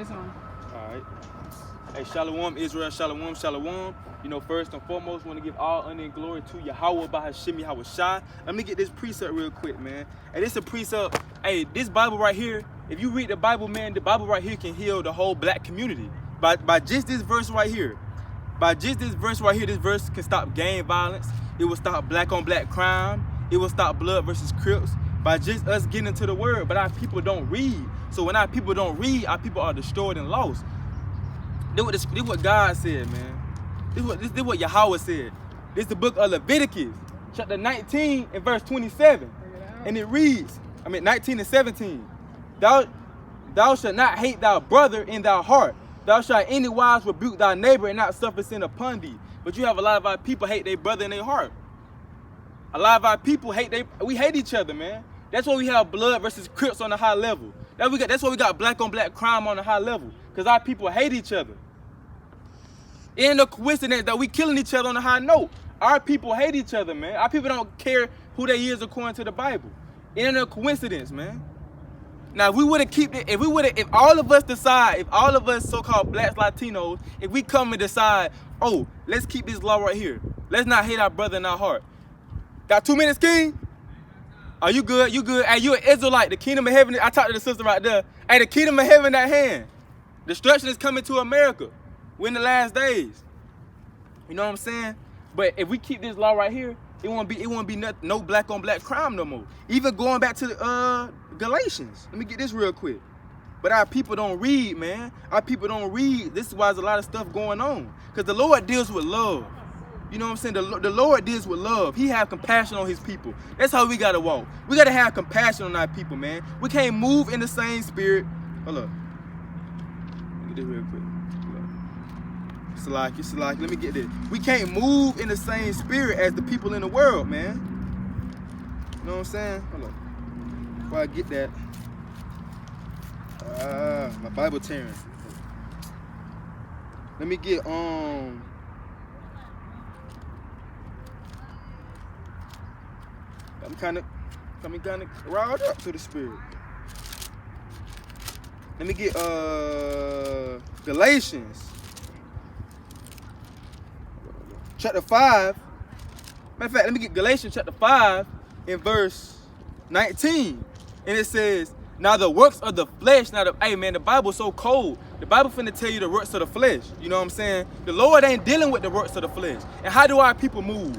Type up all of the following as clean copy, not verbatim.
Praise on. All right. Hey, Shalom, Israel, Shalom, Shalom. You know, first and foremost, want to give all honor and glory to Yahweh Bahashim Yahweh Shai. Let me get this precept real quick, man. And this is a precept. Hey, this Bible right here, if you read the Bible, man, the Bible right here can heal the whole black community. By just this verse right here. By just this verse right here, this verse can stop gang violence. It will stop black on black crime. It will stop blood versus Crips. By just us getting into the word. But our people don't read. So when our people don't read, our people are destroyed and lost. This what God said, man. This is what Yahweh said. This is the book of Leviticus, chapter 19 and verse 27. And it reads, 19 and 17. Thou shalt not hate thy brother in thy heart. Thou shalt anywise rebuke thy neighbor and not suffer sin upon thee. But you have a lot of our people hate their brother in their heart. A lot of our people we hate each other, man. That's why we have blood versus Crips on a high level. That's why we got black on black crime on a high level. Because our people hate each other. It ain't no coincidence that we killing each other on a high note. Our people hate each other, man. Our people don't care who they is according to the Bible. It ain't no coincidence, man. Now, if we would have if all of us decide, if all of us so-called blacks, Latinos, if we come and decide, oh, let's keep this law right here. Let's not hate our brother in our heart. Got 2 minutes, King? Are you good? You good? Hey, you an Israelite. The kingdom of heaven, I talked to the sister right there. Hey, the kingdom of heaven at hand. Destruction is coming to America. We're in the last days. You know what I'm saying? But if we keep this law right here, it won't be no black on black crime no more. Even going back to Galatians. Let me get this real quick. But our people don't read, man. Our people don't read. This is why there's a lot of stuff going on. Because the Lord deals with love. You know what I'm saying? The Lord deals with love. He have compassion on his people. That's how we got to walk. We got to have compassion on our people, man. We can't move in the same spirit. Hold up. Let me get this real quick. Salaki, let me get this. We can't move in the same spirit as the people in the world, man. You know what I'm saying? Hold on. Before I get that. My Bible tearing. Let me get I'm kind of riled up to the spirit. Let me get Galatians chapter 5. Matter of fact, let me get Galatians chapter 5 in verse 19. And it says, now the works of the flesh, hey man, the Bible's so cold. The Bible finna tell you the works of the flesh. You know what I'm saying? The Lord ain't dealing with the works of the flesh. And how do our people move?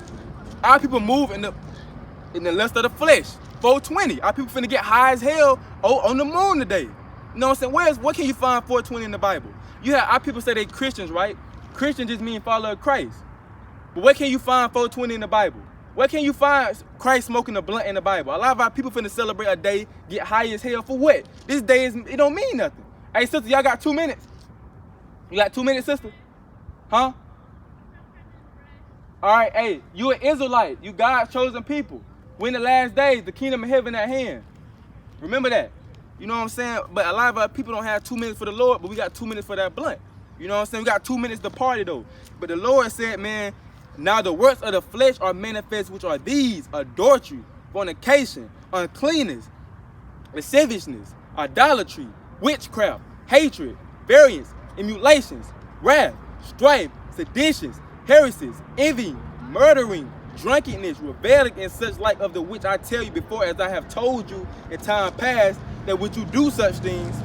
Our people move in the lust of the flesh. 420. Our people finna get high as hell on the moon today. You know what I'm saying? What can you find 420 in the Bible? You have our people say they Christians, right? Christian just mean follower of Christ. But where can you find 420 in the Bible? Where can you find Christ smoking a blunt in the Bible? A lot of our people finna celebrate a day, get high as hell for what? This day it don't mean nothing. Hey sister, y'all got 2 minutes? You got 2 minutes, sister? Huh? All right, hey, you an Israelite. You God's chosen people. We're in the last days, the kingdom of heaven at hand. Remember that. You know what I'm saying? But a lot of our people don't have 2 minutes for the Lord, but we got 2 minutes for that blunt. You know what I'm saying? We got 2 minutes to party though. But the Lord said, man, now the works of the flesh are manifest, which are these: adultery, fornication, uncleanness, lasciviousness, idolatry, witchcraft, hatred, variance, emulations, wrath, strife, seditions, heresies, envy, murdering, drunkenness, revelling, and such like, of the which I tell you before, as I have told you in time past, that would you do such things.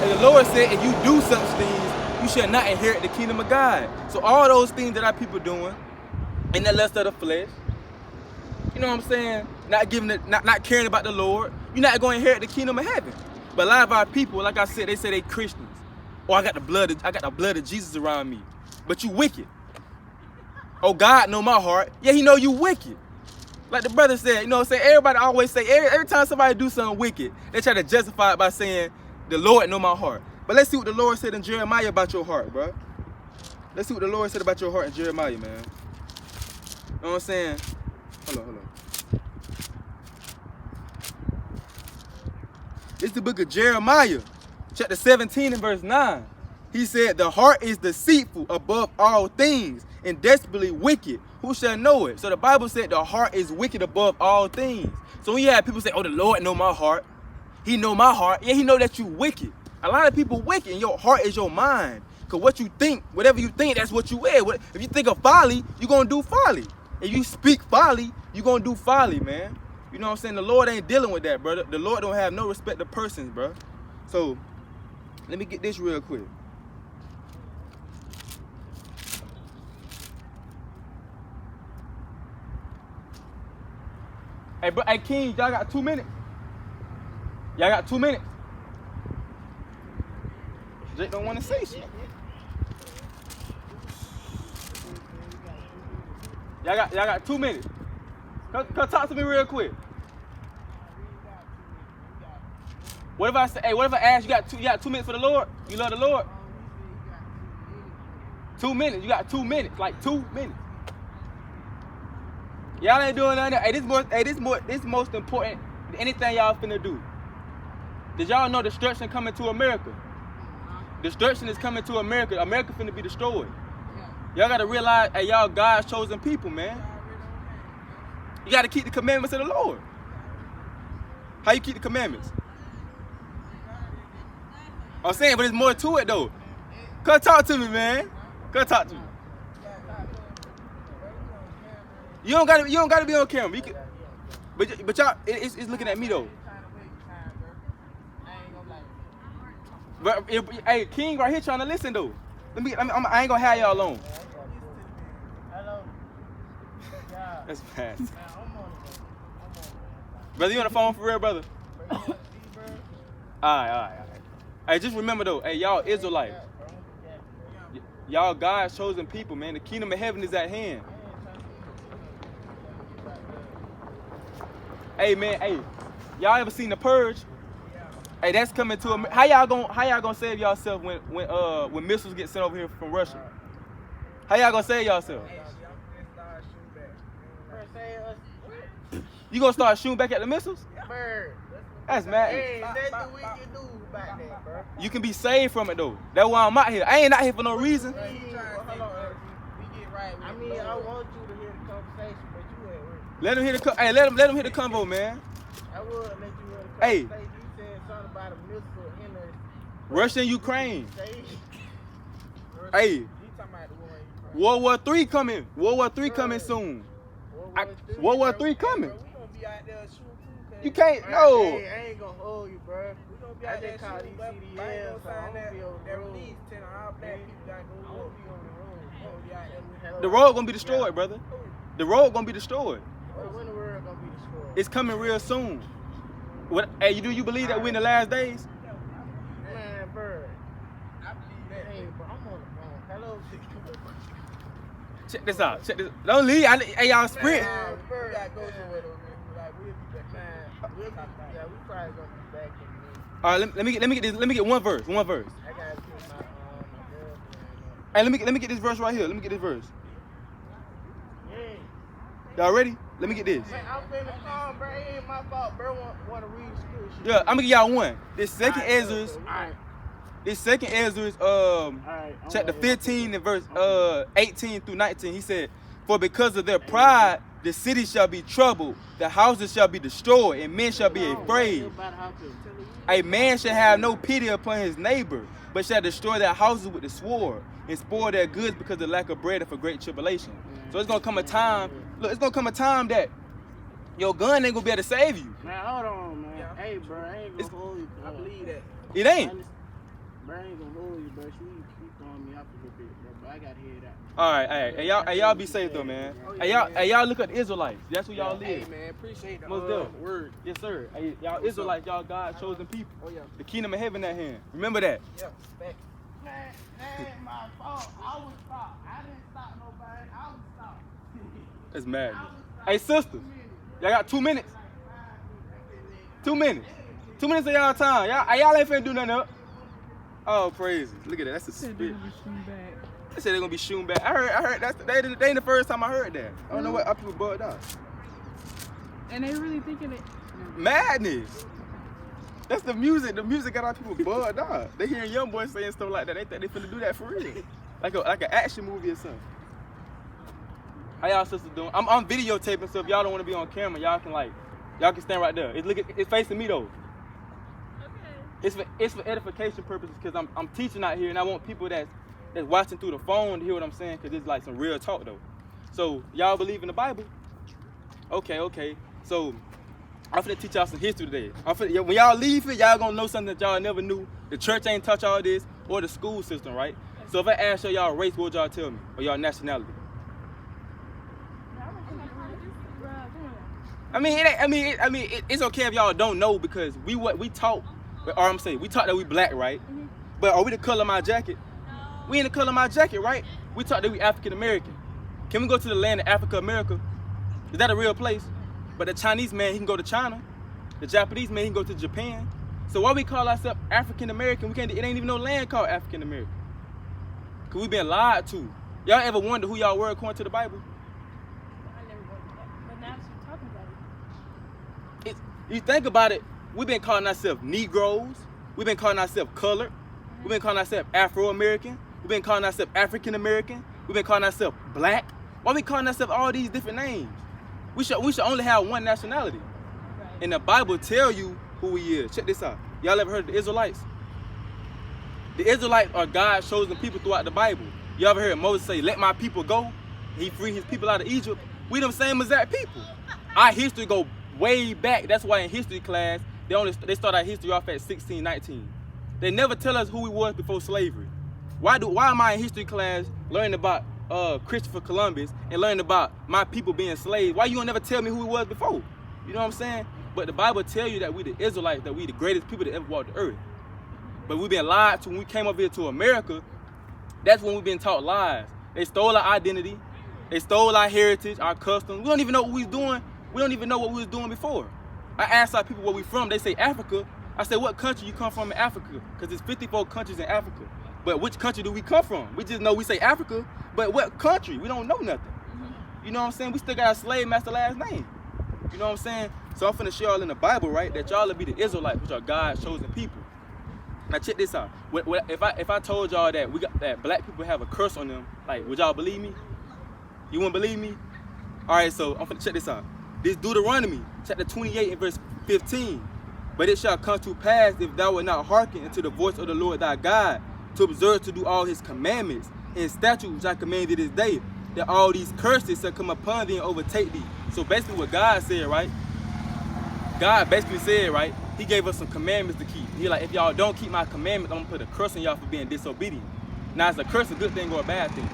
And the Lord said, if you do such things, you shall not inherit the kingdom of God. So all those things that our people doing in the lust of the flesh, you know what I'm saying? Not caring about the Lord, you're not going to inherit the kingdom of heaven. But a lot of our people, like I said, they say they Christians. Oh, I got the blood of Jesus around me. But you wicked. Oh, God know my heart. Yeah, he know you wicked. Like the brother said, you know what I'm saying? Everybody always say, every time somebody do something wicked, they try to justify it by saying, the Lord know my heart. But let's see what the Lord said in Jeremiah about your heart, bro. Let's see what the Lord said about your heart in Jeremiah, man. You know what I'm saying? Hold on. It's the book of Jeremiah, chapter 17 and verse 9. He said, the heart is deceitful above all things and desperately wicked. Who shall know it? So the Bible said the heart is wicked above all things. So when you have people say, oh, the Lord know my heart. He know my heart. Yeah, he know that you wicked. A lot of people wicked, and your heart is your mind. Cause what you think, whatever you think, that's what you is. If you think of folly, you gonna do folly. If you speak folly, you gonna do folly, man. You know what I'm saying? The Lord ain't dealing with that, brother. The Lord don't have no respect of persons, bro. So, let me get this real quick. Hey, bro, hey, King, y'all got 2 minutes? Y'all got 2 minutes? Jake don't want to say shit. Y'all got 2 minutes. Come talk to me real quick. What if I say, hey, what if I ask you got 2 minutes for the Lord? You love the Lord? 2 minutes. You got 2 minutes. Like 2 minutes. Y'all ain't doing nothing. Hey, this most important than anything y'all finna do. Did y'all know destruction coming to America? Destruction is coming to America. America finna be destroyed. Y'all gotta realize, hey, y'all God's chosen people, man. You gotta keep the commandments of the Lord. How you keep the commandments? I'm saying, but there's more to it though. Come talk to me, man. Come talk to me. You don't gotta be on camera. You can, but y'all, it's looking at me though. But hey, King right here trying to listen though. I ain't gonna have y'all alone. That's bad. Brother, you on the phone for real, brother? Alright. Hey, just remember though, hey, y'all Israelites. Y'all God's chosen people, man. The kingdom of heaven is at hand. Hey, man, hey, y'all ever seen The Purge? Hey, that's coming to America. How y'all gonna save yourself when missiles get sent over here from Russia? How y'all gonna save yourself? You gonna start shooting back at the missiles? That's mad. Hey, nothing we can do about that, bro. You can be saved from it though. That's why I'm out here. I ain't out here for no reason. Hold on, we get right. I mean, I want you to hear the conversation, but you at work. Let him hear the let him hear the convo, man. I would let you hear the conversation. Hey. You said something about a missile in the Russia and Ukraine. Hey. Hey. World War III coming. World War III coming soon. World War III coming. We gonna be out there shooting too. You can't, no. Hey, I ain't gonna hold you, bro. We gonna be out there shooting, but I ain't gonna sign that release 10 of our black people gotta go work. We on the road. We gonna be out there. The road gonna be destroyed, brother. The road gonna be destroyed. When the world gonna be destroyed? It's coming real soon. Hey, do you believe that we're in the last days? Man, bro. I believe that. Hey, bro, I'm on the phone. Hello. Check this out. Don't leave. Hey, y'all sprint. We gotta go somewhere though, man. Like we'll be back. Man, we probably gonna be back in a minute. All right, let me get one verse. I gotta get my girlfriend. Hey, let me get this verse right here. Let me get this verse. Yeah. Y'all ready? Let me get this. Man, I'm finna calm, bro. It ain't my fault, bro. Want to read school shit. Yeah, I'm gonna give y'all one. This second Ezra, Alright. this second Ezra, chapter 15 and verse 18 through 19. He said, "For because of their pride, the city shall be troubled, the houses shall be destroyed, and men shall be afraid. A man shall have no pity upon his neighbor, but shall destroy their houses with the sword, and spoil their goods because of the lack of bread and for great tribulation." So it's gonna come a time. Look, it's gonna come a time that your gun ain't gonna be able to save you. Man, hold on, man. Hey, bro, I ain't gonna hold you. I believe that. It ain't. Bro, I ain't gonna hold you, bro. You throwing me up a little bit, bro. But I gotta hear that. All right. Hey, y'all be safe though, man. Hey, y'all look at the Israelites. That's who y'all live. Hey, man, appreciate the word. Yes, sir. Hey, y'all Israelites, y'all God chosen people. Oh yeah. The kingdom of heaven at hand. Remember that. Yeah. Back. Man, that ain't my fault. I was stopped. I didn't stop nobody. I was stopped. That's mad. Hey, sisters, y'all got 2 minutes. 2 minutes. 2 minutes of y'all time. Y'all ain't finna do nothing up. Oh, praise. Look at that. That's a spirit. They said they're gonna be shooting back. I heard they ain't the first time I heard that. I don't know what people bugged out. And they really thinking it. Madness. That's the music. The music got our people bugged out. They hearing young boys saying stuff like that. They think they finna do that for real. like an action movie or something. How y'all sisters doing? I'm videotaping, so if y'all don't want to be on camera, y'all can stand right there. It's facing me though. It's for edification purposes because I'm teaching out here and I want people that's watching through the phone to hear what I'm saying because it's like some real talk though. So y'all believe in the Bible? Okay. So I'm finna teach y'all some history today. When y'all leave here, y'all gonna know something that y'all never knew. The church ain't touch all this or the school system, right? So if I ask y'all race, what would y'all tell me? Or y'all nationality? It's okay if y'all don't know because we taught that we black, right? Mm-hmm. But are we the color of my jacket? We ain't the color of my jacket, right? We taught that we African American. Can we go to the land of Africa, America? Is that a real place? But the Chinese man, he can go to China. The Japanese man, he can go to Japan. So why we call ourselves African American? It ain't even no land called African American. Cause we been lied to. Y'all ever wonder who y'all were according to the Bible? I never wondered that. But now that you're talking about it. You think about it, we've been calling ourselves Negroes. We've been calling ourselves colored. We've been calling ourselves Afro-American. We've been calling ourselves African American. We've been calling ourselves black. Why we calling ourselves all these different names? We should only have one nationality. Right. And the Bible tell you who he is. Check this out. Y'all ever heard of the Israelites? The Israelites are God's chosen people throughout the Bible. You ever heard Moses say, let my people go? He freed his people out of Egypt. We them same exact people. Our history go way back. That's why in history class, they start our history off at 16, 19. They never tell us who we was before slavery. Why am I in history class learning about Christopher Columbus and learning about my people being slaves? Why you don't never tell me who we was before? You know what I'm saying? But the Bible tell you that we the Israelites, that we the greatest people that ever walked the earth. But we've been lied to when we came up here to America. That's when we've been taught lies. They stole our identity. They stole our heritage, our customs. We don't even know what we was doing. We don't even know what we was doing before. I asked our people where we from. They say Africa. I said, what country you come from in Africa? Because there's 54 countries in Africa. But which country do we come from? We just know we say Africa, but what country? We don't know nothing. Mm-hmm. You know what I'm saying? We still got a slave master last name. You know what I'm saying? So I'm finna show y'all in the Bible, right, that y'all will be the Israelites, which are God's chosen people. Now check this out. If I told y'all that black people have a curse on them, like, would y'all believe me? You wouldn't believe me? All right, so I'm finna check this out. This Deuteronomy, chapter 28 and verse 15. But it shall come to pass if thou wilt not hearken unto the voice of the Lord thy God, to observe to do all his commandments and statutes which I command thee this day, that all these curses shall come upon thee and overtake thee. So basically what God said, right? God basically said, right? He gave us some commandments to keep. He like, if y'all don't keep my commandments, I'm gonna put a curse on y'all for being disobedient. Now is a curse a good thing or a bad thing?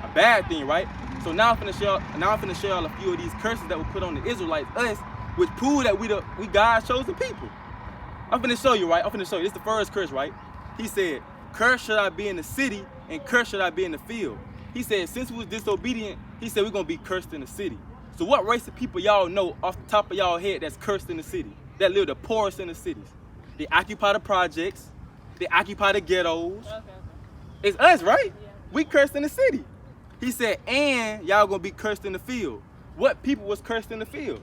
A bad thing, right? So now I'm finna show y'all a few of these curses that were put on the Israelites, us, which prove that we God's chosen people. I'm finna show you, right? This is the first curse, right? He said, curse should I be in the city and curse should I be in the field. He said, since we was disobedient, he said we're gonna be cursed in the city. So what race of people y'all know off the top of y'all head that's cursed in the city? That live the poorest in the cities? They occupy the projects, they occupy the ghettos. Okay. It's us, right? Yeah. We cursed in the city. He said, and y'all gonna be cursed in the field. What people was cursed in the field?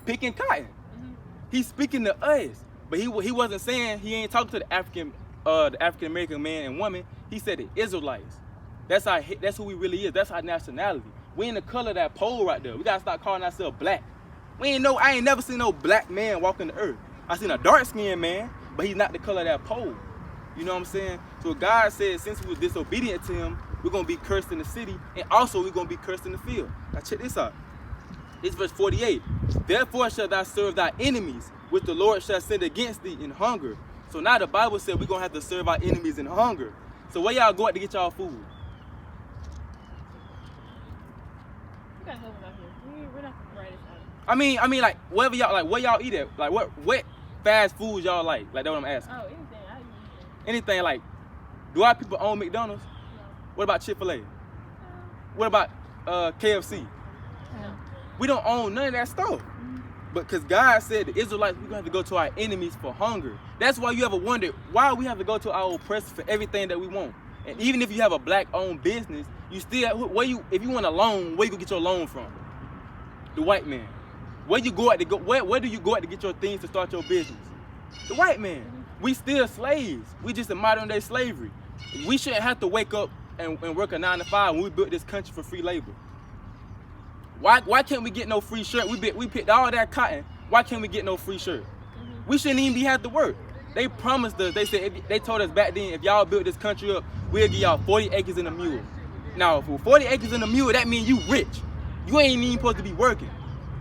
Picking cotton. Mm-hmm. He's speaking to us. But he wasn't saying, he ain't talking to the African American man and woman. He said the Israelites. That's who we really is. That's our nationality. We ain't the color of that pole right there. We gotta start calling ourselves black. I ain't never seen no black man walking the earth. I seen a dark skinned man, but he's not the color of that pole. You know what I'm saying? So God said, since we were disobedient to him, we're gonna be cursed in the city, and also we're gonna be cursed in the field. Now check this out. It's verse 48. Therefore shalt thou serve thy enemies, which the Lord shall send against thee in hunger. So now the Bible said we're gonna have to serve our enemies in hunger. So where y'all go out to get y'all food? We gotta go out here. We're not the brightest out. I mean, like wherever y'all like, where y'all eat at? Like what fast food y'all like? Like that's what I'm asking. Oh, anything. I eat anything. Anything like, do our people own McDonald's? No. What about Chick-fil-A? No. What about KFC? No. We don't own none of that stuff. Mm-hmm. But because God said the Israelites, we're going to have to go to our enemies for hunger. That's why you ever wondered why we have to go to our oppressors for everything that we want. And even if you have a black-owned business, you still, if you want a loan, where you gonna get your loan from? The white man. Where do you go out to get your things to start your business? The white man. Mm-hmm. We still slaves. We just in modern day slavery. We shouldn't have to wake up and work a 9 to 5 when we built this country for free labor. Why can't we get no free shirt? We picked all that cotton. Why can't we get no free shirt? Mm-hmm. We shouldn't even have to work. They promised us. They said they told us back then, if y'all build this country up, we'll give y'all 40 acres and a mule. Now, for 40 acres and a mule, that means you rich. You ain't even supposed to be working.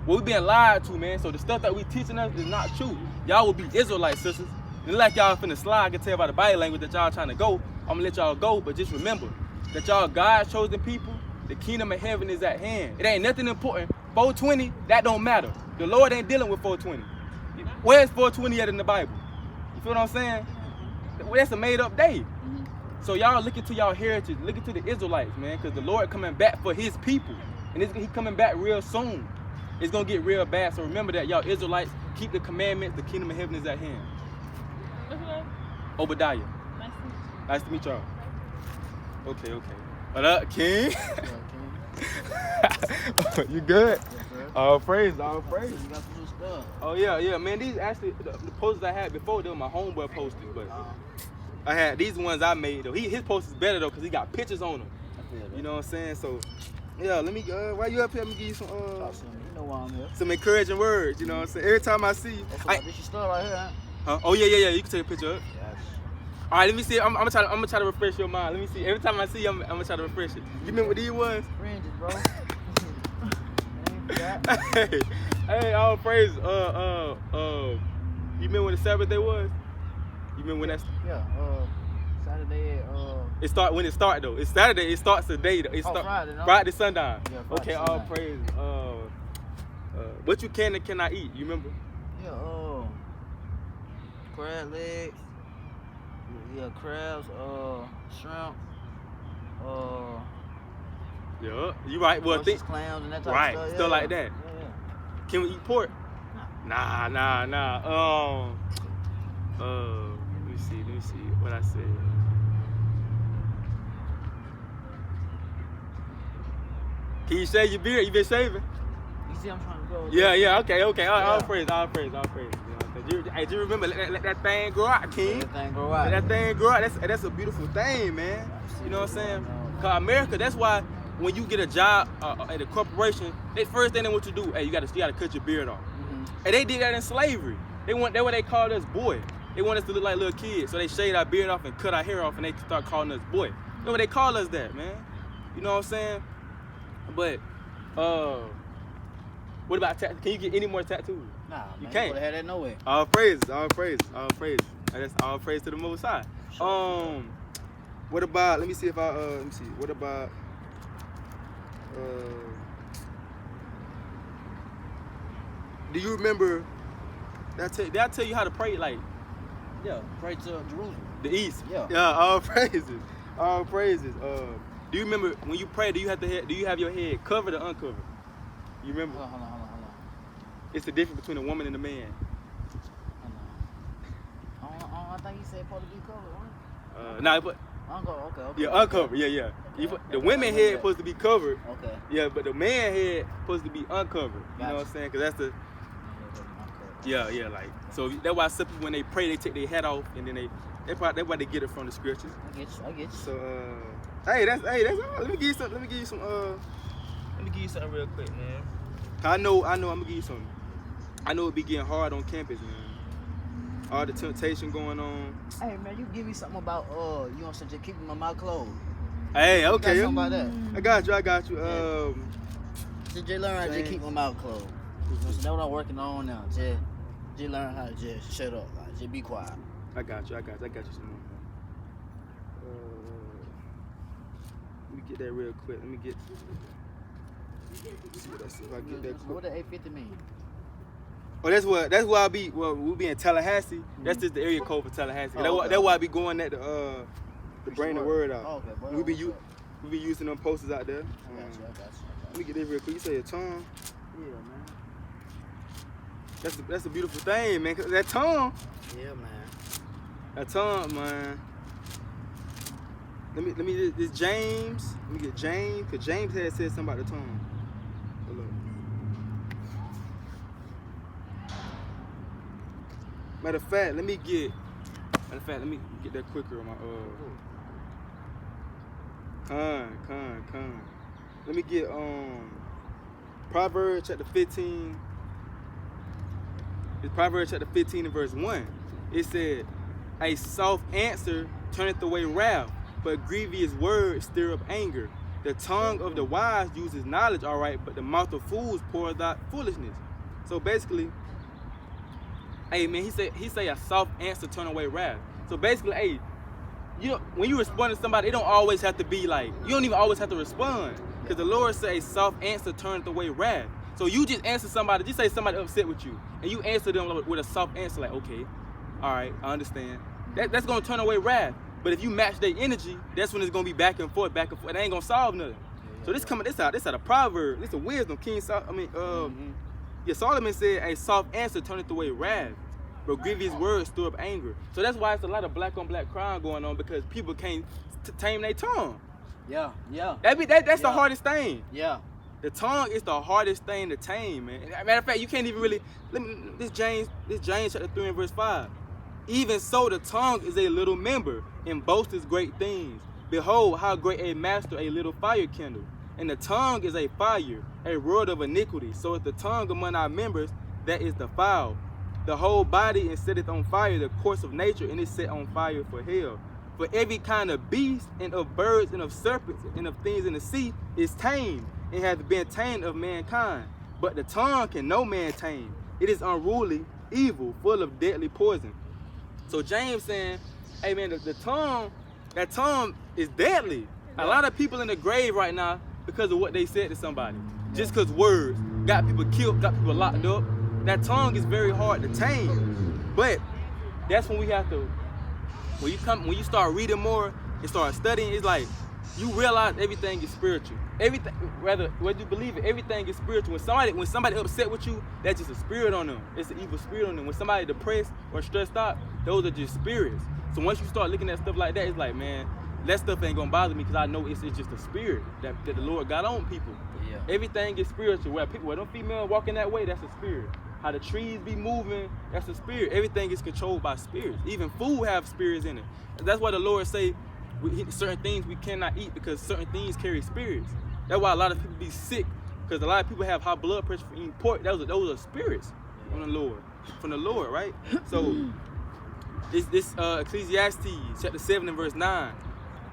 Well, we being lied to, man. So the stuff that we teaching us is not true. Y'all will be Israelites, sisters. And like y'all finna slide, I can tell by the body language that y'all trying to go. I'm gonna let y'all go, but just remember that y'all God's chosen people. The kingdom of heaven is at hand. It ain't nothing important. 420, that don't matter. The Lord ain't dealing with 420. Where's 420 at in the Bible? You feel what I'm saying? Well, that's a made-up day. So y'all look into y'all heritage, look into the Israelites, man, because the Lord coming back for his people. And he coming back real soon. It's gonna get real bad. So remember that, y'all Israelites, keep the commandments, the kingdom of heaven is at hand. What's your name? Obadiah. Nice to meet you. Nice to meet y'all. Okay. What up, King? You good? Yes, sir. All praise. You got some new stuff. Oh yeah, man. These actually the posters I had before, they were my homeboy posters, but I had these ones I made though. His posters better though, cause he got pictures on them. I feel that. You know what I'm saying? So yeah, let me why you up here? Let me give you some Talk to me. You know why I'm here. some encouraging words. You know what I'm saying? Every time I see you, That's what this your stuff right here, huh? oh yeah. You can take a picture of it. Yes. All right, let me see. I'm gonna try to refresh your mind. Let me see. Every time I see you, I'm gonna try to refresh it. You remember what these was? Fringes, bro. I ain't forgot. hey, all praise. You remember when the Sabbath day was? You remember when that's? Yeah. Saturday. It start when it start though. It's Saturday. It starts the day. It start Friday, no? Friday sundown. Yeah, Friday okay, all sundown. praise. What you can and cannot eat. You remember? Yeah. Crab legs. Yeah, crabs. Shrimp. Yeah, you right. Well, think Clams and that type right, of stuff. stuff like that. Yeah. Can we eat pork? Nah. Let me see what I said. Can you shave your beard? You been shaving? You see, I'm trying to grow. Yeah. Okay. All Yeah. praise. You know what I'm saying? Hey, do you remember? Let that thing grow out, King. Everything grow out. Let that thing grow out. That's a beautiful thing, man. You know what I'm saying? Cause America, that's why when you get a job at a corporation, the first thing they want you to do, hey, you gotta cut your beard off. And they did that in slavery. That's what they called us boy. They want us to look like little kids, so they shaved our beard off and cut our hair off, and they start calling us boy. That's what they call us that, man. You know what I'm saying? But what about tattoos? Can you get any more tattoos? Nah, You man. can't. You had that nowhere. All praises. That's all praise to the Most High. What about? Let me see. What about? Do you remember? Did I tell you how to pray? Like Yeah, pray to Jerusalem. the East. Yeah. All praises. Do you remember when you pray? Do you have your head covered or uncovered? You remember? Hold on. It's the difference between a woman and a man. I think he said supposed to be covered, right? Nah, but Okay. yeah, uncovered. Yeah. The women head supposed to be covered. Okay. Yeah, but the man head supposed to be uncovered. You know what I'm Gotcha. saying? Cause that's the like. So that's why some people when they pray they take their hat off and then that's why they get it from the scriptures. I get you. So that's all. Let me give you some. Let me give you something real quick, man. I know. I'm gonna give you something. I know it be getting hard on campus, man. All the temptation going on. Hey man, you give me something about you know what I'm saying, just keeping my mouth closed. Hey, okay. You got something about that? I got you. Just learn how to just keep my mouth closed. That's what I'm working on now. Just learn how to just shut up. Like, just be quiet. I got you some more. Let me get that real quick. Let me get. See if I get that quick. What the 850 mean? Oh, that's why I be. Well, we be in Tallahassee. That's just the area code for Tallahassee. Oh, okay. That's why I be going at to bring the word out. Oh, okay, bro. We be using them posters out there. I got you. Let me get this real quick. You say your tongue. Yeah, man. That's a beautiful thing, man. 'Cause that tongue. Yeah, man. That tongue, man. Let me this James. Let me get James, cause James had said something about the tongue. Hold up. Matter of fact, let me get that quicker on my Con. Let me get Proverbs chapter 15. It's Proverbs chapter 15 and verse 1. It said, A soft answer turneth away wrath, but grievous words stir up anger. The tongue of the wise uses knowledge, all right, but the mouth of fools pours out foolishness. So basically, hey man, he say a soft answer turn away wrath. So basically, hey, when you respond to somebody, it don't always have to be like, you don't even always have to respond. Because the Lord say a soft answer turneth away wrath. So you just answer somebody, just say somebody upset with you, and you answer them with a soft answer like, okay, all right, I understand. That's gonna turn away wrath. But if you match their energy, that's when it's gonna be back and forth. It ain't gonna solve nothing. So this out of Proverbs. This is wisdom. Solomon said a soft answer turneth away wrath, but grievous words stir up anger. So that's why it's a lot of black on black crime going on, because people can't tame their tongue. Yeah. That's the hardest thing. Yeah. The tongue is the hardest thing to tame, man. Matter of fact, you can't even really. This James chapter 3 and verse 5. Even so, the tongue is a little member, and boasteth great things. Behold, how great a master a little fire kindle. And the tongue is a fire, a world of iniquity. So is the tongue among our members, that is the foul. The whole body is setteth on fire, the course of nature, and is set on fire for hell. For every kind of beast, and of birds, and of serpents, and of things in the sea is tamed, and hath been tamed of mankind. But the tongue can no man tame. It is unruly, evil, full of deadly poison. So James saying, hey man, the tongue, that tongue is deadly. A lot of people in the grave right now because of what they said to somebody. Just because words got people killed, got people locked up. That tongue is very hard to tame. But that's when we have to, when you start reading more and start studying, it's like you realize everything is spiritual. Everything, whether you believe it, everything is spiritual. When somebody upset with you, that's just a spirit on them. It's an evil spirit on them. When somebody depressed or stressed out, those are just spirits. So once you start looking at stuff like that, it's like, man, that stuff ain't gonna bother me, because I know it's just a spirit that the Lord got on people. Yeah. Everything is spiritual. Where them females walking that way, that's a spirit. How the trees be moving, that's a spirit. Everything is controlled by spirits. Even food have spirits in it. That's why the Lord say certain things we cannot eat, because certain things carry spirits. That's why a lot of people be sick, because a lot of people have high blood pressure from eating pork. Those are spirits from the Lord, right? So this Ecclesiastes chapter 7 and verse 9.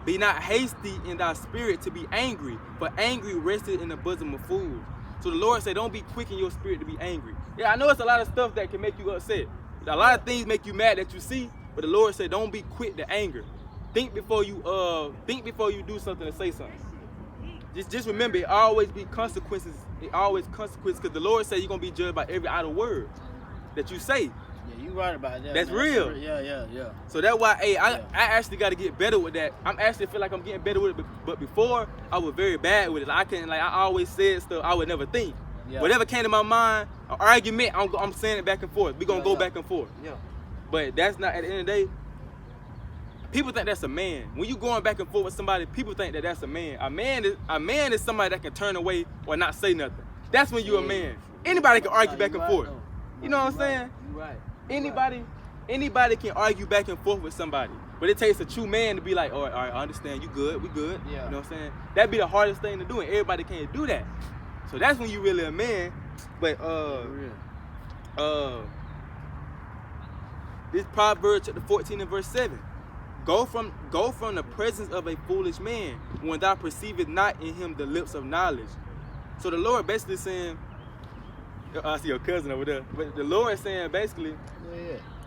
Be not hasty in thy spirit to be angry, for angry rested in the bosom of fools. So the Lord said, don't be quick in your spirit to be angry. Yeah, I know it's a lot of stuff that can make you upset. A lot of things make you mad that you see, but the Lord said, don't be quick to anger. Think before you do something to say something. Just remember, it always be consequences. It always consequences, because the Lord said you're gonna be judged by every idle word that you say. Yeah, you right about that. That's man. real. Yeah. So that's why, I actually got to get better with that. I'm actually feel like I'm getting better with it, but before I was very bad with it. I always said stuff I would never think. Yeah. Whatever came to my mind, an argument, I'm saying it back and forth. We gonna go back and forth. Yeah. But that's not, at the end of the day, people think that's a man. When you going back and forth with somebody, people think that that's a man. A man is somebody that can turn away or not say nothing. That's when you're a man. Anybody can argue back and forth. You know what I'm saying? You right. Anybody can argue back and forth with somebody, but it takes a true man to be like, all right, I understand, you good, we good. Yeah. You know what I'm saying? That'd be the hardest thing to do, and everybody can't do that. So that's when you really a man. But this Proverbs chapter 14 and verse 7. Go from the presence of a foolish man, when thou perceivest not in him the lips of knowledge. So the Lord basically saying, I see your cousin over there. But the Lord is saying basically,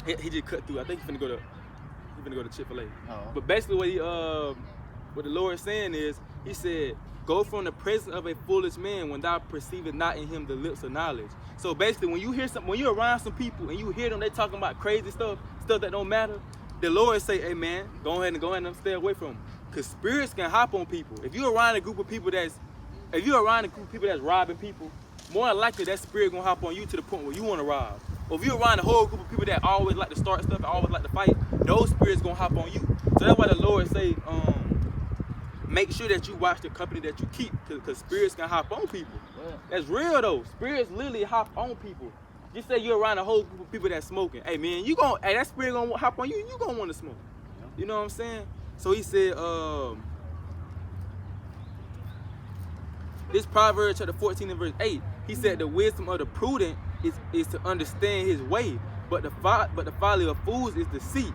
he just cut through. I think he's finna go to Chick-fil-A. But basically what the Lord is saying is, he said, go from the presence of a foolish man, when thou perceivest not in him the lips of knowledge. So basically, when you're around some people and you hear them, they talking about crazy stuff that don't matter, the Lord say, hey man, go ahead and stay away from them. Because spirits can hop on people. If you're around a group of people that's robbing people, more than likely that spirit gonna hop on you to the point where you wanna rob. Or if you're around a whole group of people that always like to start stuff and always like to fight, those spirits gonna hop on you. So that's why the Lord say, make sure that you watch the company that you keep, because spirits can hop on people. Yeah. That's real though. Spirits literally hop on people. Just say you're around a whole group of people that's smoking. Hey man, that spirit gonna hop on you, you gonna wanna smoke. Yeah. You know what I'm saying? So he said, this Proverbs chapter 14 and verse 8, he said the wisdom of the prudent is to understand his way, but the folly of fools is deceit.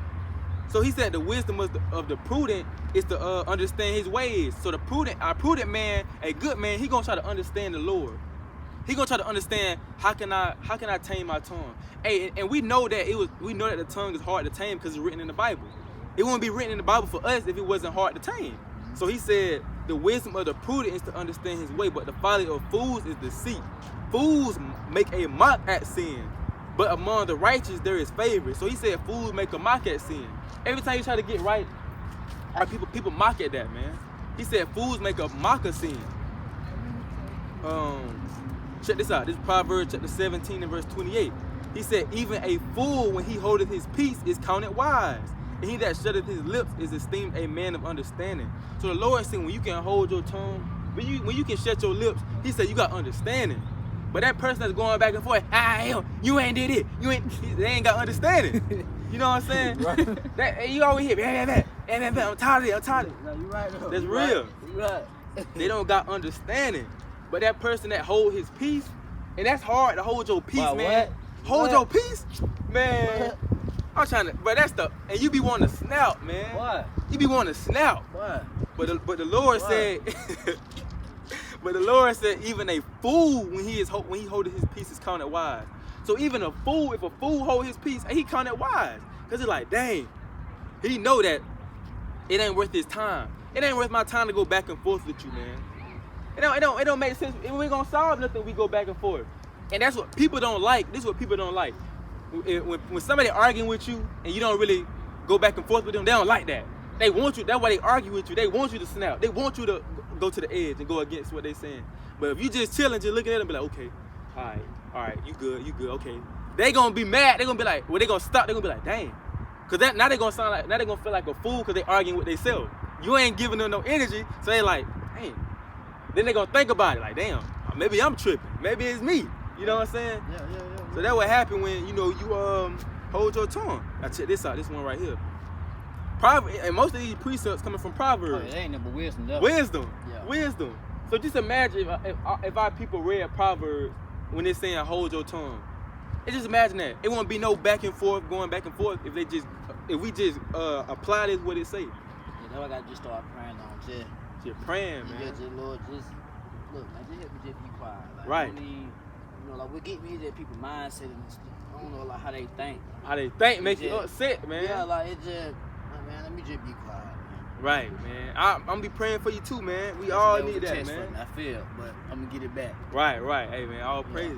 So he said the wisdom of the prudent is to understand his ways. So a prudent man, a good man, he gonna try to understand the Lord. He gonna try to understand how can I tame my tongue. Hey, and we know that the tongue is hard to tame because it's written in the Bible. It wouldn't be written in the Bible for us if it wasn't hard to tame. So he said the wisdom of the prudent is to understand his way, but the folly of fools is deceit. Fools make a mock at sin, but among the righteous there is favor. So he said fools make a mock at sin. Every time you try to get right, our people mock at that, man. He said fools make a mock of sin. Check this out. This is Proverbs chapter 17 and verse 28. He said, even a fool when he holdeth his peace is counted wise, and he that shutteth his lips is esteemed a man of understanding. So the Lord said when you can hold your tongue, when you can shut your lips, he said you got understanding. But that person that's going back and forth, you ain't did it. They ain't got understanding. You know what I'm saying? Right. That, you always hear, I'm tired of it. No, you right though. That's real. You right. They don't got understanding. But that person that hold his peace, and that's hard to hold your peace, man. Hold your peace, man. I'm trying to, but that's and you be wanting to snap, man. What? You be wanting to snap. What? But the Lord said, but the Lord said, even a fool when he holding his peace is counted wise. So even a fool, if a fool hold his peace, he counted wise, cause it's like, dang, he know that it ain't worth his time. It ain't worth my time to go back and forth with you, man. It don't make sense. If we ain't gonna solve nothing, we go back and forth. And that's what people don't like. This is what people don't like. When somebody arguing with you and you don't really go back and forth with them, they don't like that. They want you. That's why they argue with you. They want you to snap. They want you to go to the edge and go against what they saying. But if you just chilling, just looking at them, be like, okay, all right, you good, okay. They gonna be mad. They gonna be like, well, they gonna stop. They gonna be like, dang, cause now they gonna feel like a fool cause they arguing with themselves. You ain't giving them no energy, so they like, dang. Then they gonna think about it, like, damn, maybe I'm tripping. Maybe it's me. You know what I'm saying? Yeah. So that what happen when you hold your tongue. Now check this out. This one right here. And most of these precepts coming from Proverbs. Oh, it ain't number wisdom, though. Wisdom. Yeah. Wisdom. So just imagine if our people read Proverbs when they're saying hold your tongue. And just imagine that. It won't be no back and forth, going back and forth if we just apply this what it say. Yeah, that's why I gotta just start praying on just. Just praying, man. Yeah, just Lord, just look, man, just help me just be quiet. Like, right. Like what get me is that people mindset and stuff. I don't know like how they think. How they think makes you upset, man. Yeah, like it just, man, let me just be quiet, man. Right, man. I'm gonna be praying for you too, man. We all need that, man. I feel, but I'm gonna get it back. Right. Hey, man, all praise.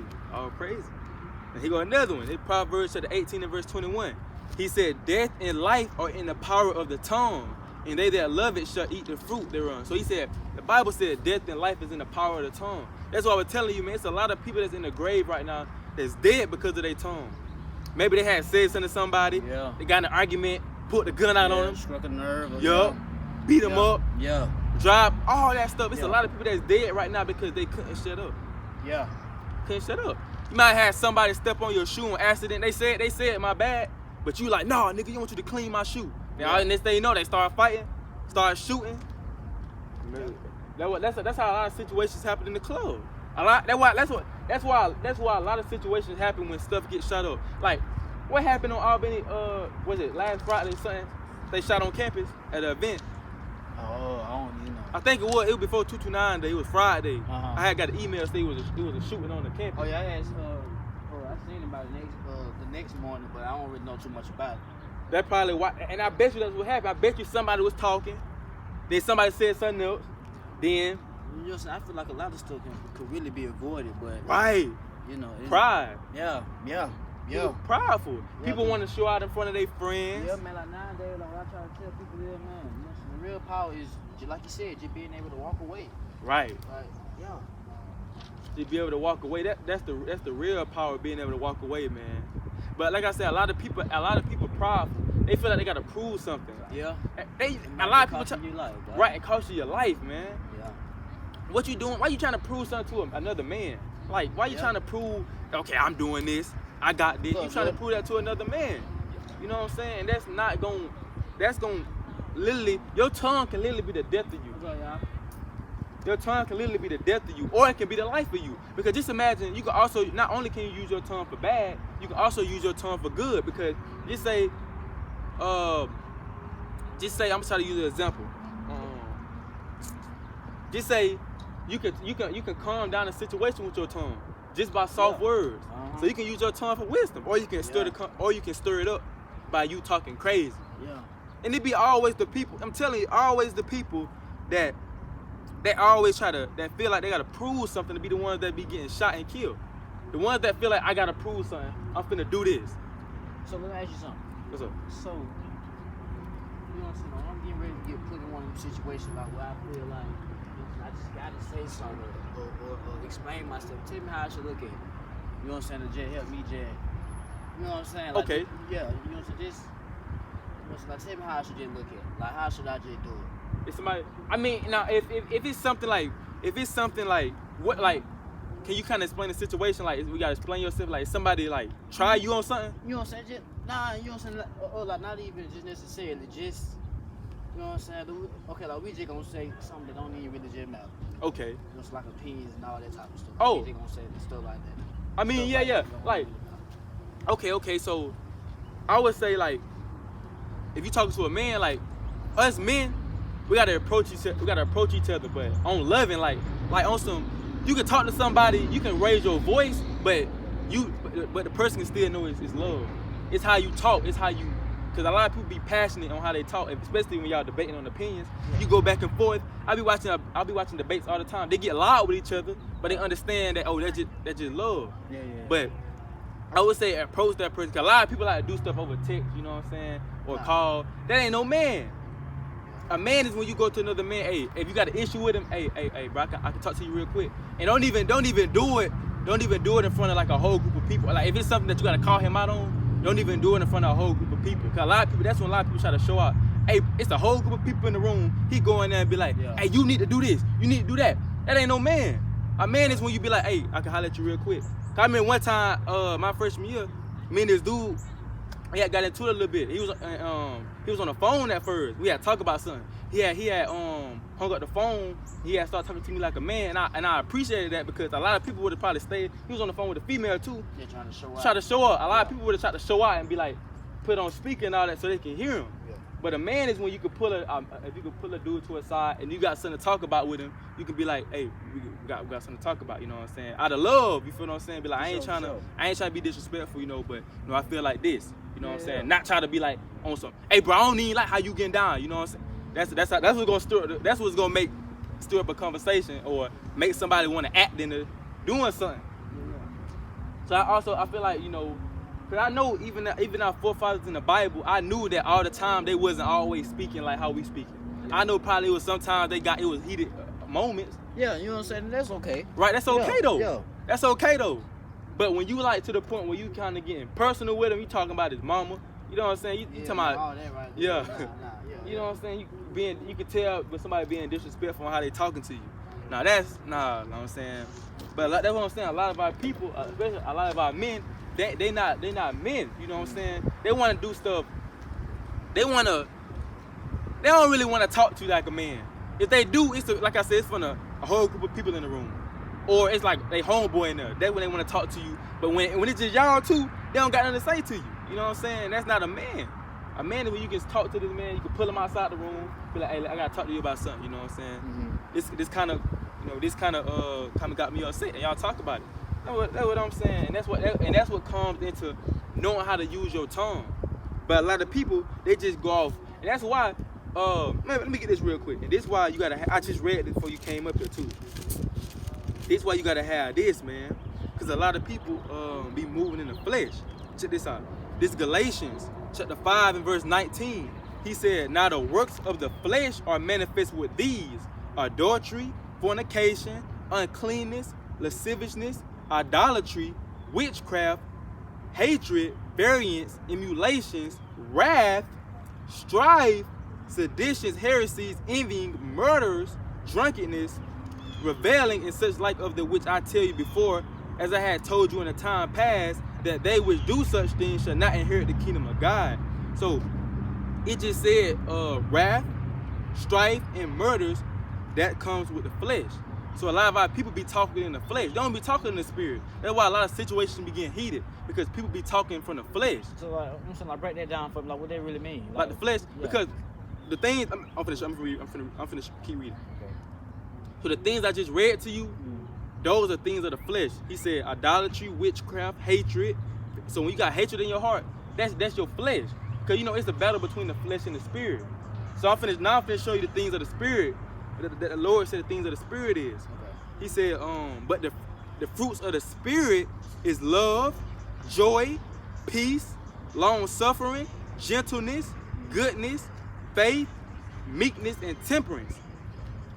And here go another one. It's Proverbs chapter 18 and verse 21. He said, death and life are in the power of the tongue, and they that love it shall eat the fruit thereof. So he said, the Bible said death and life is in the power of the tongue. That's why I was telling you, man, it's a lot of people that's in the grave right now that's dead because of their tongue. Maybe they had said something to somebody, they got in an argument, put the gun out on them. Struck a nerve. Beat them up. Yeah. Drive, all that stuff. It's a lot of people that's dead right now because they couldn't shut up. Yeah. Couldn't shut up. You might have somebody step on your shoe on accident. They said my bad, but you like, nah, nigga, you want you to clean my shoe. Now, next thing you know, they start fighting, start shooting. That's how a lot of situations happen in the club. That's why a lot of situations happen when stuff gets shot up. Like, what happened on Albany? Was it last Friday or something? They shot on campus at an event. Oh, I don't even know. I think it was before 229 Day. It was Friday. Uh-huh. I had got an email saying it was a shooting on the campus. Oh yeah, I seen about the next morning, but I don't really know too much about it. That probably why, and I bet you that's what happened. I bet you somebody was talking, then somebody said something else, then. You know, I feel like a lot of stuff could really be avoided, but right. You know, pride. Yeah. People prideful. Yeah, people want to show out in front of their friends. Yeah, man. Like nowadays, like I try to tell people, man, listen, the real power is, just like you said, just being able to walk away. Right. Like, yeah. Just be able to walk away. That's the real power, being able to walk away, man. But like I said, a lot of people prideful. They feel like they gotta prove something. Yeah. A lot of people right, it costs you your life, man. Yeah. What you doing? Why you trying to prove something to another man? Like, why you trying to prove? Okay, I'm doing this. I got this. You trying to prove that to another man? You know what I'm saying? That's going literally, your tongue can literally be the death of you. Your tongue can literally be the death of you, or it can be the life of you. Because just imagine, you can also, not only can you use your tongue for bad, you can also use your tongue for good. Because just say, just say, I'm trying to use an example. Just say you can calm down a situation with your tongue just by soft words. So you can use your tongue for wisdom, or you can stir it up by you talking crazy. Yeah. And it be always the people. I'm telling you, always the people that always that feel like they gotta prove something to be the ones that be getting shot and killed. The ones that feel like I gotta prove something. I'm finna do this. So let me ask you something. What's up? So, you know what I'm saying? I'm getting ready to get put in one of them situations like where I feel like I just gotta say something or explain myself. Tell me how I should look at it. You know what I'm saying? To just help me, just. You know what I'm saying? Like, Okay. Yeah. You know what I'm saying? Just. You know what I'm saying? Like, tell me how I should just look at it. Like, how should I just do it? If somebody, I mean, now if it's something like, what, like, can you kind of explain the situation? Like, we gotta explain yourself. Like, somebody like try you on something. You know what I'm saying? Just, nah, you know what I'm saying? Like not even just necessarily, just. You know what I'm saying? Okay, like we just gonna say something that don't even really just matter. Okay. Just like opinions and all that type of stuff. Oh. We just gonna say stuff like that. I mean, Stuff yeah. that don't Like, really matter. okay. So, I would say like, if you talking to a man, like us men, we gotta approach each other, but on loving, like on some. You can talk to somebody, you can raise your voice, but the person can still know it's love. It's how you talk. It's how you. Because a lot of people be passionate on how they talk, especially when y'all debating on opinions. You go back and forth. I'll be watching debates all the time. They get loud with each other, but they understand that, oh, that's just love. Yeah. But I would say approach that person. Because a lot of people like to do stuff over text, you know what I'm saying? Or call. That ain't no man. A man is when you go to another man, hey, if you got an issue with him, hey, bro, I can talk to you real quick. And don't even do it in front of like a whole group of people. Like if it's something that you gotta call him out on, don't even do it in front of a whole group of people. Cause that's when a lot of people try to show out. Hey, it's a whole group of people in the room. He go in there and be like, hey, you need to do this, you need to do that. That ain't no man. A man is when you be like, hey, I can holler at you real quick. Cause I remember one time, my freshman year, me and this dude, he had got into it a little bit. He was on the phone at first. We had talked about something. He had hung up the phone. He had started talking to me like a man, and I appreciated that because a lot of people would have probably stayed. He was on the phone with a female too. Yeah, trying to show out. Try to show up. A lot of people would have tried to show out and be like, put on speaker and all that so they can hear him. Yeah. But a man is when you could pull if you could pull a dude to a side and you got something to talk about with him, you can be like, hey, we got something to talk about. You know what I'm saying? Out of love, you feel what I'm saying? Be like, I ain't trying to be disrespectful, you know, but you know I feel like this. You know what I'm saying? Not try to be like on some, hey bro, I don't even like how you getting down. You know what I'm saying? That's what's gonna stir up a conversation or make somebody want to act into doing something. So I feel like, you know, cause I know even our forefathers in the Bible, I knew that all the time they wasn't always speaking like how we speaking. I know probably it was sometimes it was heated moments. Yeah, you know what I'm saying? That's okay. Right, that's okay though. Yeah. That's okay though. But when you like to the point where you kind of getting personal with him, you talking about his mama, you know what I'm saying? You talking about all that right there. yeah. Nah, You know what I'm saying? You can tell when somebody being disrespectful on how they talking to you. Now you know what I'm saying? But that's what I'm saying. A lot of our people, especially a lot of our men, they not men. You know what I'm saying? They want to do stuff. They don't really want to talk to you like a man. If they do, like I said, it's from a whole group of people in the room. Or it's like they homeboy in there. That's when they want to talk to you. But when it's just y'all two, they don't got nothing to say to you. You know what I'm saying? That's not a man. A man is when you can talk to this man, you can pull him outside the room, be like, hey, I gotta talk to you about something. You know what I'm saying? Mm-hmm. This kind of got me upset, and y'all talk about it. That's what I'm saying, and that's what comes into knowing how to use your tongue. But a lot of people, they just go off, and that's why. Let me get this real quick. And this is why you gotta. I just read this before you came up here too. This is why you gotta have this, man, because a lot of people be moving in the flesh. Check this out. This Galatians chapter 5 and verse 19. He said, "Now the works of the flesh are manifest with these: adultery, fornication, uncleanness, lasciviousness, idolatry, witchcraft, hatred, variance, emulations, wrath, strife, seditions, heresies, envying, murders, drunkenness, reveling, and such like of the which I tell you before, as I had told you in the time past, that they which do such things shall not inherit the kingdom of God." So it just said wrath, strife, and murders, that comes with the flesh. So a lot of our people be talking in the flesh. They don't be talking in the spirit. That's why a lot of situations be getting heated, because people be talking from the flesh. So like, I'm saying, like, break that down for me, like what they really mean. Like the flesh, yeah. because the things I'm finna keep reading. Okay. So the things I just read to you, those are things of the flesh. He said idolatry, witchcraft, hatred. So when you got hatred in your heart, that's your flesh. Because you know it's a battle between the flesh and the spirit. So I'm finna show you the things of the spirit. That the Lord said the things of the spirit is. Okay. He said, but the fruits of the spirit is love, joy, peace, long suffering, gentleness, goodness, faith, meekness, and temperance.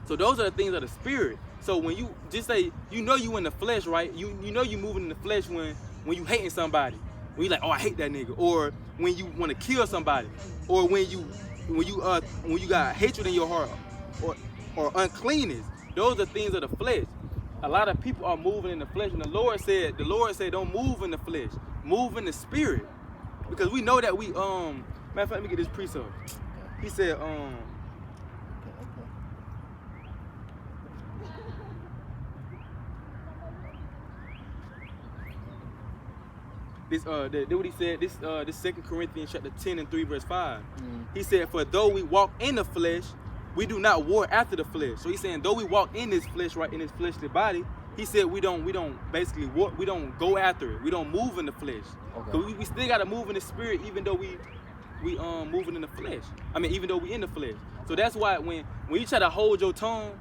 So those are the things of the spirit. So when you just say, you know you in the flesh, right? You know you moving in the flesh when you hating somebody. When you like, oh, I hate that nigga. Or when you want to kill somebody. Or when you got hatred in your heart. Or uncleanness. Those are things of the flesh. A lot of people are moving in the flesh. And the Lord said don't move in the flesh. Move in the spirit. Because we know that matter of fact, let me get this precept. He said, this what he said, this 2 Corinthians chapter 10 and 3 verse 5. He said, for though we walk in the flesh, we do not war after the flesh. So he's saying, though we walk in this flesh, right, in this fleshly body, he said we don't basically walk, we don't go after it. We don't move in the flesh. Okay. So we still gotta move in the spirit, even though we moving in the flesh. I mean, even though we in the flesh. So that's why when you try to hold your tongue,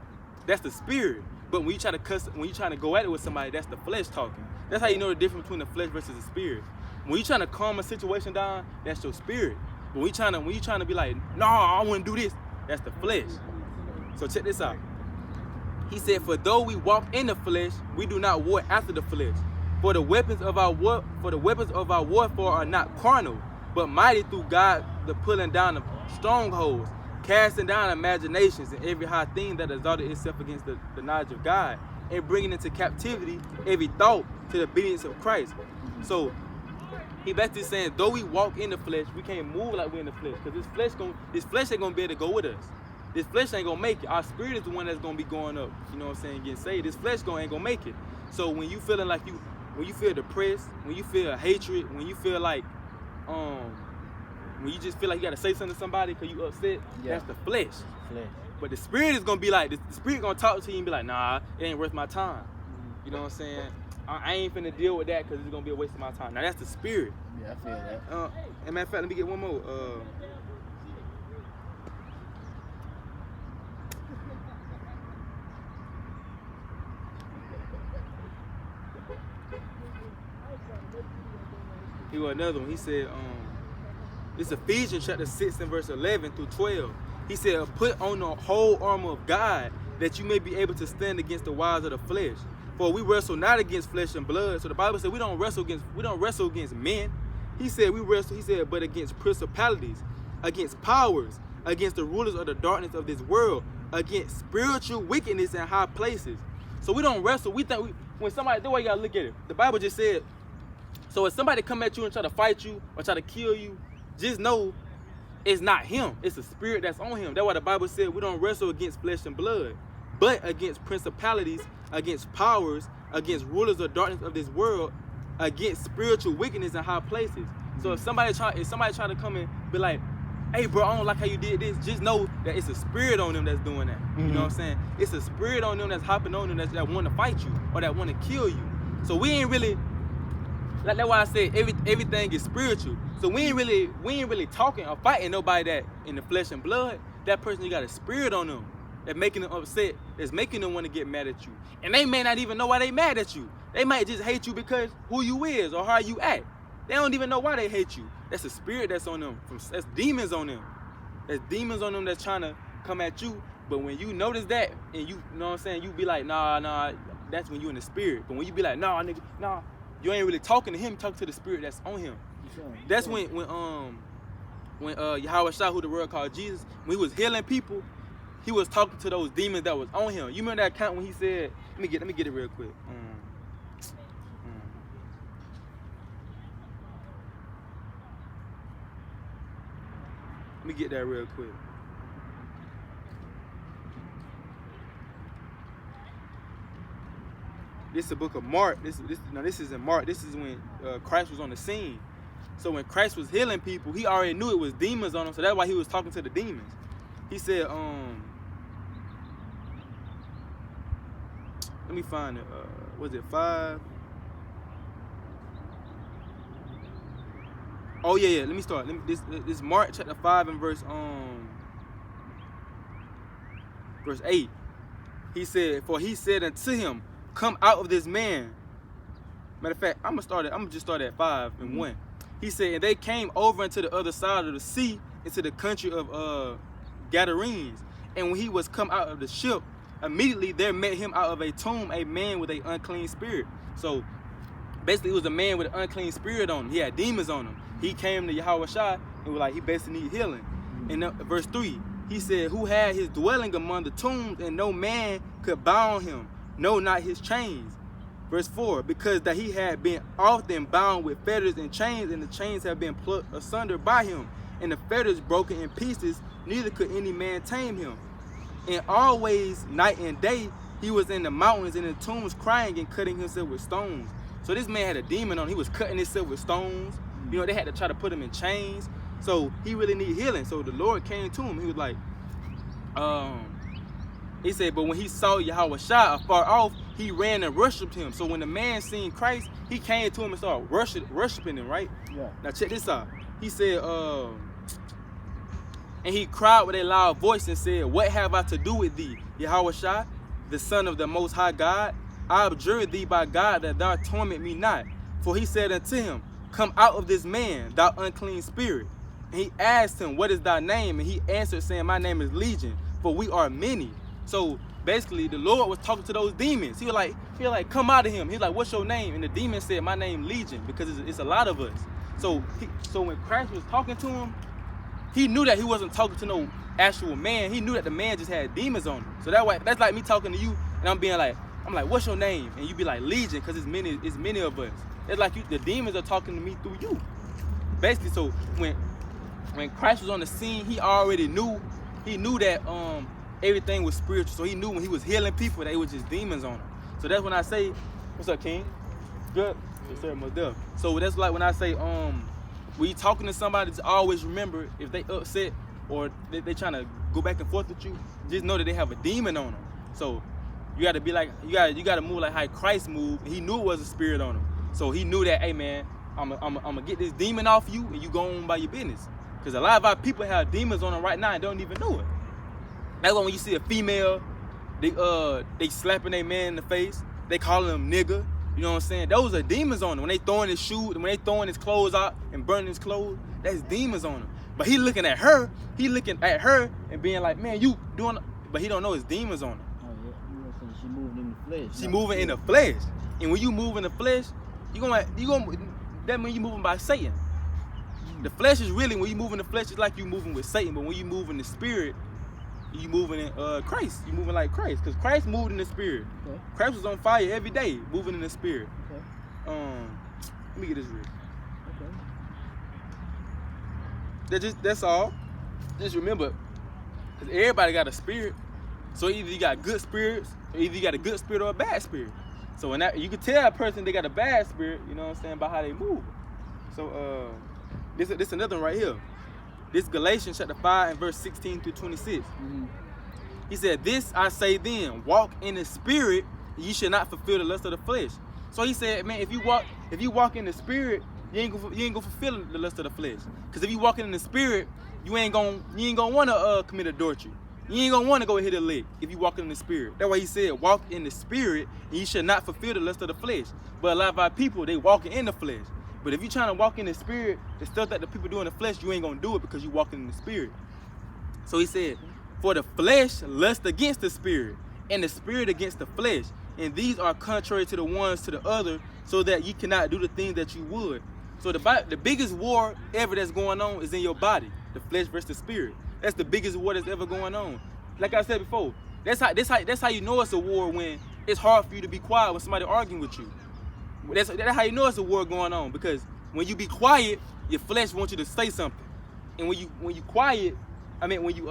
that's the spirit. But when you try to cuss, when you trying to go at it with somebody, that's the flesh talking. That's how you know the difference between the flesh versus the spirit. When you trying to calm a situation down, that's your spirit. But when you trying to be like, no, I want to do this, that's the flesh. So check this out. He said, for though we walk in the flesh, we do not war after the flesh. For the weapons of our warfare are not carnal, but mighty through God, the pulling down of strongholds, casting down imaginations and every high thing that exalted itself against the knowledge of God, and bringing into captivity every thought to the obedience of Christ. So he basically saying, though we walk in the flesh, we can't move like we're in the flesh, because this flesh ain't gonna be able to go with us. This flesh ain't gonna make it. Our spirit is the one that's gonna be going up. You know what I'm saying? Getting saved. This flesh ain't gonna make it. So when you feeling like when you feel depressed, when you feel hatred, when you feel like when you just feel like you gotta say something to somebody because you upset, that's the flesh. But the spirit is gonna be like, the spirit gonna talk to you and be like, nah, it ain't worth my time. You know what I'm saying? I ain't finna deal with that because it's gonna be a waste of my time. Now that's the spirit. Yeah, I feel that. And matter of fact, let me get one more. Here was another one. He said, it's Ephesians chapter 6 and verse 11 through 12. He said, put on the whole armor of God that you may be able to stand against the wiles of the flesh. For we wrestle not against flesh and blood. So the Bible said we don't wrestle against men. He said but against principalities, against powers, against the rulers of the darkness of this world, against spiritual wickedness in high places. So we don't wrestle. We think when somebody, the way you gotta look at it. The Bible just said, so if somebody come at you and try to fight you or try to kill you, just know it's not him. It's a spirit that's on him. That's why the Bible said we don't wrestle against flesh and blood, but against principalities, against powers, against rulers of darkness of this world, against spiritual wickedness in high places. So if somebody try to come and be like, hey bro, I don't like how you did this, just know that it's a spirit on them that's doing that. You know what I'm saying? It's a spirit on them that's hopping on them that want to fight you or that want to kill you. So we ain't really, that's why I said everything is spiritual. So we ain't really talking or fighting nobody that in the flesh and blood. That person, you got a spirit on them that's making them upset, that's making them want to get mad at you. And they may not even know why they mad at you. They might just hate you because who you is or how you act. They don't even know why they hate you. That's a spirit that's on them. That's demons on them. That's demons on them that's trying to come at you. But when you notice that and you know what I'm saying, you be like, nah, that's when you in the spirit. But when you be like, nah, nigga, nah, you ain't really talking to him, talk to the spirit that's on him. That's when Yahweh Shah, who the world called Jesus, when he was healing people, he was talking to those demons that was on him. You remember that account when he said, let me get it real quick. Let me get that real quick. This is the book of Mark. This is in Mark. This is when Christ was on the scene. So when Christ was healing people, he already knew it was demons on him. So that's why he was talking to the demons. He said, let me find it. Was it 5? Oh yeah. Let me start. This Mark chapter 5 and verse 8. He said, for he said unto him, come out of this man. Matter of fact, I'm gonna just start at 5 and 1. He said, and they came over into the other side of the sea, into the country of Gadarenes. And when he was come out of the ship, immediately there met him out of a tomb a man with an unclean spirit. So basically, it was a man with an unclean spirit on him. He had demons on him. He came to Yahushua and was like, he basically need healing. And verse 3, he said, who had his dwelling among the tombs, and no man could bound him, no, not his chains. Verse 4, because that he had been often bound with fetters and chains, and the chains have been plucked asunder by him, and the fetters broken in pieces, neither could any man tame him. And always, night and day, he was in the mountains and in the tombs, crying and cutting himself with stones. So this man had a demon on him. He was cutting himself with stones. You know, they had to try to put him in chains. So he really needed healing. So the Lord came to him. He was like, he said, but when he saw Yahushua afar off, he ran and worshiped him. So when the man seen Christ, he came to him and started worshiping him, right? Yeah. Now check this out. He said, and he cried with a loud voice and said, what have I to do with thee, Yahushua, the Son of the Most High God? I adjure thee by God that thou torment me not. For he said unto him, come out of this man, thou unclean spirit. And he asked him, what is thy name? And he answered, saying, my name is Legion, for we are many. So basically, the Lord was talking to those demons. He was like, come out of him. He's like, what's your name? And the demon said, my name Legion, because it's a lot of us. So when Christ was talking to him, he knew that he wasn't talking to no actual man. He knew that the man just had demons on him. So that's like me talking to you, and I'm like, what's your name? And you be like, Legion, because it's many of us. It's like the demons are talking to me through you. Basically, so when Christ was on the scene, he already knew. He knew that everything was spiritual. So he knew when he was healing people that it was just demons on him. So that's when I say, what's up, King? Good. Yes, sir, most definitely. So that's like when I say, when you talking to somebody, to always remember if they upset or they trying to go back and forth with you, just know that they have a demon on them. So you got to be like, you got to move like how Christ moved. He knew it was a spirit on him. So he knew that, hey man, I'm gonna get this demon off you and you go on by your business. Because a lot of our people have demons on them right now and don't even know it. That's why when you see a female, they slapping their man in the face, they calling him nigga. You know what I'm saying? Those are demons on him. When they throwing his shoes, when they throwing his clothes out and burning his clothes, that's demons on him. But he looking at her and being like, man, you doing, but he don't know it's demons on him. Oh, yeah. You know what I'm saying? She moving in the flesh. She moving in the flesh. And when you move in the flesh, that means you moving by Satan. The flesh is really, when you move in the flesh, it's like you moving with Satan. But when you move in the spirit, you moving in Christ. You moving like Christ, because Christ moved in the spirit. Okay. Christ was on fire every day, moving in the spirit. Okay. Let me get this real. Okay. That's all. Just remember, because everybody got a spirit. So either you got good spirits, or either you got a good spirit or a bad spirit. So when you can tell a person they got a bad spirit, you know what I'm saying, by how they move. So this another one right here. This Galatians chapter 5 and verse 16 through 26. Mm-hmm. He said, this I say then, walk in the spirit, and ye shall not fulfill the lust of the flesh. So he said, man, if you walk in the spirit, you ain't gonna fulfill the lust of the flesh. Because if you walking in the spirit, you ain't gonna want to commit adultery. You ain't gonna want to go hit a lick if you walking in the spirit. That's why he said, walk in the spirit, and you should not fulfill the lust of the flesh. But a lot of our people, they walking in the flesh. But if you're trying to walk in the spirit, the stuff that the people do in the flesh, you ain't gonna do it because you walking in the spirit. So he said, for the flesh lust against the spirit, and the spirit against the flesh. And these are contrary to the ones to the other, so that you cannot do the things that you would. So the biggest war ever that's going on is in your body, the flesh versus the spirit. That's the biggest war that's ever going on. Like I said before, that's how you know it's a war, when it's hard for you to be quiet when somebody arguing with you. That's how you know it's a war going on, because when you be quiet, your flesh wants you to say something, and when you quiet, when you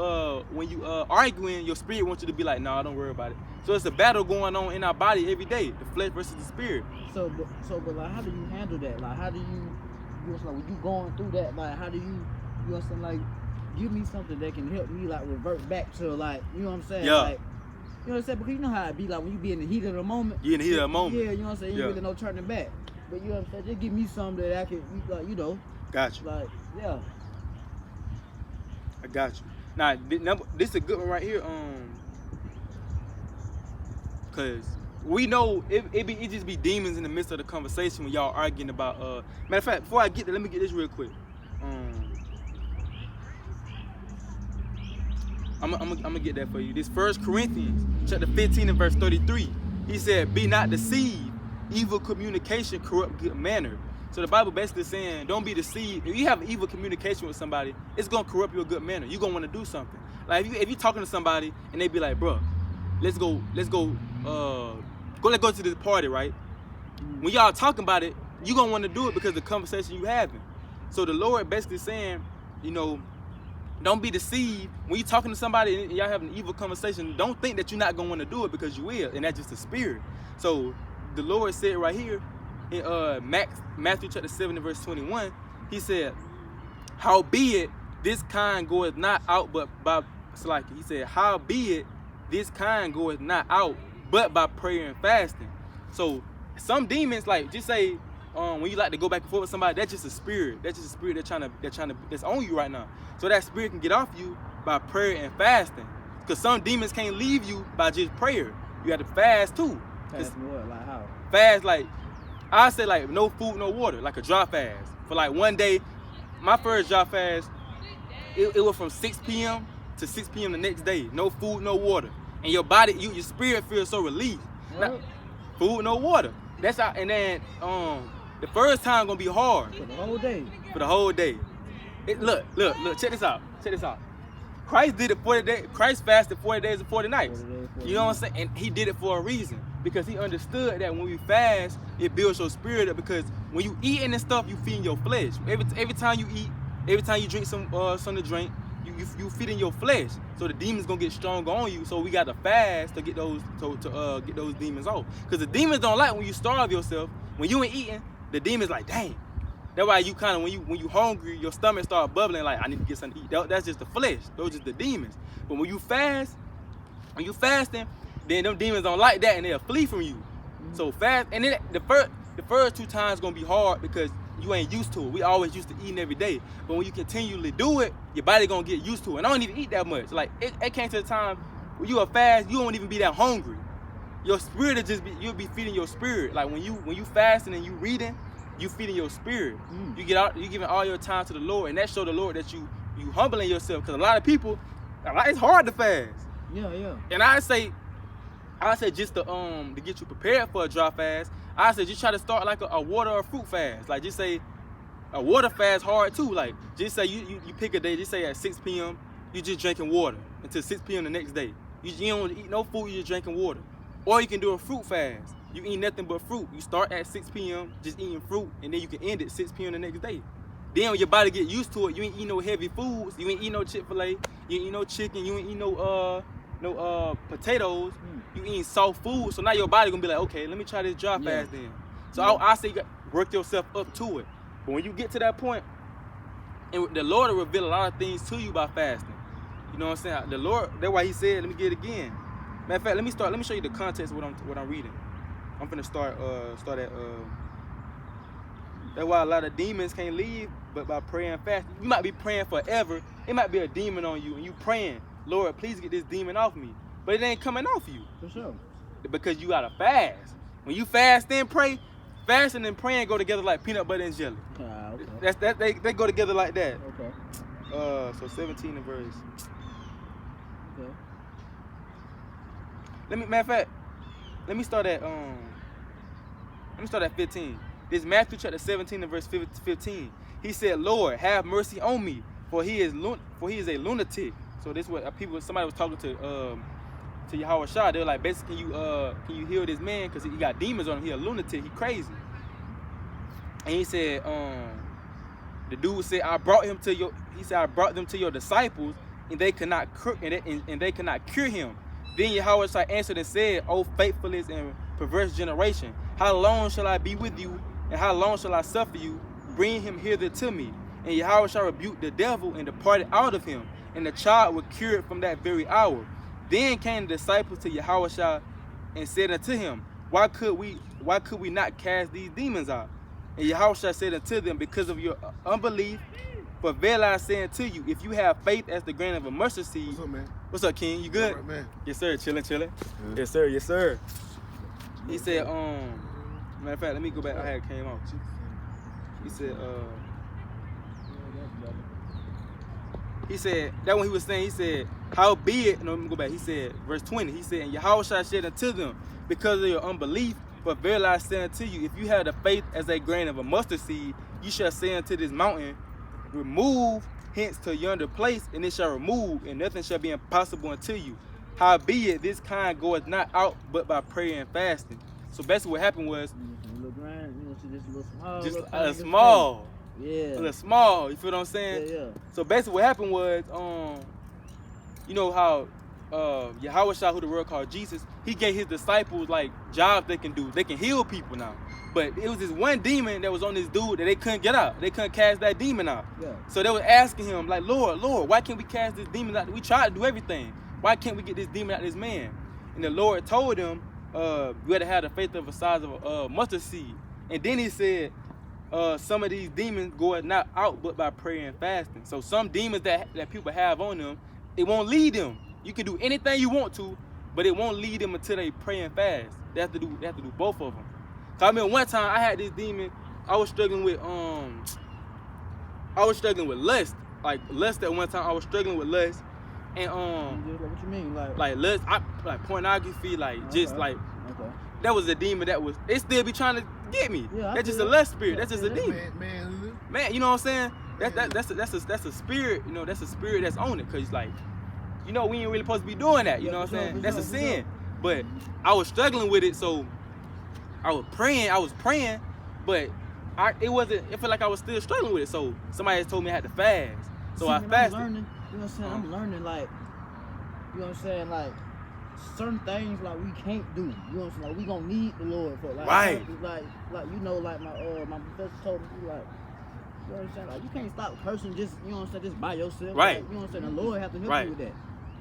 arguing, your spirit wants you to be like, nah, don't worry about it. So it's a battle going on in our body every day, the flesh versus the spirit. So but like, how do you handle that? Like, how do you know, like, when you going through that, like, how do you know what I'm saying, like, give me something that can help me like revert back to like, you know what I'm saying? Yeah. Like, you know what I'm saying? Because you know how it be like when you be in the heat of the moment. You in the heat of the moment. Yeah, you know what I'm saying? You Yeah. really no turning back. But you know what I'm saying? Just give me something that I can, like, you know, Got you. like, yeah. I got you. Now, this is a good one right here. Cause we know it just be demons in the midst of the conversation when y'all arguing about. Matter of fact, before I get there, let me get this real quick. I'm gonna get that for you. This 1 Corinthians chapter 15 and verse 33. He said, "Be not deceived. Evil communication corrupt good manner." So the Bible basically saying, don't be deceived. If you have evil communication with somebody, it's gonna corrupt your good manner. You're gonna want to do something. Like if you talking to somebody and they be like, "Bro, let's go to this party," right? When y'all talking about it, you gonna want to do it because of the conversation you having. So the Lord basically saying, you know, don't be deceived. When you talking to somebody and y'all having an evil conversation, don't think that you're not gonna want to do it because you will, and that's just the spirit. So the Lord said right here in Matthew chapter 7 and verse 21, he said, "Howbeit this kind goeth not out but by," he said, "Howbeit this kind goeth not out but by prayer and fasting." So some demons, like just say when you like to go back and forth with somebody, that's just a spirit. That's just a spirit that's on you right now. So that spirit can get off you by prayer and fasting. Because some demons can't leave you by just prayer. You have to fast too. Fast what? Like how? Fast, like I say, like no food, no water, like a dry fast for like one day. My first dry fast, it was from 6 p.m. to 6 p.m. the next day. No food, no water, and your body, your spirit feels so relieved. Not, food, no water. That's how. And then the first time gonna be hard For the whole day. for the whole day. Look. Check this out. Christ did it 40 days. Christ fasted 40 days and 40 nights. 40 days, 40 You know what I'm saying? And he did it for a reason. Because he understood that when we fast, it builds your spirit up. Because when you eating and stuff, you feeding your flesh. Every time you eat, every time you drink something to drink, you feeding your flesh. So the demons gonna get stronger on you. So we got to fast to get those get those demons off. Because the demons don't like when you starve yourself. When you ain't eating, the demons like, dang. That's why you kind of when you hungry, your stomach start bubbling like I need to get something to eat. That's just the flesh. Those just the demons. But when you fasting, then them demons don't like that and they'll flee from you. So fast, and then the first 2 times gonna be hard because you ain't used to it. We always used to eating every day. But when you continually do it, your body gonna get used to it. And I don't even eat that much. Like it came to the time when you are fast, you won't even be that hungry. Your spirit will just be, you'll be feeding your spirit. Like when you fasting and you reading, you feeding your spirit. You giving all your time to the Lord, and that show the Lord that you humbling yourself. Because a lot of people, it's hard to fast. Yeah. And I say just to get you prepared for a dry fast, I say just try to start like a water or fruit fast. Like just say a water fast hard too. Like just say you pick a day, just say at 6 p.m. you just drinking water until 6 p.m. the next day. You don't eat no food, you just drinking water. Or you can do a fruit fast. You eat nothing but fruit. You start at 6 p.m. just eating fruit, and then you can end at 6 p.m. the next day. Then when your body get used to it, you ain't eat no heavy foods. You ain't eat no Chick-fil-A. You ain't eat no chicken. You ain't eat no potatoes. You eating soft food. So now your body gonna be like, okay, let me try this dry fast then. So I say you got work yourself up to it. But when you get to that point, and the Lord will reveal a lot of things to you by fasting. You know what I'm saying? The Lord, that's why he said, let me get it again. Matter of fact, let me show you the context of what I'm reading. I'm finna start at that's why a lot of demons can't leave but by praying and fasting. You might be praying forever. It might be a demon on you and you praying, Lord, please get this demon off me. But it ain't coming off you. For sure. Because you gotta fast. When you fast and pray, fasting and praying go together like peanut butter and jelly. Okay. They go together like that. Okay. So 17 in verse. Okay. Matter of fact, let me start at 15. This Matthew chapter 17 and verse 15. He said, Lord, have mercy on me, for he is a lunatic. So this is what somebody was talking to Yahweh Shah. They were like, basically, can you heal this man? Because he got demons on him. He a lunatic. He crazy. And he said, the dude said, I brought them to your disciples, and they cannot cure him. Then Yahweh Shah answered and said, O faithless and perverse generation, how long shall I be with you, and how long shall I suffer you? Bring him hither to me. And Yahushua rebuked the devil and departed out of him. And the child was cured from that very hour. Then came the disciples to Yahushua and said unto him, Why could we not cast these demons out? And Yahushua said unto them, Because of your unbelief. For verily I say unto you, if you have faith as the grain of a mustard seed. What's up, man? What's up, King? You good? All right, man. Yes, sir. Chilling. Yeah. Yes, sir. Yes, sir. He said, matter of fact, let me go back. I had it came out. He said, that when he was saying, he said, howbeit, no, let me go back. He said, verse 20, he said, and Yahushua said unto them, because of your unbelief, for verily I say unto you, if you have the faith as a grain of a mustard seed, you shall say unto this mountain, remove hence to yonder place, and it shall remove, and nothing shall be impossible unto you. Howbeit, this kind goeth not out but by prayer and fasting. So basically what happened was, A little grind, you know, just a little small. just little a thing, small, Yeah. a little small, you feel what I'm saying? Yeah. So basically what happened was, you know how Yahushua, who the world called Jesus, he gave his disciples like jobs they can do. They can heal people now. But it was this one demon that was on this dude that they couldn't get out. They couldn't cast that demon out. Yeah. So they were asking him, like, Lord, why can't we cast this demon out? We tried to do everything. Why can't we get this demon out of this man? And the Lord told him, you had to have the faith of the size of a mustard seed. And then he said, some of these demons go not out but by prayer and fasting. So some demons that people have on them, it won't lead them. You can do anything you want to, but it won't lead them until they pray and fast. They have to do both of them. So I remember one time I had this demon. I was struggling with lust. Like lust at one time. I was struggling with lust, and What you mean, like lust, like pornography, like just like Okay. that was a demon that was. They still be trying to get me. Yeah, I That's just feel a that. lust spirit. Yeah, That's just a demon. Man, you know what I'm saying? That's a spirit. You know, that's a spirit that's on it. Cause like, you know, we ain't really supposed to be doing that. You Yeah, know what I'm for sure, saying? for That's a sure, for sin. But I was struggling with it, so I was praying, but it wasn't. It felt like I was still struggling with it. So somebody has told me I had to fast. So See, I man, fasted. I'm learning, you know what I'm saying? I'm learning, like, you know what I'm saying? Like, certain things, like, we can't do. You know what I'm saying? Like, we gonna need the Lord for, like, Right. Like you know, like, my professor told me, like, you know what I'm saying? Like, you can't stop cursing just, you know what I'm saying, just by yourself. Right. Like, you know what I'm saying? The Lord have to help Right. you with that.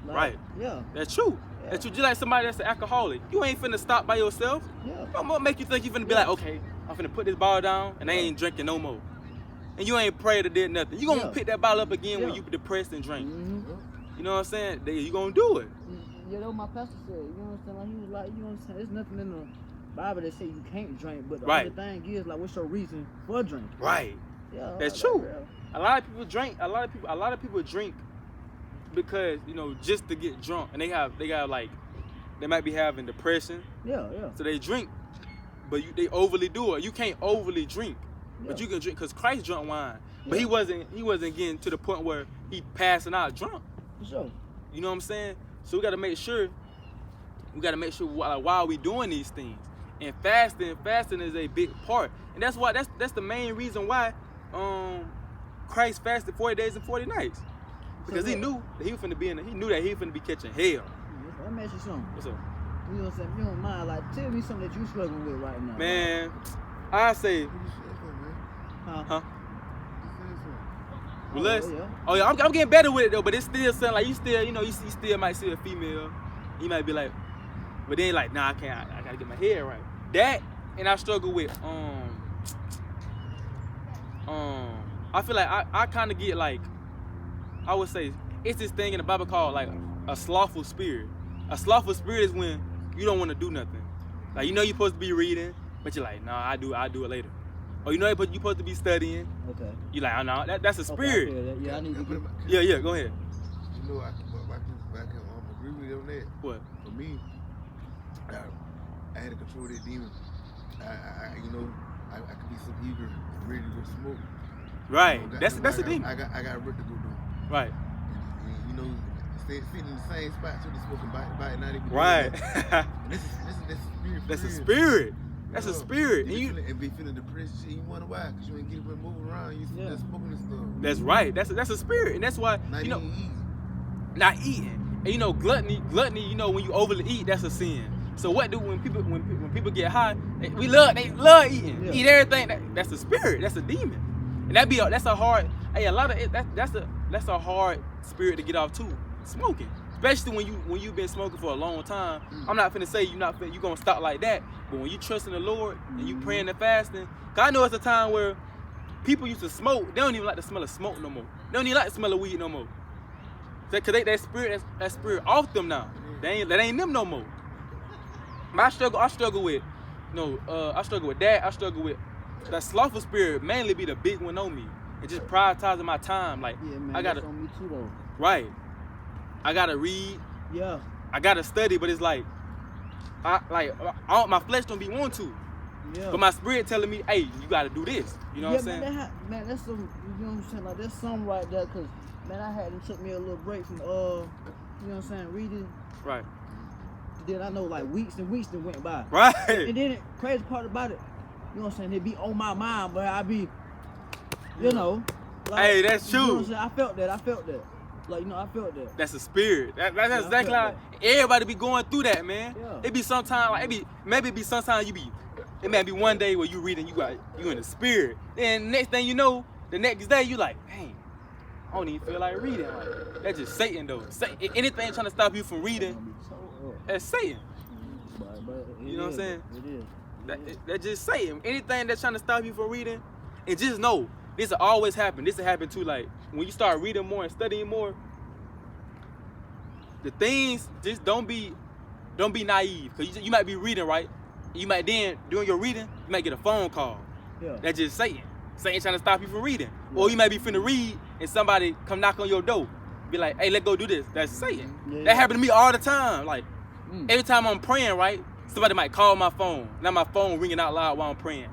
Like, Right. Yeah. That's true. Yeah. That's true. Just like somebody that's an alcoholic. You ain't finna stop by yourself. Yeah. I'm gonna make you think you finna be like, okay, I'm finna put this bottle down and I ain't drinking no more. And you ain't prayed or did nothing. You gonna Yeah. pick that bottle up again when Yeah. you depressed and drink. Mm-hmm. You know what I'm saying? You gonna do it. Yeah, that's what my pastor said. You know what I'm saying? Like, he was like, you know what I'm saying? There's nothing in the Bible that say you can't drink, but the Right. only thing is, like, what's your reason for drinking? Right. Yeah. That's like, true. yeah. A lot of people drink. A lot of people drink because, you know, just to get drunk, and they got like, they might be having depression, Yeah. so they drink, but they overly do it. You can't overly drink, but Yeah. you can drink because Christ drank wine, but Yeah. he wasn't getting to the point where he passing out drunk. For sure. You know what I'm saying? So we got to make sure why are we doing these things? And fasting is a big part, and that's the main reason why Christ fasted 40 days and 40 nights, because he knew that he was finna be catching hell. Let me ask you something. What's up, You know what I'm saying? If you don't mind, like, tell me something that you struggling with right now. man? I say, Huh? well, let's. yeah. Oh yeah, I'm getting better with it though, but it's still something like you still might see a female, you might be like, but then like, nah, I can't. I gotta get my head right. That, and I struggle with I feel like I kind of get like, I would say it's this thing in the Bible called like a slothful spirit. A slothful spirit is when you don't want to do nothing. Like, you know you're supposed to be reading, but you're like, nah, I'll do it later. Or you know you're supposed to be studying. Okay. You're like, oh no, that's a Okay, I spirit. feel that. Yeah, I need to get. Yeah, go ahead. You know, I can agree with you on that. What? For me, I had to control that demon. I could be so eager, ready to go smoke. Right. You know, That's a demon. I got work to go do. Right. And, you know, sitting in the same spot, so they smoking bite, not even doing Right. that. And this is spirit. That's a real. spirit. That's a Yeah. spirit. And be feeling depressed and shit. You wonder why? Because you ain't getting up and moving around. You Yeah. just smoking and stuff. That's right. That's a spirit, and that's why Not you know even eating. not eating. And you know gluttony. You know when you overly eat, that's a sin. So what do when people get high? They love eating. Yeah. Eat everything. That's a spirit. That's a demon. And that's a hard. Hey, a lot of it. That's a hard spirit to get off too. Smoking, especially when you've been smoking for a long time. I'm not finna say you gonna stop like that. But when you trust in the Lord and you praying and fasting, cause I know it's a time where people used to smoke. They don't even like the smell of smoke no more. They don't even like the smell of weed no more. Cause that spirit off them now. That ain't them no more. I struggle with, I struggle with that. I struggle with that slothful spirit. Mainly be the big one on me, and just prioritizing my time. Like Yeah, man, I gotta, that's on me too, though. right. I gotta read. Yeah. I gotta study, but it's like, my flesh don't be want to, Yeah. but my spirit telling me, hey, you gotta do this. You know what I'm saying? Man, that's some, you know what I'm saying? Like, that's something right there, cause man, I had to took me a little break from, you know what I'm saying, reading. Right. Then I know like weeks and weeks that went by. Right. And then crazy part about it, you know what I'm saying? It be on my mind, but I be, you know. Like, Hey, that's you know what true. I'm saying? I felt that. Like, I felt that. That's a spirit. That's I exactly feel how everybody be going through that, man. Yeah. It be sometimes like maybe it be sometimes it may be one day where you reading, you in the spirit. Then next thing you know, the next day you like, dang, I don't even feel like reading. Like, that's just Satan though. Anything trying to stop you from reading, that's Satan. But You know what I'm saying? It is. That's just Satan. Anything that's trying to stop you from reading, and just know this will always happen. This will happen too. Like when you start reading more and studying more, the things just don't be naive. Cause you might be reading right. You might then during your reading, you might get a phone call. Yeah. That's just Satan. Satan trying to stop you from reading. Or you might be finna read and somebody come knock on your door, be like, hey, let's go do this. That's Satan. Yeah. That happened to me all the time. Like Mm. every time I'm praying, right, somebody might call my phone. Now my phone ringing out loud while I'm praying.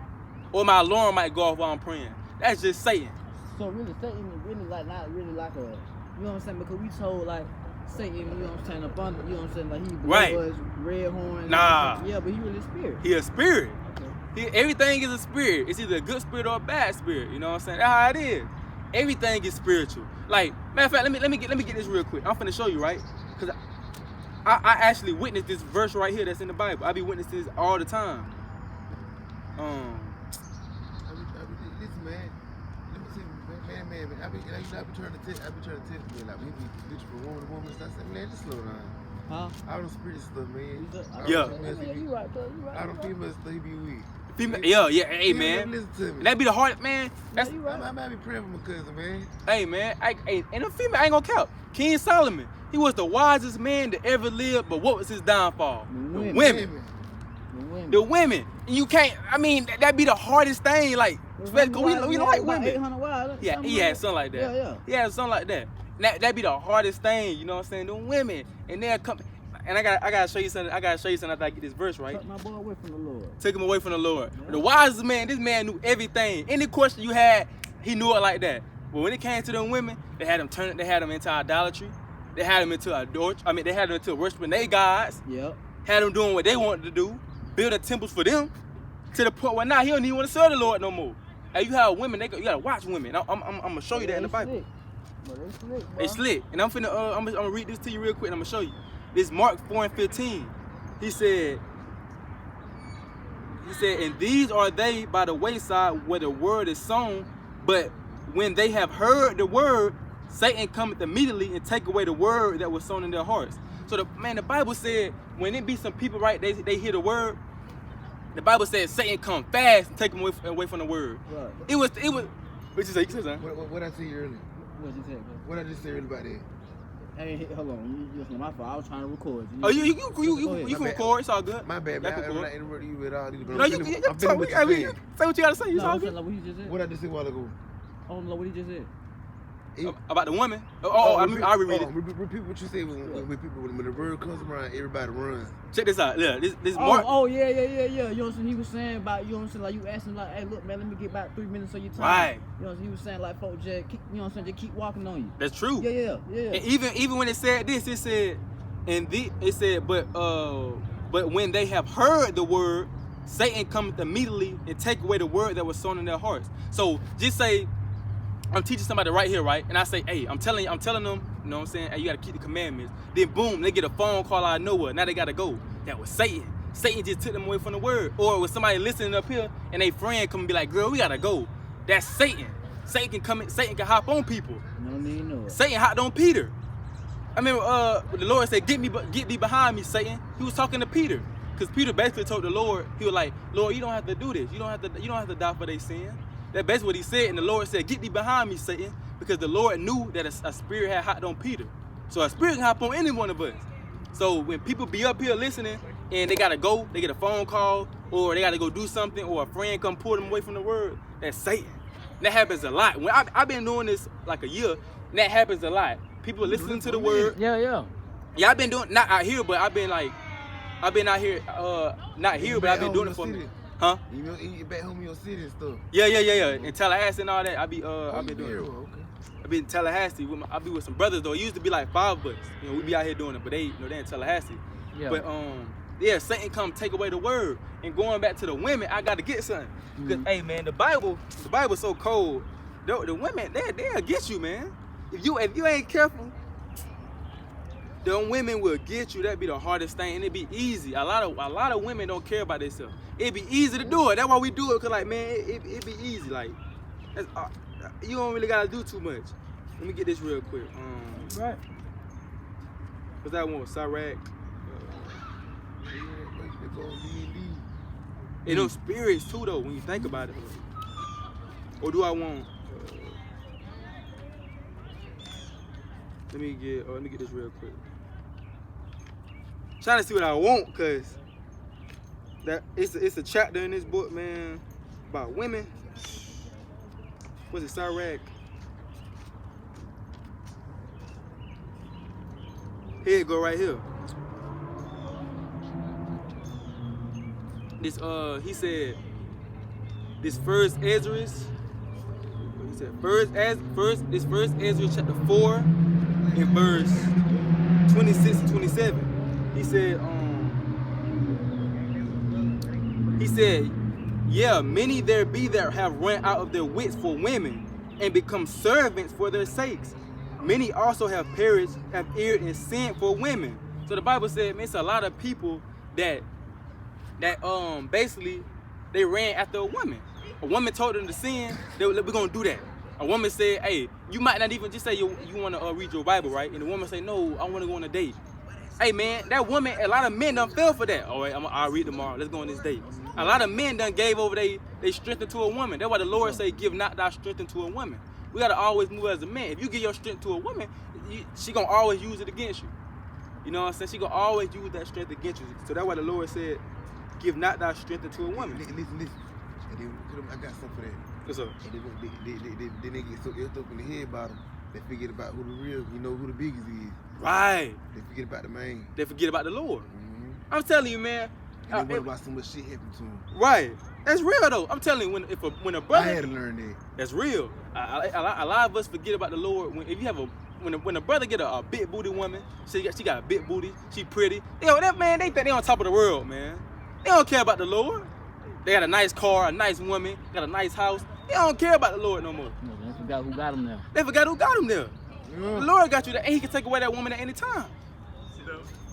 Or my alarm might go off while I'm praying. That's just Satan. So really, Satan is really like not really like a, you know what I'm saying? Because we told like Satan, you know what I'm saying, abundant, you know what I'm saying, like he Right. was red horn. Nah. Yeah, but he really a spirit. He a spirit. Okay. Everything is a spirit. It's either a good spirit or a bad spirit. You know what I'm saying? That's how it is. Everything is spiritual. Like, matter of fact, let me get this real quick. I'm finna show you, right? Cause I actually witnessed this verse right here that's in the Bible. I be witnessing this all the time. Listen, man. Let me see, man. I be trying to tell you, like, we be bitching from woman to woman and stuff. I said, man, just slow down. Huh? All them spirit stuff, man. Yeah. You right, bro. You right. All them female stuff, he be weak. Female, yeah, hey man. Listen to me. That be the hard, man. That's you right. I might be praying for my cousin, man. hey man. And the female, I ain't gonna count. King Solomon, he was the wisest man to ever live, but what was his downfall? The women. The women. And you can't, I mean, that be the hardest thing, like, we like women. 800 wives. Yeah, he had something like that. Yeah. He had something like that. That be the hardest thing, you know what I'm saying? The women. And they'll come, and I gotta show you something. After I get this verse right. Took my boy away from the Lord. Took him away from the Lord. Yeah. The wisest man, this man knew everything. Any question you had, he knew it like that. But when it came to them women, they had them into idolatry. They had them into they had them into worshiping their gods. Yep. Had them doing what they wanted to do, building temples for them, to the point where now he don't even want to serve the Lord no more. And you have women, you gotta watch women. I'm gonna show you that in the Bible. But they slick, bro. They slick. And I'm gonna read this to you real quick and I'm gonna show you. This Mark 4:15. He said, and these are they by the wayside where the word is sown, but when they have heard the word, Satan cometh immediately and take away the word that was sown in their hearts. So the Bible said when it be some people, right, they hear the word, the Bible says Satan come fast and take them away from the word. Right. It was what you say, son? What I say earlier? What you say, bro? What I just said earlier about that? Hey, hold on. You listen, my fault. I was trying to record. Oh, you can record. It's all good. My bad, Y'all man. can I'm not record. interrupting you at all. No, you say what you gotta say. It's all good. Like what he just said. What I just said a while ago. I don't know what he just said. About the woman. I reread it. Repeat what you say when the word comes around, everybody runs. Check this out. Yeah, this Mark. Yeah. You know what I'm saying? He was saying about, you know what I'm saying, like you asked him like, hey, look, man, let me get about 3 minutes of your time. Right. You know what he was saying, like, folks, just keep, you know what I'm saying, just keep walking on you. That's true. Yeah. And even when it said this, it said, but when they have heard the word, Satan cometh immediately and take away the word that was sown in their hearts. So just say, I'm teaching somebody right here, right? And I say, hey, I'm telling them, you know what I'm saying? Hey, you gotta keep the commandments. Then boom, they get a phone call out of nowhere. Now they gotta go. That was Satan. Satan just took them away from the word. Or with somebody listening up here and a friend come and be like, girl, we gotta go. That's Satan. Satan can come in, Satan can hop on people. You don't even know it. Satan hopped on Peter. I mean, the Lord said, get thee behind me, Satan. He was talking to Peter. Because Peter basically told the Lord, he was like, Lord, you don't have to do this. You don't have to die for their sin. That's basically what he said. And the Lord said, get thee behind me, Satan. Because the Lord knew that a spirit had hopped on Peter. So a spirit can hop on any one of us. So when people be up here listening and they gotta go, they get a phone call, or they gotta go do something, or a friend come pull them away from the word, that's Satan. That happens a lot. When I've been doing this like a year, and that happens a lot. People listening to the word. Yeah. Yeah, I've been doing, not out here, but I've been out here, not here, but I've been doing it for me. Huh? You back home in your city and stuff. Yeah. In Tallahassee and all that, I've been doing it. Okay. I've been in Tallahassee. I be with some brothers though. It used to be like 5 of us. You know, we be out here doing it, but they in Tallahassee. Yeah. But yeah, Satan come take away the word. And going back to the women, I gotta get something. Because hey man, the Bible's so cold. The women, they'll get you, man. If you ain't careful, them women will get you. That'd be the hardest thing, and it'd be easy. A lot of women don't care about themselves. It'd be easy to do it. That's why we do it. Cause like man, it'd be easy. Like that's, you don't really gotta do too much. Let me get this real quick. Right. What's that one? Sirach. And those spirits too, though. When you think about it. Or do I want? Let me get this real quick. Trying to see what I want, cause that it's a chapter in this book, man, about women. What's it, Sirach? Here it go right here. This he said this first Ezra. He said first Ezra chapter 4 in verse 26 and 27. He said, yeah, many there be that have run out of their wits for women and become servants for their sakes. Many also have perished, have erred and sinned for women. So the Bible said, man, it's a lot of people that basically they ran after a woman. A woman told them to sin, we're gonna do that. A woman said, hey, you might not even just say you wanna read your Bible, right? And the woman say, no, I wanna go on a date. Hey man, that woman, a lot of men done fell for that. All right, I'll read tomorrow, let's go on this date. A lot of men done gave over they strength into a woman. That's why the Lord say, give not thy strength into a woman. We gotta always move as a man. If you give your strength to a woman, she gonna always use it against you. You know what I'm saying? She gonna always use that strength against you. So that's why the Lord said, give not thy strength into a woman. Listen. And then, I got something for that. What's up? And then they get so ill up in the head about them, they forget about who the real, who the biggest is. Right. They forget about the man. They forget about the Lord. Mm-hmm. I'm telling you, man. And they worry about so much shit happening to them. Right. That's real though. I'm telling you, when a brother, I had to learn that. that's real. A lot of us forget about the Lord. When a brother get a big booty woman, she got a big booty, she pretty. That man, they think they on top of the world, man. They don't care about the Lord. They got a nice car, a nice woman, got a nice house. They don't care about the Lord no more. They forgot who got them there. They forgot who got them there. Yeah. The Lord got you there, and He can take away that woman at any time.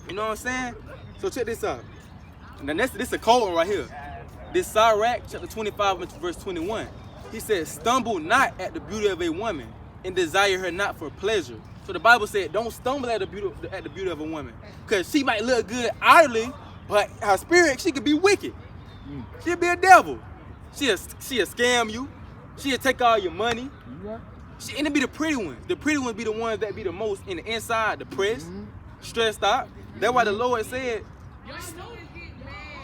You know what I'm saying? So check this out. And then this is a cold one right here. This Sirach chapter 25 verse 21. He says, stumble not at the beauty of a woman and desire her not for pleasure. So the Bible said, don't stumble at the beauty of a woman. Because she might look good outwardly, but her spirit, she could be wicked. She'll be a devil. She'll scam you. She'll take all your money. And it be the pretty ones. The pretty ones be the ones that be the most in the inside, depressed, stressed out. That's why the Lord said,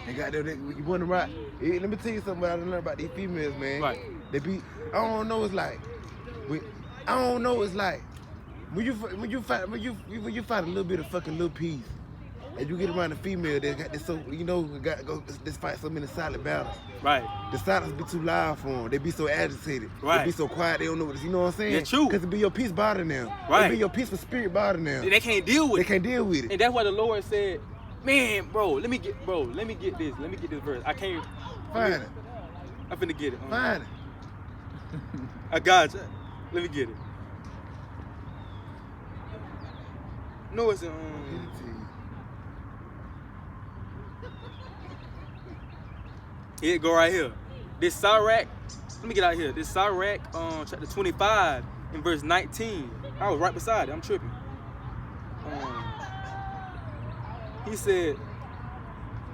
They got them, you wonder right. Let me tell you something I learned about these females, man. Right. They be, I don't know, it's like when you find a little bit of fucking little peace, and you get around a female that got this this fight so many silent battles. right. The silence be too loud for them. They be so agitated. Right. They be so quiet. They don't know what. You know what I'm saying? That's true. Because it be your peace bothering them. Right. It be your peaceful spirit bothering them. They can't deal with They it. can't deal with it. And that's why the Lord said, man, bro, let me get this verse. I can't Find it. I'm finna get it. Find it. I got you. Let me get it. No, it's Give it to you. here it go right here. This Sirach Let me get out here. This Sirach, chapter 25, in verse 19. I was right beside it. I'm tripping. He said,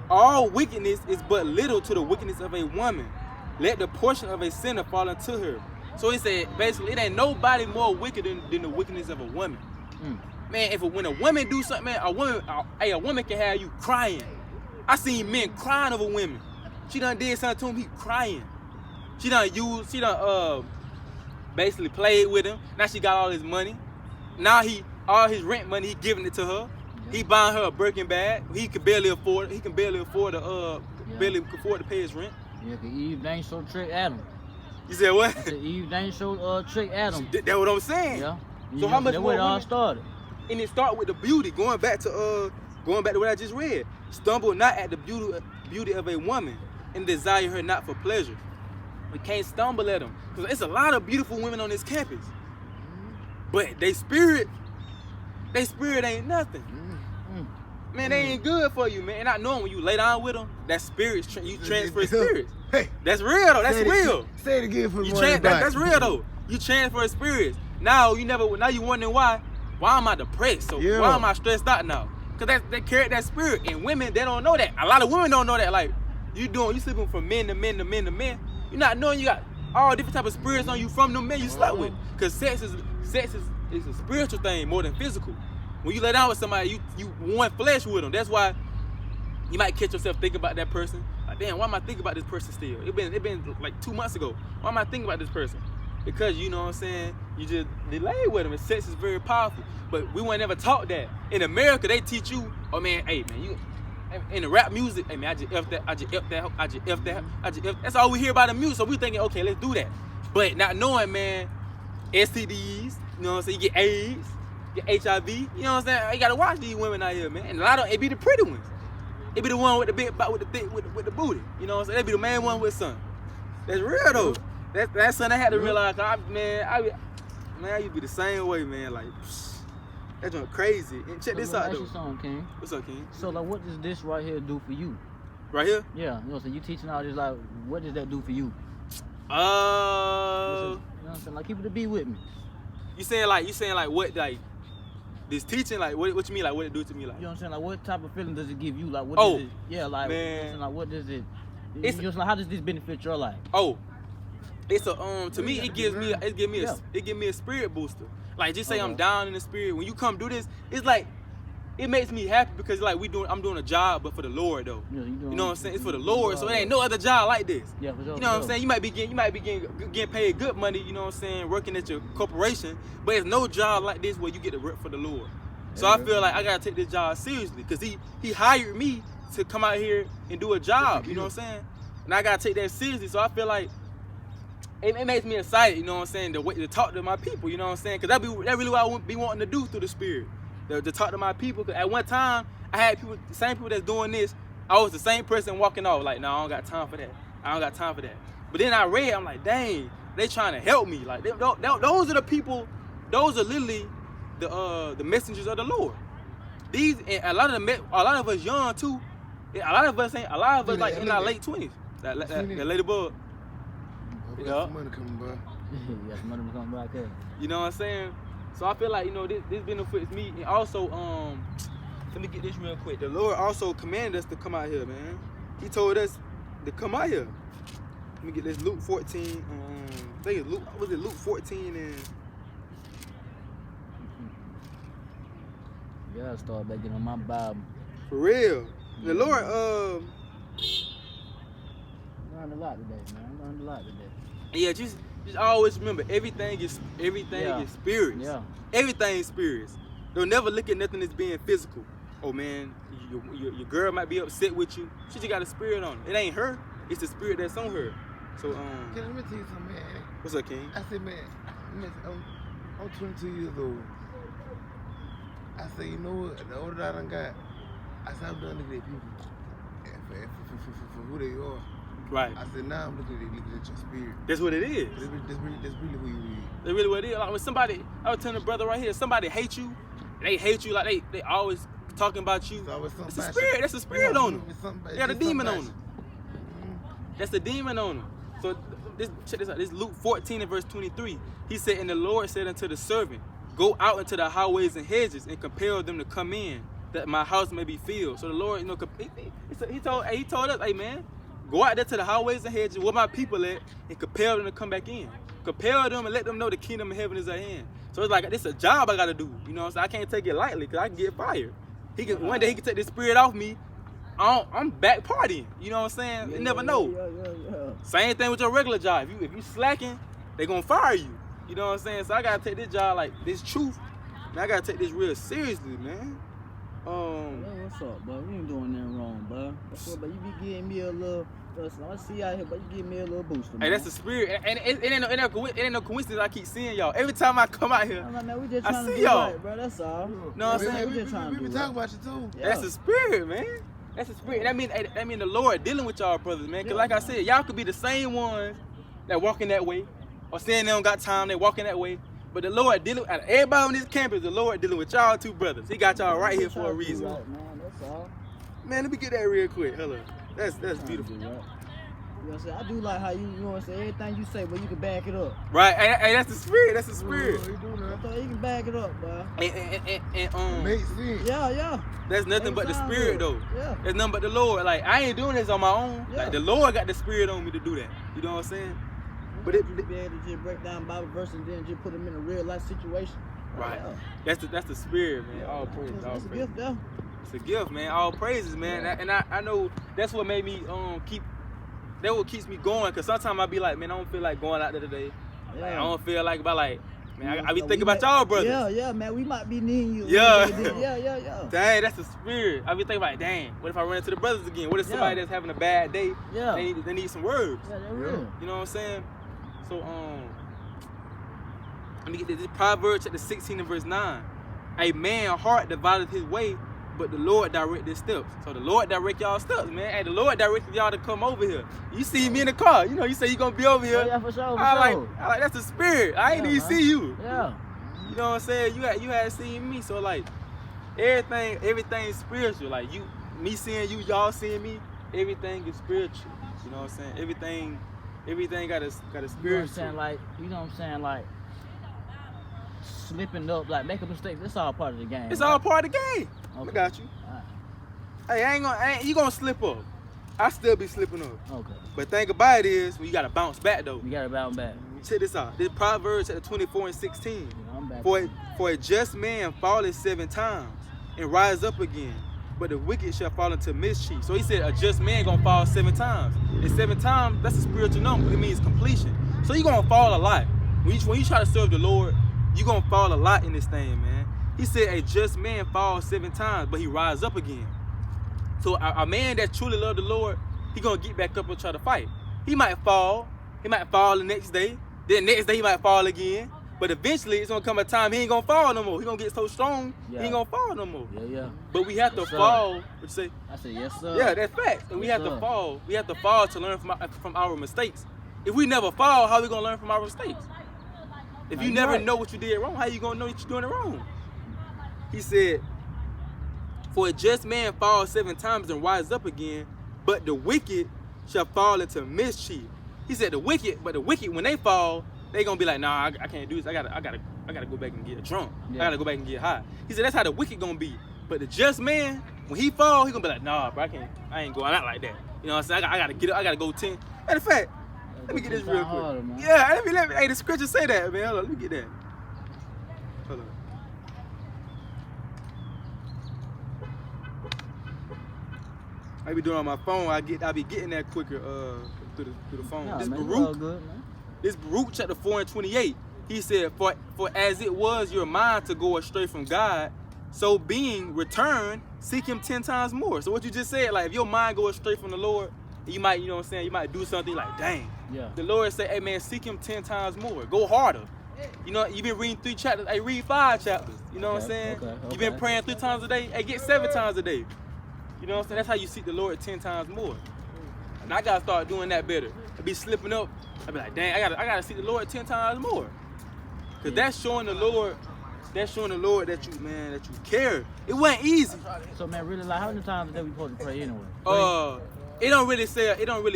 all wickedness is but little to the wickedness of a woman. Let the portion of a sinner fall unto her. So he said, basically, it ain't nobody more wicked than the wickedness of a woman. Man, when a woman do something, man, a woman can have you crying. I seen men crying over women. She done did something to him, he crying. She done basically played with him. Now she got all his money. Now all his rent money, he giving it to her. He buying her a Birkin bag. He can barely afford to pay his rent. Yeah, cause Eve dang so trick Adam. You said what? I said Eve dang so trick Adam. That's what I'm saying. Yeah. So how much that's more where it all women- started. And it start with the beauty. Going back to what I just read. Stumble not at the beauty of a woman, and desire her not for pleasure. We can't stumble at them, because it's a lot of beautiful women on this campus. But they spirit ain't nothing. Man, they ain't good for you, man. And I know when you lay down with them, that spirit, you transfer spirits. Hey, That's real though. That's say it- real. Say it again for the You morning. that's real though. You transfer spirits. Now you wondering why am I depressed? So Yeah. why am I stressed out now? Cause they carry that spirit, and women, they don't know that. A lot of women don't know that. Like you sleeping from men to men to men to men. You're not knowing you got all different type of spirits on you from the men you slept with. Cause sex is a spiritual thing more than physical. When you lay down with somebody, you one flesh with them. That's why you might catch yourself thinking about that person. Like, damn, why am I thinking about this person still? It been like 2 months ago. Why am I thinking about this person? Because you know what I'm saying, you just delay with them, and sex is very powerful. But we weren't never taught that. In America, they teach you, oh man, hey man, you in the rap music, hey man, I just F that. That's all we hear about the music. So we thinking, okay, let's do that. But not knowing, man, STDs, you know what I'm saying, you get AIDS, get HIV, you know what I'm saying? You gotta watch these women out here, man. And a lot of it be the pretty ones. It be the one with the big butt, with the thick, with the booty. You know what I'm saying? They be the main one with son. That's real though. That's something I had to realize. I used to be the same way, man. Like, that's just crazy. And check this out though. King. What's up, King? So like, what does this right here do for you? Right here? Yeah, you know, so you teaching all this, like, what does that do for you? You know what I'm saying? Like, keep it to be with me. You saying like what, like this teaching, like what you mean, like what it do to me, like? You know what I'm saying? Like, what type of feeling does it give you? Like, what Oh, does it? Yeah, like, man. you know what I'm saying? Like, what does it? It's- You know, like, how does this benefit your life? Oh, it's a to me it gives me Yeah. a spirit booster. Like just say I'm Okay. down in the spirit. When you come do this, it's like it makes me happy because like I'm doing a job, but for the Lord though. Yeah, You know what I'm saying? It's for the Lord, so it ain't no other job like this. Yeah, for sure. You know what I'm saying? You might be getting paid good money, you know what I'm saying, working at your corporation, but it's no job like this where you get to work for the Lord. So I feel like I gotta take this job seriously, because he hired me to come out here and do a job, you know what I'm saying? And I gotta take that seriously. So I feel like it makes me excited, you know what I'm saying, to talk to my people, you know what I'm saying? Cause that really what I would be wanting to do through the spirit. To talk to my people. Cause at one time I had people, the same people that's doing this, I was the same person walking off, like, no, I don't got time for that. I don't got time for that. But then I read, I'm like, dang, they trying to help me. Like those are the people, those are literally the messengers of the Lord. These, and a lot of us young too. A lot of us like in our late 20s. That ladybug. We Yeah. got some money coming, bro. Yeah, some money was coming back there. You know what I'm saying? So I feel like, you know, this benefits me. And also, let me get this real quick. The Lord also commanded us to come out here, man. He told us to come out here. Let me get this Luke 14. I think it's Luke 14 and Yeah, I start back getting on my Bible. for real. The Lord, I learned a lot today, man. I learned a lot today. yeah, just always remember everything is Yeah. spirits. Yeah. Everything is spirits. Don't never look at nothing as being physical. Oh man, your girl might be upset with you. She just got a spirit on her. It ain't her. It's the spirit that's on her. So Let me tell you something, man. what's up, King? I said, man, I'm 22 years old. I said, you know what? The older I done got, I said, I'm done looking at people for who they are. Right. I said, now I'm looking at your spirit. That's what it is. That's really who you is. That's really what it is. Like when somebody, I was telling the brother right here, somebody hates you, they hate you like they always talking about you. It's always something It's a about spirit. you. That's a spirit on them. It's something about- They got a it's something demon about on you. them. That's the demon on them. So check this out. This Luke 14 and verse 23. He said, and the Lord said unto the servant, go out into the highways and hedges and compel them to come in, that my house may be filled. So the Lord, you know, he told us, hey man, go out there to the highways and hedges where my people at and compel them to come back in. Compel them and let them know the kingdom of heaven is at hand. So it's like, this is a job I gotta do. You know what I'm saying? I can't take it lightly because I can get fired. One day he can take this spirit off me. I'm back partying. You know what I'm saying? You never know. Yeah. Same thing with your regular job. If you slacking, they gonna fire you. You know what I'm saying? So I gotta take this job like this truth. And I gotta take this real seriously, man. What's up, bro? You ain't doing nothing wrong, bro. That's what, but you be giving me a little. I see you out here, but you give me a little booster. Hey, man. that's the spirit, and it ain't no coincidence. I keep seeing y'all every time I come out here. Man, we just I trying to see do y'all. right, bro. That's all. Know what I'm saying? We just trying to We do talking right. about you too. Yeah. That's the spirit, man. That's the spirit. And that mean the Lord dealing with y'all brothers, man. Cause like I said, y'all could be the same ones that walking that way, or saying they don't got time, they walking that way. But the Lord dealing out of everybody on this campus, the Lord dealing with y'all two brothers. He got y'all right here for a reason. Right, man. That's all. Man, let me get that real quick. Hello. That's beautiful. You know what I'm saying? I do like how you know what I'm saying, everything you say, but you can back it up. Right, hey, that's the spirit. That's the spirit. You do I that. thought you can back it up, bro. And Makes sense. Yeah. that's nothing but the Sound spirit good. though. Yeah. That's nothing but the Lord. Like I ain't doing this on my own. Yeah. Like the Lord got the spirit on me to do that. You know what I'm saying? But you be able to just break down Bible verse and then just put them in a real life situation. Right. Yeah. That's the spirit, man. All praise. All That's a praise. gift, though. It's a gift, man. All praises, man. And I know that's what made me that what keeps me going. Cause sometimes I be like, man, I don't feel like going out there today. Like, I don't feel like man, I be thinking about y'all brothers. Yeah, man. We might be needing you. Yeah. Yeah. Dang, that's the spirit. I be thinking like, dang, what if I run into the brothers again? What if somebody that's having a bad day? Yeah. They need some words. Yeah, they're real. You know what I'm saying? So let me get this Proverbs chapter 16 and verse 9. A man's heart divideth his way, but the Lord direct his steps. So the Lord direct y'all steps, man. Hey, the Lord directed y'all to come over here. You see me in the car. You know, you say you gonna be over here. Yeah, for sure. I like that's the spirit. I ain't even see you. Yeah. You know what I'm saying? You had seen me. So like everything's spiritual. Like me seeing you, y'all seeing me, everything is spiritual. You know what I'm saying? Everything got a spiritual. You know what I'm saying? Like, you know what I'm saying? Like, slipping up, like making mistakes. It's all part of the game. It's right? all part of the game. Okay. I got you. Alright. Hey, you gonna slip up. I still be slipping up. Okay. But thing about it is, when you gotta bounce back though. You gotta bounce back. Check this out. This Proverbs chapter 24 and 16. You know, I'm back. For a just man falleth 7 times and rise up again, but the wicked shall fall into mischief. So he said a just man gonna fall 7 times. And 7 times, that's a spiritual number. It means completion. So you gonna fall a lot. When you try to serve the Lord, you gonna fall a lot in this thing, man. He said a just man falls 7 times, but he rise up again. So a man that truly love the Lord, he gonna get back up and try to fight. He might fall the next day. Then next day he might fall again. But eventually it's gonna come a time he ain't gonna fall no more. He gonna get so strong, he ain't gonna fall no more. Yeah. But we have to Yes, sir. fall. What you say? I said, yes, sir. Yeah, that's facts. And we Yes, have to sir. fall. We have to fall to learn from our mistakes. If we never fall, how we gonna learn from our mistakes? If Now, you you're never right. know what you did wrong, how you gonna know that you're doing it wrong? He said, for a just man falls 7 times and rise up again, but the wicked shall fall into mischief. He said the wicked when they fall, they gonna be like, nah, I can't do this. I gotta go back and get drunk. Yeah. I gotta go back and get high. He said that's how the wicked gonna be. But the just man, when he fall, he gonna be like, nah, bro, I ain't going out like that. You know what I'm saying? I gotta get up, I gotta go 10. Matter of fact, let me get this real quick. Harder, man. Yeah, let me, hey, the scripture say that, man. Hold on, let me get that. Hold on. I be doing it on my phone. I be getting that quicker through the phone. Nah, This man, it's all Baruch, good, man. this Baruch chapter 4 and 28. He said, for as it was your mind to go astray from God, so being returned, seek him 10 times more. So what you just said, like if your mind goes astray from the Lord, you might, you know what I'm saying, you might do something like, dang. Yeah. The Lord said, hey man, seek him 10 times more. Go harder. You know, you've been reading 3 chapters. Hey, read 5 chapters. You know what I'm saying? Okay, You've been okay. praying 3 times a day. Hey, get 7 times a day. You know what I'm saying? That's how you seek the Lord 10 times more. And I gotta start doing that better. I be slipping up. I be like, dang, I gotta seek the Lord 10 times more. Cause that's showing the Lord that you care. It wasn't easy. So, man, really, like, how many times a day we supposed to pray anyway? It don't really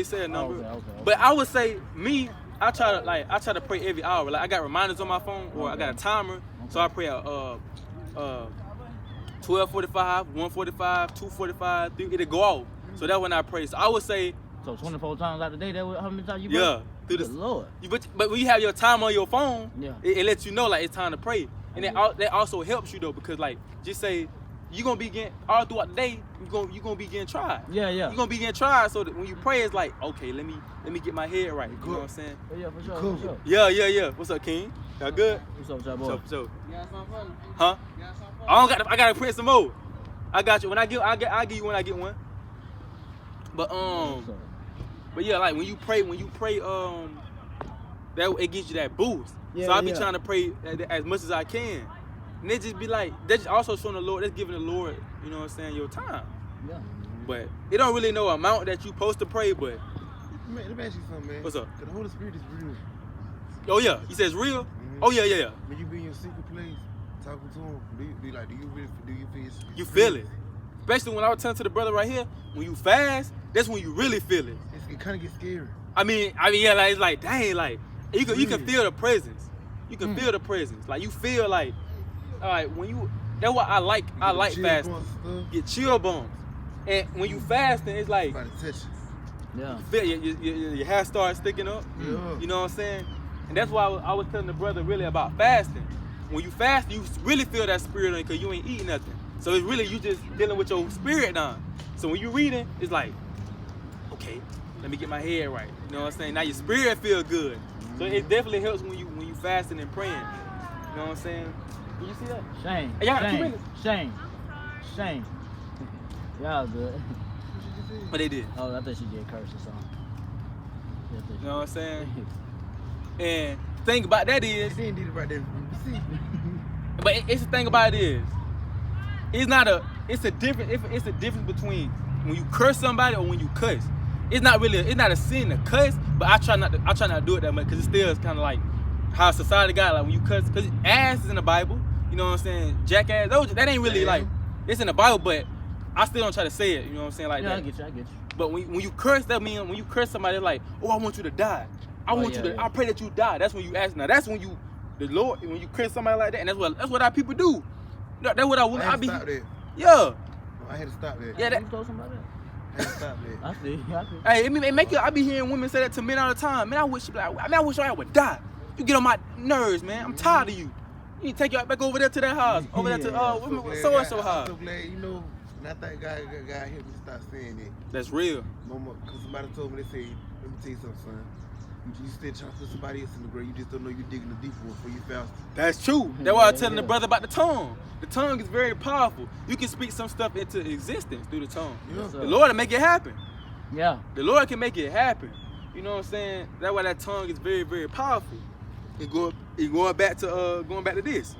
say a number. Okay. But I would say me I try to pray every hour. Like I got reminders on my phone, or I got a timer, so I pray at 12:45, 1:45, 2:45, 3. It'll go off. So that's when I pray. So I would say. So 24 times out of the day, how many times you pray? Yeah. Through Good the Lord. But when you have your time on your phone, Yeah. it lets you know like it's time to pray, and that also helps you though, because like just say you gonna be getting all throughout the day, you gonna be getting tried. Yeah. You gonna be getting tried, so that when you pray, it's like, okay, let me get my head right. You know what I'm saying? Yeah, for sure. Cool. For sure. Yeah. What's up, King? Y'all good? What's up, boy? So. You got something funny? Huh? You got something funny? I gotta print some more. I got you. When I'll give you when I get one. But yeah, like when you pray, that it gives you that boost. Yeah, So I be yeah. trying to pray as much as I can. And it just be like, that's also showing the Lord, that's giving the Lord, you know what I'm saying, your time. Yeah. But it don't really know amount that you supposed to pray, but Man, let me ask you something, man. What's up? 'Cause the Holy Spirit is real. oh yeah, he says real. Mhm. Oh yeah. When you be in your secret place, talking to him, do you feel his You feel it. Especially when I was telling to the brother right here, when you fast, that's when you really feel it. It kind of gets scary. I mean, yeah, like it's like, dang, like you can Really? feel the presence. You can feel the presence. Like you feel like, all right, when you. That's what I like. You I get like chill fasting. bumps and stuff. Get chill bumps, and when you fasting, it's like Somebody touch you. Yeah. feel your hair starts sticking up. Yeah. You know what I'm saying? And that's why I was telling the brother really about fasting. When you fast, you really feel that spirit on you because you ain't eating nothing. So it's really you just dealing with your spirit now. So when you reading, it's like, okay, let me get my head right. You know what I'm saying? Now your spirit feel good. So it definitely helps when you fasting and praying. You know what I'm saying? Did you see that? Shame. Hey, y'all got 2 Shame. minutes. Shame. Y'all good. But they did. Oh, I thought she did curse or something. Yeah, I thought You know what I'm saying? And the thing about that is, They did it right there. See? but it's the thing about it is, it's a difference between when you curse somebody or when you cuss. It's not a sin to cuss, but I try not to do it that much because it still is kind of like how society got like when you cuss, because ass is in the Bible. You know what I'm saying? Jackass, that ain't really like, it's in the Bible, but I still don't try to say it. You know what I'm saying? Like Yeah, that. I get you. But when you curse, that means when you curse somebody, it's like, oh, I want you to die. I pray that you die. That's when you ask. Now that's when the Lord, when you curse somebody like that, and that's what our people do. That's what I had I to be. stop that. Yeah. I had to stop that. Yeah, that. You told somebody that? I had to stop that. I see. Hey, it make you. I be hearing women say that to men all the time. Man, I wish I would die. You get on my nerves, man. I'm tired of you. You need to take you back over there to that house. Over there to so and so house. I'm so glad, you know, and I think God helped me stop saying that. That's real. Mama, because somebody told me, they say, let me tell you something, son. You still trying to put somebody else in the grave. You just don't know you're digging the deeper one before you fast. That's true. That's why I was telling the brother about the tongue. The tongue is very powerful. You can speak some stuff into existence through the tongue. Yeah. The Lord will make it happen. Yeah. The Lord can make it happen. You know what I'm saying? That's why that tongue is very, very powerful. And going back to this.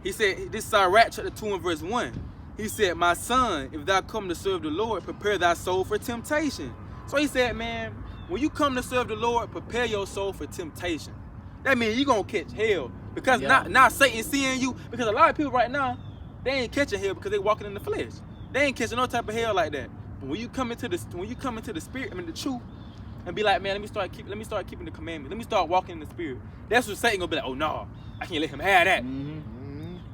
He said, this is Sirach chapter 2 and verse 1. He said, my son, if thou come to serve the Lord, prepare thy soul for temptation. So he said, man, when you come to serve the Lord, prepare your soul for temptation. That means you're going to catch hell. Because now Satan seeing you, because a lot of people right now, they ain't catching hell because they walking in the flesh. They ain't catching no type of hell like that. But when you come into the spirit, the truth, and be like, man, let me start keeping the commandments. Let me start walking in the spirit. That's what Satan gonna be like, oh no, I can't let him have that.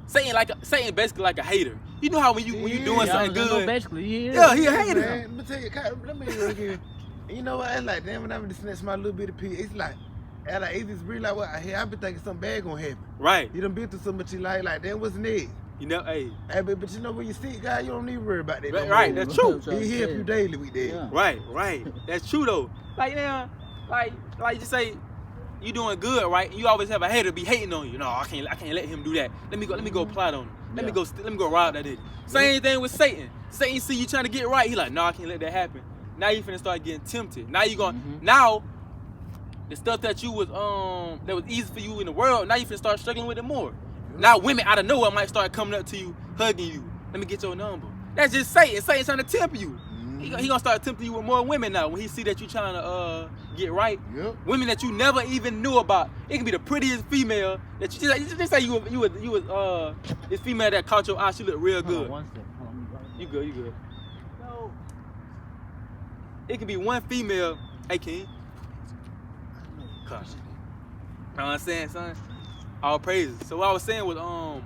Satan basically like a hater. You know how when you doing something good, basically, he he a hater. Man, let me tell you, let me again. You know what? It's like, damn, when I'm just snatch my little bit of pee, it's like, it's just really like, what? I've been thinking something bad gonna happen. Right. You done been through so much in life, like, damn, what's next? You know, hey. But you know, when you see God, you don't need to worry about that. Right, that's true. He help you daily with that. Yeah. Right. That's true though. Like now, like you say, you doing good, right? You always have a hater be hating on you. No, I can't let him do that. Let me go plot on him. Let me go rob that nigga. Same thing with Satan. Satan see you trying to get right. He like, no, I can't let that happen. Now you finna start getting tempted. Now you going now the stuff that you was that was easy for you in the world. Now you finna start struggling with it more. Now women out of nowhere might start coming up to you, hugging you. Let me get your number. That's just Satan. Satan trying to tempt you. He gonna start tempting you with more women now when he see that you trying to get right. Yep. Women that you never even knew about. It can be the prettiest female that you just say you was this female that caught your eye. She look real good. Hold on, 1 second. Hold on, You good. No. It could be one female. Hey, King. Come. You know what I'm saying, son? All praises. So what I was saying was, oh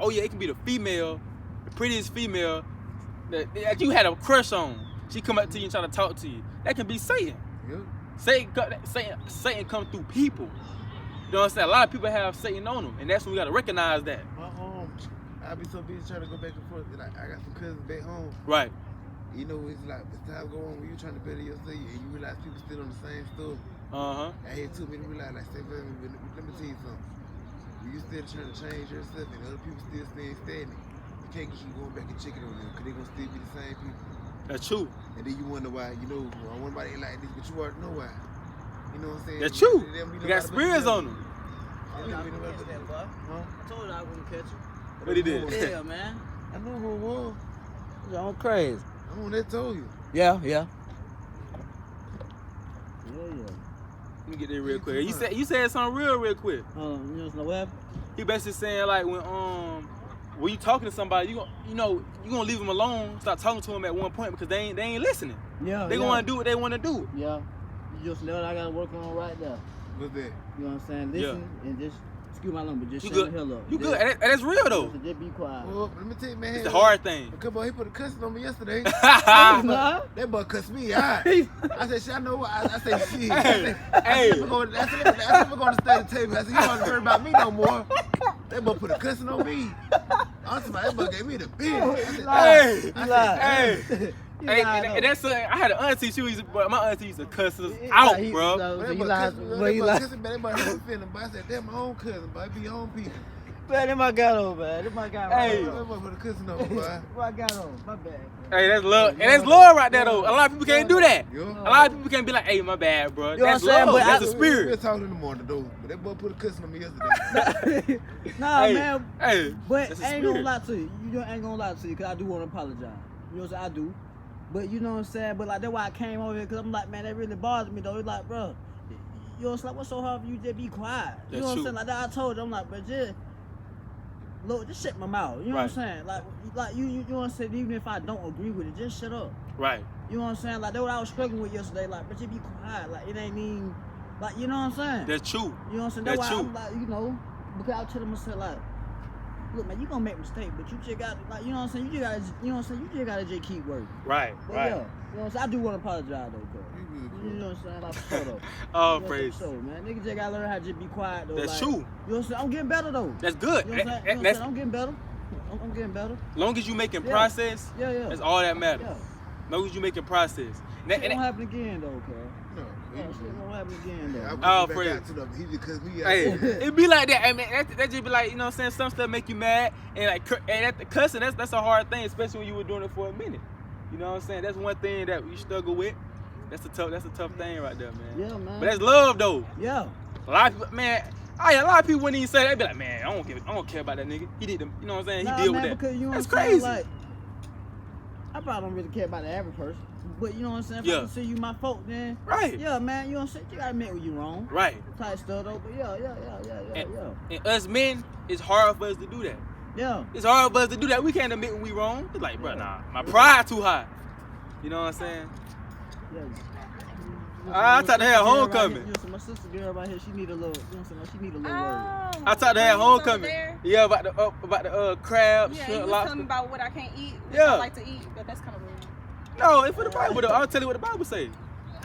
yeah, it can be the female, the prettiest female that you had a crush on. She come up to you and try to talk to you. That can be Satan. Yep. Satan come through people. You know what I'm saying? A lot of people have Satan on them, and that's when we gotta recognize that. I be so busy trying to go back and forth. Like, I got some cousins back home. Right. You know, it's like as time go on, when you trying to better yourself, and you realize people still on the same stuff. Uh-huh. I had too many realize, like, say, let me tell you something. When you still trying to change yourself, and other people still staying stagnant, you can't keep going back and checking on them, because they gonna still be the same people. That's true. And then you wonder why, you know, I want somebody like this, but you already know why. You know what I'm saying? That's true. Them, You got spirits on them. I told you I wouldn't catch him. What he did? Yeah, man. I know who it was. Y'all crazy. I'm on that told you. Yeah. Let me get there real quick. You said something real quick. You know what happened? He basically saying like when you talking to somebody, you gonna leave them alone. Stop talking to them at one point because they ain't listening. Yeah. They gonna do what they want to do. Yeah. You just know what I gotta work on right there. What's that? You know what I'm saying? Listen and just excuse my language, just You shut good? the hell up. You good? And that's real though. Just be quiet. Well, let me tell you, man. It's the hard thing. Come on, he put a cussing on me yesterday. Nah. That boy cussed me out. I said, shit, I know what. I said, shit. Hey. I said, we're going to stay at the table. I said, you don't want to worry about me no more. That boy put a cussing on me. I said, that boy gave me the business. Hey. Hey, and that's something. I had an auntie. My auntie used to cuss us out, bro. That boy cussing, man. That boy hurt feeling. But I said, that's my own cousin, but I be your own people. Man, that my guy on, man. That my guy. Hey. That boy put a cussing on me, boy. What I got on? My bad. Hey, that's love. And that's love right there, though. A lot of people can't do that. Yeah. A lot of people can't be like, hey, my bad, bro. You know That's what I'm saying? love. But That's We the spirit. were talking in the morning, though. But that boy put a cussing on me yesterday. Nah, Hey, man. hey, But that's I the ain't gonna spirit. lie to you. You ain't gonna lie to you, cause I do want to apologize. You know what I'm saying? I do. But you know what I'm saying? But like that's why I came over here, cause I'm like, man, that really bothers me though. It's like, bro, you know, it's like, what's so hard for you to be quiet? You That's know what I'm true. saying? Like that I told you, I'm like, but just look, just shut my mouth. You know what I'm saying? Like you know what I'm saying? Even if I don't agree with it, just shut up. Right. You know what I'm saying? Like that's what I was struggling with yesterday. Like, but just be quiet. Like it ain't even, like you know what I'm saying? That's true. You know what I'm saying? That's That's why true. I'm like, you know, because I was telling myself like, look, man, you gonna make mistakes, but you just got, like, you know what I'm saying? You just gotta, you know what I'm saying? You just gotta just keep working. Right. But Right. yeah, you know what I'm saying? I do want to apologize though, cuz. You know what I'm saying? Like, for sure though. Oh, You know, praise. for sure, man. Nigga just gotta learn how to just be quiet though. That's like, true. You know what I'm saying? I'm getting better though. That's good. You know what I'm saying? You know what I'm That's saying? I'm getting better. I'm getting better. long as you making Yeah. process. Yeah. That's all that matters. Yeah. Long as you making process. Shit won't happen again though, cuz. No. Yeah, shit won't happen again Yeah, I though. put Oh, him back Fred. out to them. He just cussed me out. Hey, it be like that. I mean, that just be like, you know what I'm saying? Some stuff make you mad, and like, and that cussing, that's a hard thing, especially when you were doing it for a minute. You know what I'm saying? That's one thing that we struggle with. That's a tough thing right there, man. Yeah, man. But that's love though. Yeah. A lot of people, man. A lot of people wouldn't even say that. They be like, man, I don't care about that nigga. He did them. You know what I'm saying? Nah, He deal man, with that. because you know That's what I'm saying? crazy. Like, I probably don't really care about the average person. But you know what I'm saying? If Yeah. I can see you my folk, then Right. yeah, man, you know what I'm saying? You gotta admit when you wrong. Right. Type stuff though, but yeah. And us men, it's hard for us to do that. Yeah. It's hard for us to do that. We can't admit when we wrong. It's like, bro, nah, my pride too high. You know what I'm saying? Yeah. I thought they had homecoming. You know, so my sister girl right here, she need a little, you know what I'm saying? She need a little word. I thought they had homecoming. Yeah, about the crab, Yeah, shrimp, you was telling lobster. me about what I can't eat, what Yeah. I like to eat, but that's kind of weird. No, it's for the Bible though. I'll tell you what the Bible say.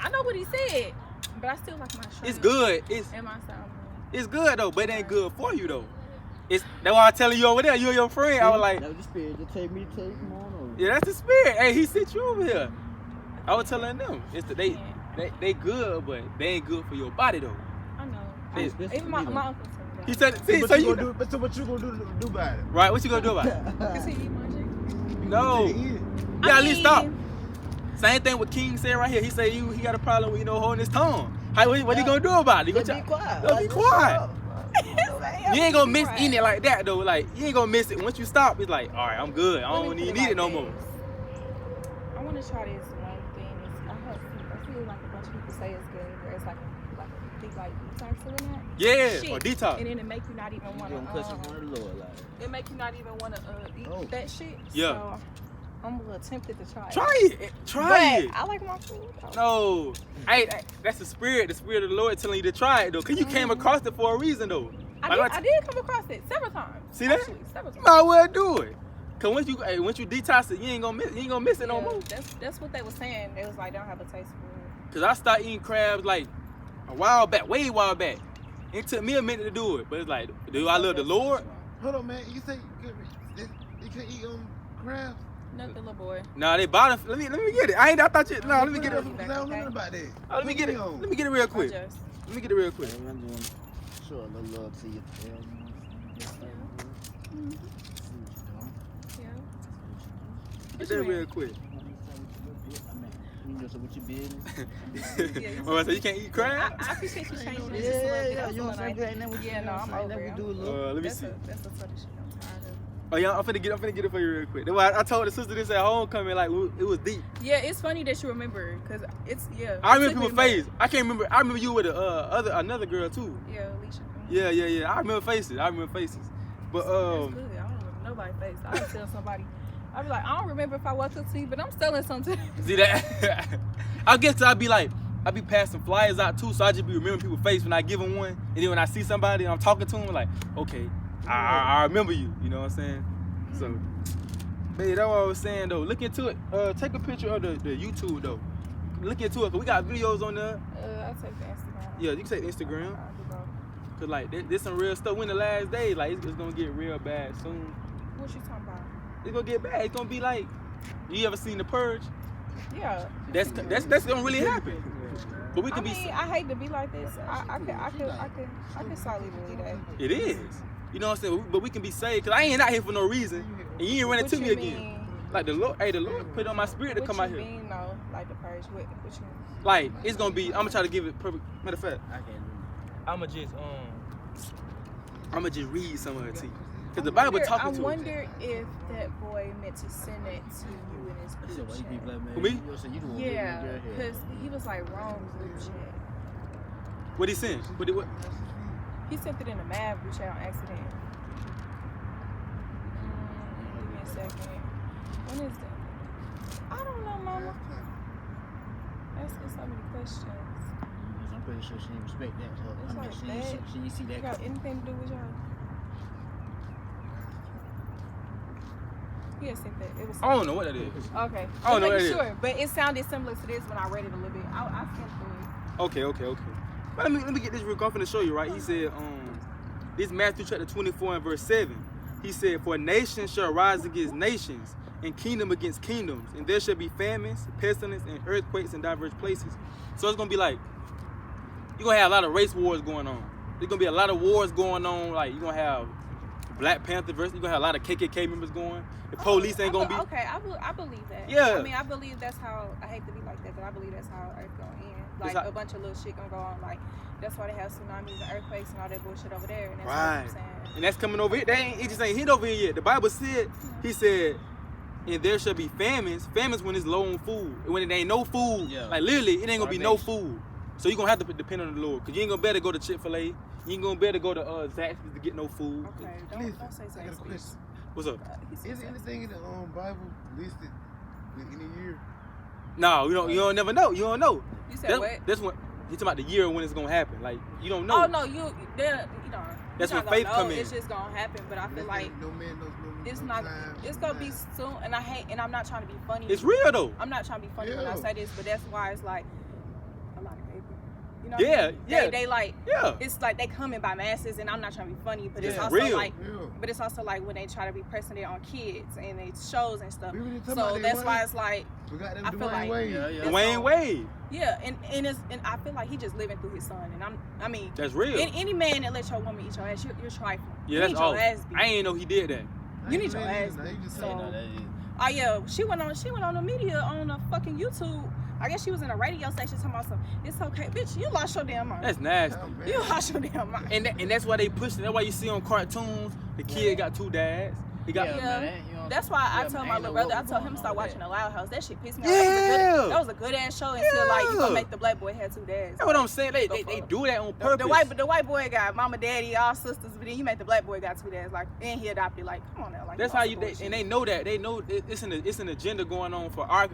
I know what he said, but I still like my shrimp. It's good. And my salmon. It's good though, but it ain't good for you though. That's why I'm telling you over there. You and your friend. I was like, That was the spirit. Just take me to take come on over. yeah, that's the spirit. Hey, he sent you over here. I was telling them, they good, but they ain't good for your body though. I know. It's Even my uncle told me that. He said, see, But so you you gonna do? So what you gonna do about it? right? What you gonna do about it? Cause he eat my chicken. No, Eat it. you gotta at least stop. Same thing what King said right here. He said he got a problem with holding his tongue. What he gonna do about it? He Just gonna be quiet. Be quiet. You ain't gonna miss Right. eating it like that though. Like you ain't gonna miss it. Once you stop, it's like, all right, I'm good. I Let me don't put even it need it like no this. more. I want to try this one thing. I feel like a bunch of people say it's good, where it's like a big like detox or whatnot. Yeah, Shit. or detox. And then it make you not even want You don't cuss in to. front of the Lord, like. It make you not even want to eat Oh. that shit. Yeah. So I'm a little tempted to try it. Try it. Try it. I like my food. No. That's the spirit of the Lord telling you to try it though. Cause you came across it for a reason though. I did come across it several times. See that? Actually, several You times. might as well do it. Cause once you detox it, you ain't gonna miss it no more. That's what they were saying. They was like, they don't have a taste for it. Cause I started eating crabs like a while back, way while back. It took me a minute to do it, but it's like, do I love the Lord? Hold on, man. You say you can't eat crabs? Nothing, little boy. Nah, they bottom. Let me get it. I thought you. No, let me get it. Because I don't know about that. Oh, let me get it. Let me get it real quick. Just, Let me get it real quick. I'm doing show a little love to you. yeah. Get that real quick. You know, so what your business? Oh, I said you can't eat crab? I appreciate you changing it just a little bit. Yeah, you know what I'm saying? Ain't that what you Yeah, no, I'm over it. do a little. Let me see. That's the sort of shit I'm tired of. Oh yeah, I'm finna get it for you real quick. That's why I told the sister this at homecoming, like it was deep. Yeah, it's funny that you remember, cause it's I it remember took me people's a minute. face. I can't remember. I remember you with another girl too. Yeah, Alicia. Yeah. I remember faces. But That's good. I don't remember nobody's face. I would tell somebody. I'd be like, I don't remember if I walked up to you, but I'm selling something. see that? I guess I'd be passing flyers out too, so I just be remembering people's face when I give them one, and then when I see somebody and I'm talking to them, like, okay, I remember you. You know what I'm saying? So, babe, that's what I was saying though. Look into it. Take a picture of the YouTube though. Look into it, cause we got videos on there. I'll take the Instagram. Yeah, you can say Instagram. I'll do both. Cause like there's some real stuff. When the last day, like it's gonna get real bad soon. What you talking about? It's gonna get bad. It's gonna be like, you ever seen The Purge? Yeah. That's gonna really happen. But we I could mean, be. I hate to be like this. I can slightly believe that. It is. You know what I'm saying? But we can be saved. Cause I ain't out here for no reason, and you ain't running to What me you again. mean? Like the Lord put it on my spirit to What come you out here. mean, though? Like the purge? What you mean? Like it's gonna be. I'm gonna try to give it perfect. Matter of fact, I can't do I'ma just read some of it to you. Cause the Bible talking to us. I wonder if that boy meant to send it to you in his So group why you be chat. black man? Who, me? You know, so you the one Yeah, with your hair. because he was like wrong group chat. What he sent? What? He sent it in a mad group chat on accident. Give me a second. When is that? I don't know, Mama. Asking so many questions. I'm pretty sure she didn't respect that. So, It's I mean, like she that. didn't see You that. got anything to do with y'all? He had sent that. It was. I don't know what that is. Okay. I don't know I'm what it making is. sure, but it sounded similar to this when I read it a little bit. I skimmed through it. Okay. But let me get this real quick. I'm finna show you, right? He said, this Matthew chapter 24 and verse 7. He said, for nations shall rise against nations, and kingdom against kingdoms, and there shall be famines, pestilence, and earthquakes in diverse places. So it's gonna be like, you're gonna have a lot of race wars going on. There's gonna be a lot of wars going on. Like, you're gonna have Black Panther versus, you're gonna have a lot of KKK members going. The police ain't gonna be. Okay, I believe that. Yeah. I mean, I believe that's how. I hate to be like that, but I believe that's how Earth gonna end. Like It's a bunch of little shit gonna go on. Like that's why they have tsunamis and earthquakes and all that bullshit over there. And that's what Right. I'm saying. And that's coming over here. It just ain't hit over here yet. The Bible said, he said, and there shall be famines. Famines when it's low on food. And when it ain't no food, Yeah. like literally, it ain't gonna be no Starvation. food. So you're gonna have to depend on the Lord. Cause you ain't gonna better go to Chick-fil-A. You ain't gonna better go to Zaxby's to get no food. Okay, Listen, don't say I got a Zaxby's. question. What's up? He said Is Zaxby's. anything in the Bible listed in any year? No, you don't never know. You don't know. You said what? That's what he's talking about the year when it's gonna happen. Like you don't know. Oh no, you know. That's you're when not faith gonna come know. in. It's just gonna happen. But I feel like no man knows it's no not. time, It's no gonna be time. soon. And I hate. And I'm not trying to be funny. It's real though. I'm not trying to be funny when I Yeah. say this, but that's why it's like a lot of people. You know? Yeah, what I mean? yeah. They like. Yeah. It's like they coming by masses, and I'm not trying to be funny, but it's Yeah, also real. like. Yeah. But it's also like when they try to be pressing it on kids and they shows and stuff. We really talking So about that's that why Wayne. it's like, We got them I feel Dwayne like- Wade. Yeah, yeah. Dwayne Wade. yeah, and I feel like he just living through his son, and I mean, That's real. any man that lets your woman eat your ass, you're trifling. Yeah, you that's need all. your ass beat. I ain't know he did that. You need your ass Now you just So- saying No, that is. Oh yeah, she went on the media on a fucking YouTube. I guess she was in a radio station talking about something. It's okay, bitch. You lost your damn mind. That's nasty. Oh, man. You lost your damn mind. And that's why they push it. That's why you see on cartoons the kid got two dads. He got Yeah, Yeah. man. That, you know That's why I Yeah, told man, my ain't little no brother, I what told was him to going start on watching with The Loud House. That shit pissed me off. Yeah. That was a good ass show until like you Yeah. gonna make the black boy have two dads. That's what I'm saying. They do that on purpose. The white boy got mama, daddy, all sisters, but then you make the black boy got two dads, like, and he adopted. Like, come on now, like. That's how you. And they know that. They know it's an agenda going on for our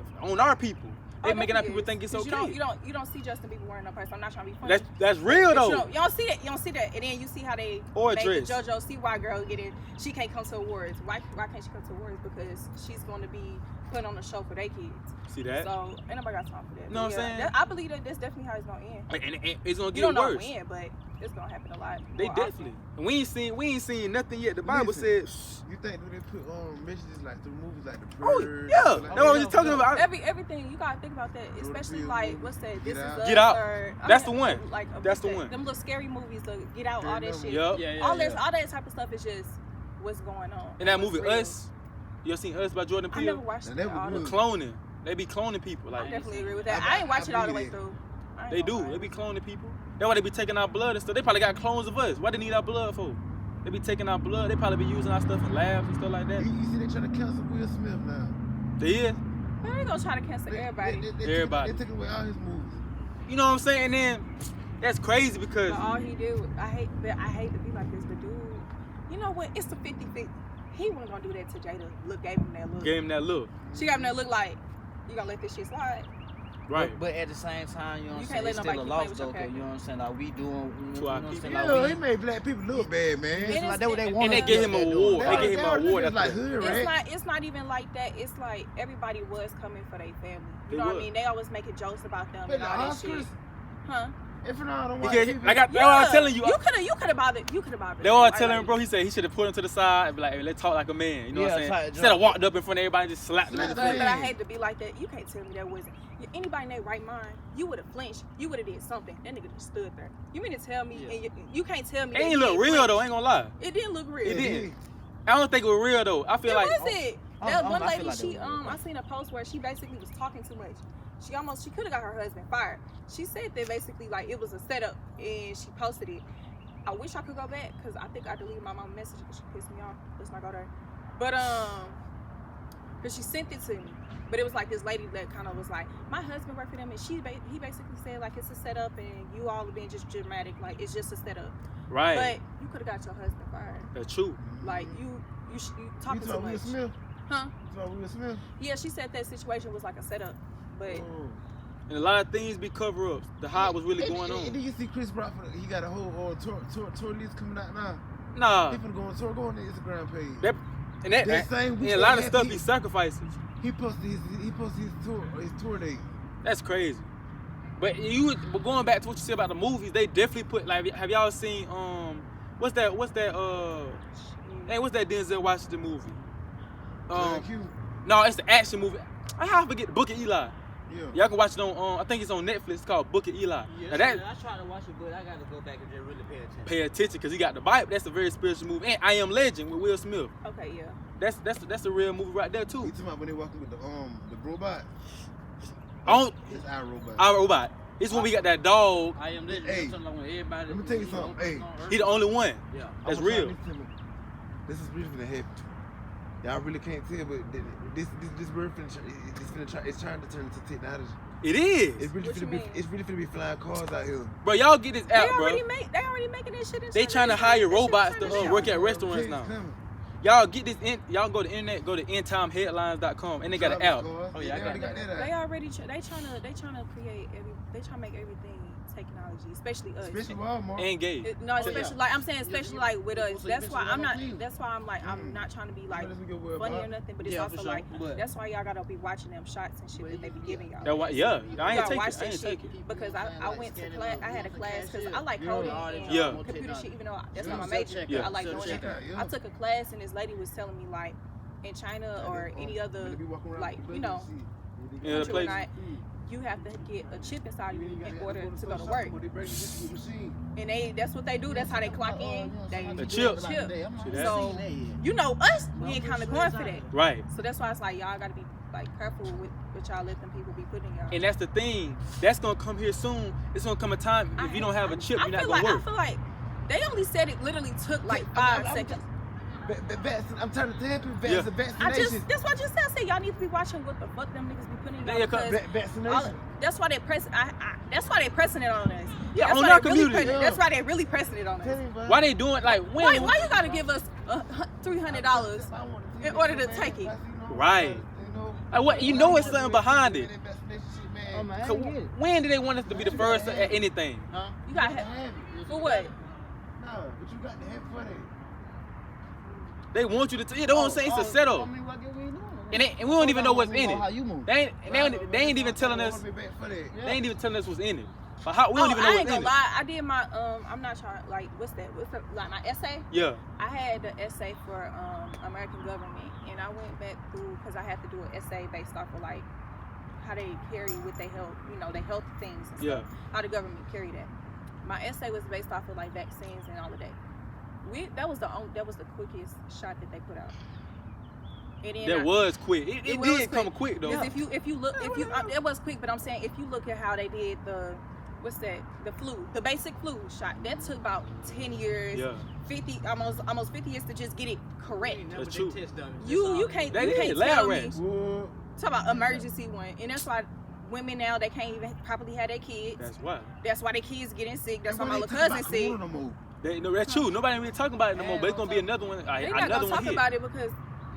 people. They making our people think it's okay. You don't see Justin Bieber wearing no purse. I'm not trying to be funny. That's real But though. you don't see that. You don't see that. And then you see how they Or made dress. the JoJo CY girl get in. She can't come to awards. Why can't she come to awards? Because she's going to be put on the show for their kids. See that? So ain't nobody got time for that. Know what I'm saying? I believe that that's definitely how it's gonna end. And it's gonna You get don't know worse. when, but it's gonna happen a lot. They more definitely. And we ain't seen nothing yet. The Bible Listen, says. You think that they put messages like through movies like The Oh Purge? yeah, stuff that's like what I was that? just talking about. Everything you gotta think about that, Go to especially field like movie, what's that? Get This Out. is Us Get Out. or- That's the one. Like That's the one. Them little scary movies, the Get Out, all that Remember. shit. Yup. All that type of stuff is just what's going on. In that What's movie, real. Us. You ever seen Us by Jordan I never Peele? watched Now, it. that was all good. the- Cloning. They be cloning people. I Like definitely agree with that. I- I ain't watch it all the way believe through. I ain't they gonna do. lie. They be cloning people. That's why they be taking our blood and stuff. They probably got clones of us. Why they need our blood for? They be taking our blood. They probably be using our stuff in labs and stuff like that. You see, they trying to cancel Will Smith now. They is. Man, they gonna try to cancel everybody. Everybody. They taking away all his movies. You know what I'm saying? And then that's crazy because But all he did, I hate to be like this, but dude, you know what? It's the 50-50. He wasn't gonna do that to Jada. Gave him that look. gave him that look. She got him that look like, you gonna let this shit slide? Right. But at the same time, you know what I'm You saying, can't let it's still a nobody loss keep playing with though, your 'cause you know what I'm saying, like we doing, you To know our what I'm saying, Yeah, like he made black people look bad, man. It is- like that what they and want. they gave him an award. They gave him an award It's like after hood, It's right? it's not even like that. It's like everybody was coming for their family. They You know what I was. mean? They always making jokes about them But and the all that shit. Oscars, Huh? if not, don't watch Because, TV. like that's what I'm telling you. You could have bothered. You could have bothered. They all them. telling Like, him, bro. He said he should have put him to the side and be like, hey, let's talk like a man. You know what I'm Yeah, saying? type Instead of drunk. walked up in front of everybody and just slapped him in the Slap face. But I hate to be like that. You can't tell me that wasn't. Anybody in their right mind, you would have flinched. You would have did something. That nigga just stood there. You mean to tell me? Yeah. And you can't tell me. It that ain't he look real flinched. though. I ain't gonna lie. It didn't look real. It did. I don't think it was real though. I feel It like wasn't. I That don't- one I feel lady, like it she was real. I seen a post where she basically was talking too much. She could have got her husband fired. She said that basically like it was a setup and she posted it. I wish I could go back because I think I deleted my mom's message because she pissed me off. Let's not go there. But because she sent it to me. But it was like this lady that kind of was like, my husband worked for them, and he basically said like it's a setup, and you all have been just dramatic, like it's just a setup. right. But you could have got your husband fired. That's true. Like you You talking too talking Will much, Smith? huh? You talking Will Smith? Yeah, she said that situation was like a setup, but Oh. And a lot of things be cover ups. The hot was really And- going and- And on. then you see Chris Rock, he got a whole tour list coming out now. Nah. He finna go on tour, go on the Instagram page. That, and that, That same and week a lot of that stuff he- he sacrifices. He posted his tour date. That's crazy. But going back to what you said about the movies, they definitely put like, have y'all seen what's that hey, what's that Denzel Washington movie? Q. No, it's the action movie. I forget Book of Eli. Yeah. Y'all can watch it on I think it's on Netflix. It's called Book of Eli. Yeah, Now that I tried to watch it, but I gotta go back and just really pay attention. pay attention because he got the Bible. That's a very spiritual movie. And I Am Legend with Will Smith. okay, yeah. That's a real movie right there You too. talking about when they walking with the robot? I don't It's our robot. Our Robot. It's when we got that dog. I am legend. Hey, Something like when everybody. let me tell you something. Hey, He the only one. Yeah. That's I want y'all real. to listen to me. This is really gonna happen. Y'all really can't tell, but this word it's trying to turn into technology. It is. It's really What you finna be mean? it's really finna be flying cars out here. Bro, y'all get this They app, bro. already making that shit. In They China. trying to That hire shit robots China to now. work at restaurants Change now. coming. Y'all get this y'all go to the internet, go to endtimeheadlines.com and they got an app. Oh, yeah, I They got already got that They out. already they trying to create they trying to make everything technology, especially us. Especially Walmart. And gay. No, Oh, especially yeah. like I'm saying, especially like with us. So you That's mentioned why I'm not. Walmart. That's why I'm like I'm not trying to be like Let me go worry funny or about. nothing, but it's Yeah, also for sure. like But- that's why y'all gotta be watching them shots and shit that they be giving y'all. That why, yeah, I ain't You gotta take watch it. I that ain't shit take it. because I went to class. I had a class because I like Yeah. coding All that and Yeah. computer shit, even though that's Yeah. not my major. Yeah. I like doing Check it. out, yeah. I took a class and this lady was telling me like in China or any other like you know Yeah, the country or place. not, you have to get a chip inside of you in order to go to work. And that's what they do. That's how they clock in. They The chip. chip. See that? So you know us, we ain't kind of going for that. Right. So that's why it's like y'all gotta be like careful with what y'all let them people be putting y'all. And that's the thing. That's gonna come here soon. It's gonna come a time if you don't have a chip, you're not gonna work. I feel like they only said it literally took like 5 seconds. I'm trying to tell people Yeah. vaccination. That's what I just said. I said y'all need to be watching what the fuck them niggas be putting in y'all because Vaccination. that's why they that's why they pressing it on us. Yeah, that's on why our they really community. pressing- That's why they really pressing it on Tell us. him, bro. Why they doing like when? Why you gotta give us $300 in order to take it? Right. Like what? You know it's something behind it. Oh, man, I So ain't get it. when do they want us to be the first at anything? Huh? You got for what? No, but you got to have for that. They want you to. They don't say it's a setup, I mean, what we doing? and we don't even know what's in How it. you move? They ain't even telling us. They ain't even telling us what's in it. But how we don't even know I what's ain't in gonna it. lie. I did my I'm not trying like what's that? Like my essay? Yeah. I had the essay for American government, and I went back through because I had to do an essay based off of like how they carry with their health, their health things and Yeah. stuff. How the government carry that. My essay was based off of like vaccines and all of that. That was the quickest shot that they put out. And then That was quick. It was did come quick though. Because if you look it was quick, but I'm saying if you look at how they did the the basic flu shot, that took about 10 years, Yeah. 50 almost 50 years to just get it correct. That's true. You can't They did, tell lab me. rats. Talk about emergency one, and that's why women now they can't even properly have their kids. That's why. Their kids getting sick. That's why my little cousin sick. That's true. Nobody really talking about it no more. But it's gonna be another one. They not Another gonna one talk hit. about it because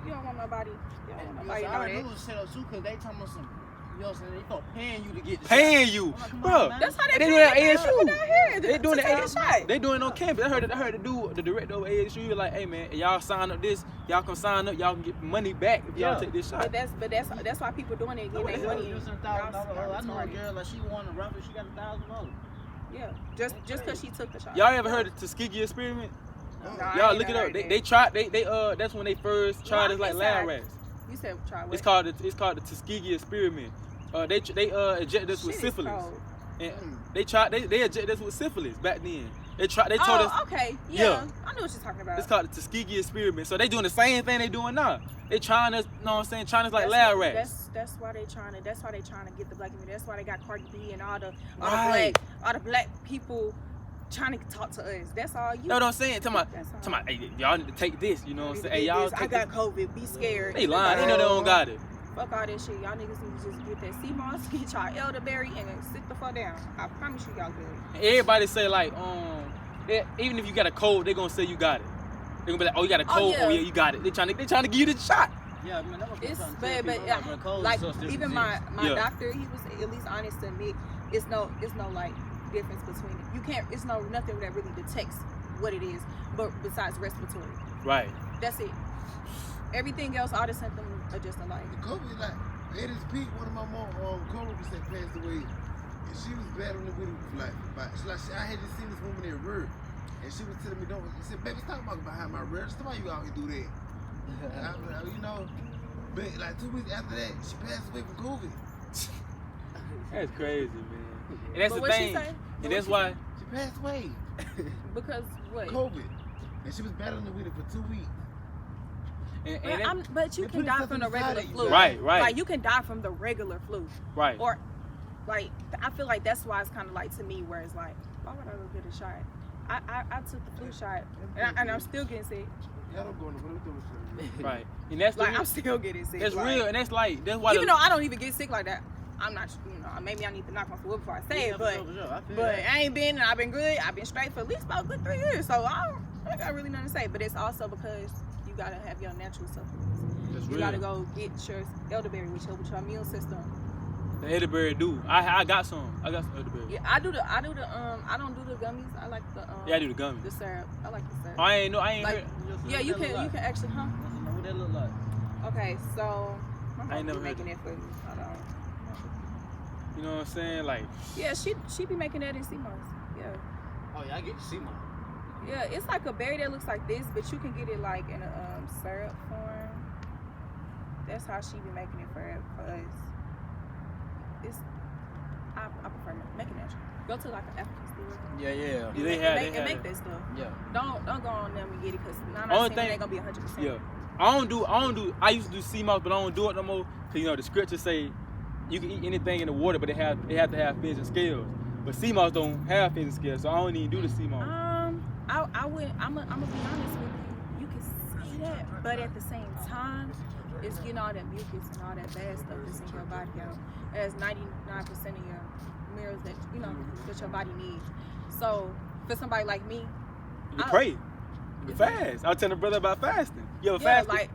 you don't want nobody. You don't want nobody to I know already that. knew it was set up too, cause they talking about some. You know what I'm saying? They start paying you to get the Paying you, I'm like, come bro. on, man. That's how they They do do that it at ASU. down here. They doing to the take a ASU. shot. They doing it on campus. I heard the director of ASU. He was like, hey man, y'all sign up this. Y'all can sign up. Y'all can get money back if y'all take this shot. But that's why people doing it, getting their money. I know a girl like she won a raffle. She got $1,000. Yeah, just because she took the shot. Y'all ever heard of Tuskegee experiment? Nah, I Y'all ain't look it never up. heard They that. tried. That's when they first tried Well, it like I lab guess rats. You said try what? It's called the Tuskegee experiment. They injected us with Shit is syphilis. cold. And they injected us with syphilis back then. They told us okay. Yeah. Yeah. I know what you're talking about. it's called the Tuskegee experiment. So they doing the same thing they doing now. They trying us, you know what I'm saying? Trying us like lab rats. That's why they trying to get the black community. That's why they got Cardi B and all the Right. black people trying to talk to us. That's all you. Know what I'm saying? Talking That's all. about, hey, y'all need to take this. You know what I'm saying? Hey, This, y'all I take got this. COVID. Be scared. They lying. They know they don't got it. Fuck all that shit. Y'all niggas need to just get that sea moss, get y'all elderberry, and then sit the fuck down. I promise you, y'all good. Everybody say like, even if you got a cold, they gonna say you got it. They gonna be like, oh, you got a cold. yeah. Oh yeah, you got it. They trying to give you the shot. Yeah, man, that was It's something bad, to but people about cold like and stuff, even different my Yeah. doctor, he was at least honest to admit it's no like difference between it. You can't. It's nothing that really detects what it is, but besides respiratory, Right. that's it. Everything else, all the symptoms are just alike. COVID, like, at its peak, one of my coworkers that passed away, and she was battling with it, I had just seen this woman in Rur, and she was telling me, she said, baby, stop walking behind my Rur, stop why you out here do that. But like 2 weeks after that, she passed away from COVID. That's crazy, man. And that's But the what she thing. say? And that's why. She passed away. Because what? COVID. And she was battling with it for 2 weeks. But you They can put die stuff from the inside regular of you. flu. Right. Like you can die from the regular flu. Right. Or like I feel like that's why it's kind of like to me where it's like, why would I go get a shot? I took the flu shot and I'm still getting sick. Y'all don't go in the window. Right. And that's the Like I'm still getting sick. that's like, real. And that's why. Even though I don't even get sick like that, I'm not. Maybe I need to knock on wood before I say it, but I ain't been. And I've been good. I've been straight for at least about a good 3 years. So I got really nothing to say. But it's also because you gotta have your natural supplements. That's You real. gotta go get your elderberry, which helps with your immune system. The elderberry do. I got some. I got some elderberry. Yeah, I do the I don't do the gummies. I like the Yeah, I do the gummy. the syrup. I like the syrup. I ain't Like, heard. yeah, you can actually, huh? What that look like? Okay, so my I ain't mom never be heard making it for me. Hold on. You know what I'm saying? Like, Yeah, she be making that in sea moss. Yeah. Oh yeah, I get to see mine. Yeah, it's like a berry that looks like this, but you can get it like in a syrup form. That's how she be making it for us. I prefer making natural. Go to like an African store. Yeah. yeah, they and have. make, They and have. make that stuff. Yeah. Don't go on them and get it because Only I'm thing- saying it ain't gonna be 100%. Yeah. I don't do. I used to do sea moss, but I don't do it no more. Cause the scriptures say you can eat anything in the water, but they have to have fins and scales. But sea moss don't have fins and scales, so I don't even do the sea moss. I would. I'm gonna be honest with you. You can say that, but at the same time, it's getting all that mucus and all that bad stuff that's in your body out. As 99% of your minerals that that your body needs. So for somebody like me, You pray. You fast. I was telling a brother about fasting. You ever fasted? like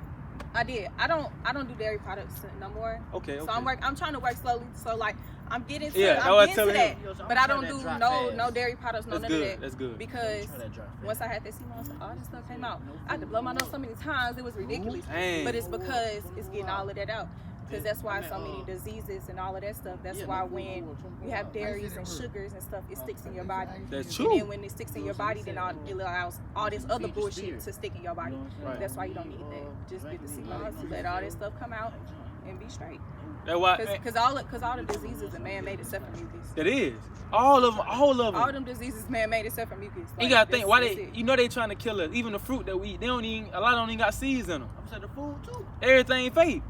I did. I don't do dairy products no more. Okay. So I'm trying to work slowly. So like I'm getting to Yeah, I'm getting to telling that. him. But I don't do no dairy products, no That's none good. of that. That's good. Because once I had that CMOS, all this stuff came out. I had to blow my nose so many times, it was ridiculous. Dang. But it's because it's getting all of that out. Because that's why so many diseases and all of that stuff. That's why when you have dairies and sugars and stuff, it sticks in your body. That's And true. then when it sticks in your body, then it allows all this other bullshit to stick in your body. Right. That's why you don't need that. Just get the CMOS, let all this stuff come out, and be straight. That's why. Because all the diseases are man-made except for mucus. That is. All of them. All them diseases man-made except for mucus. You gotta think why they. You know they trying to kill us. Even the fruit that we eat, they don't even. A lot don't even got seeds in them. I'm saying the food too. Everything fake.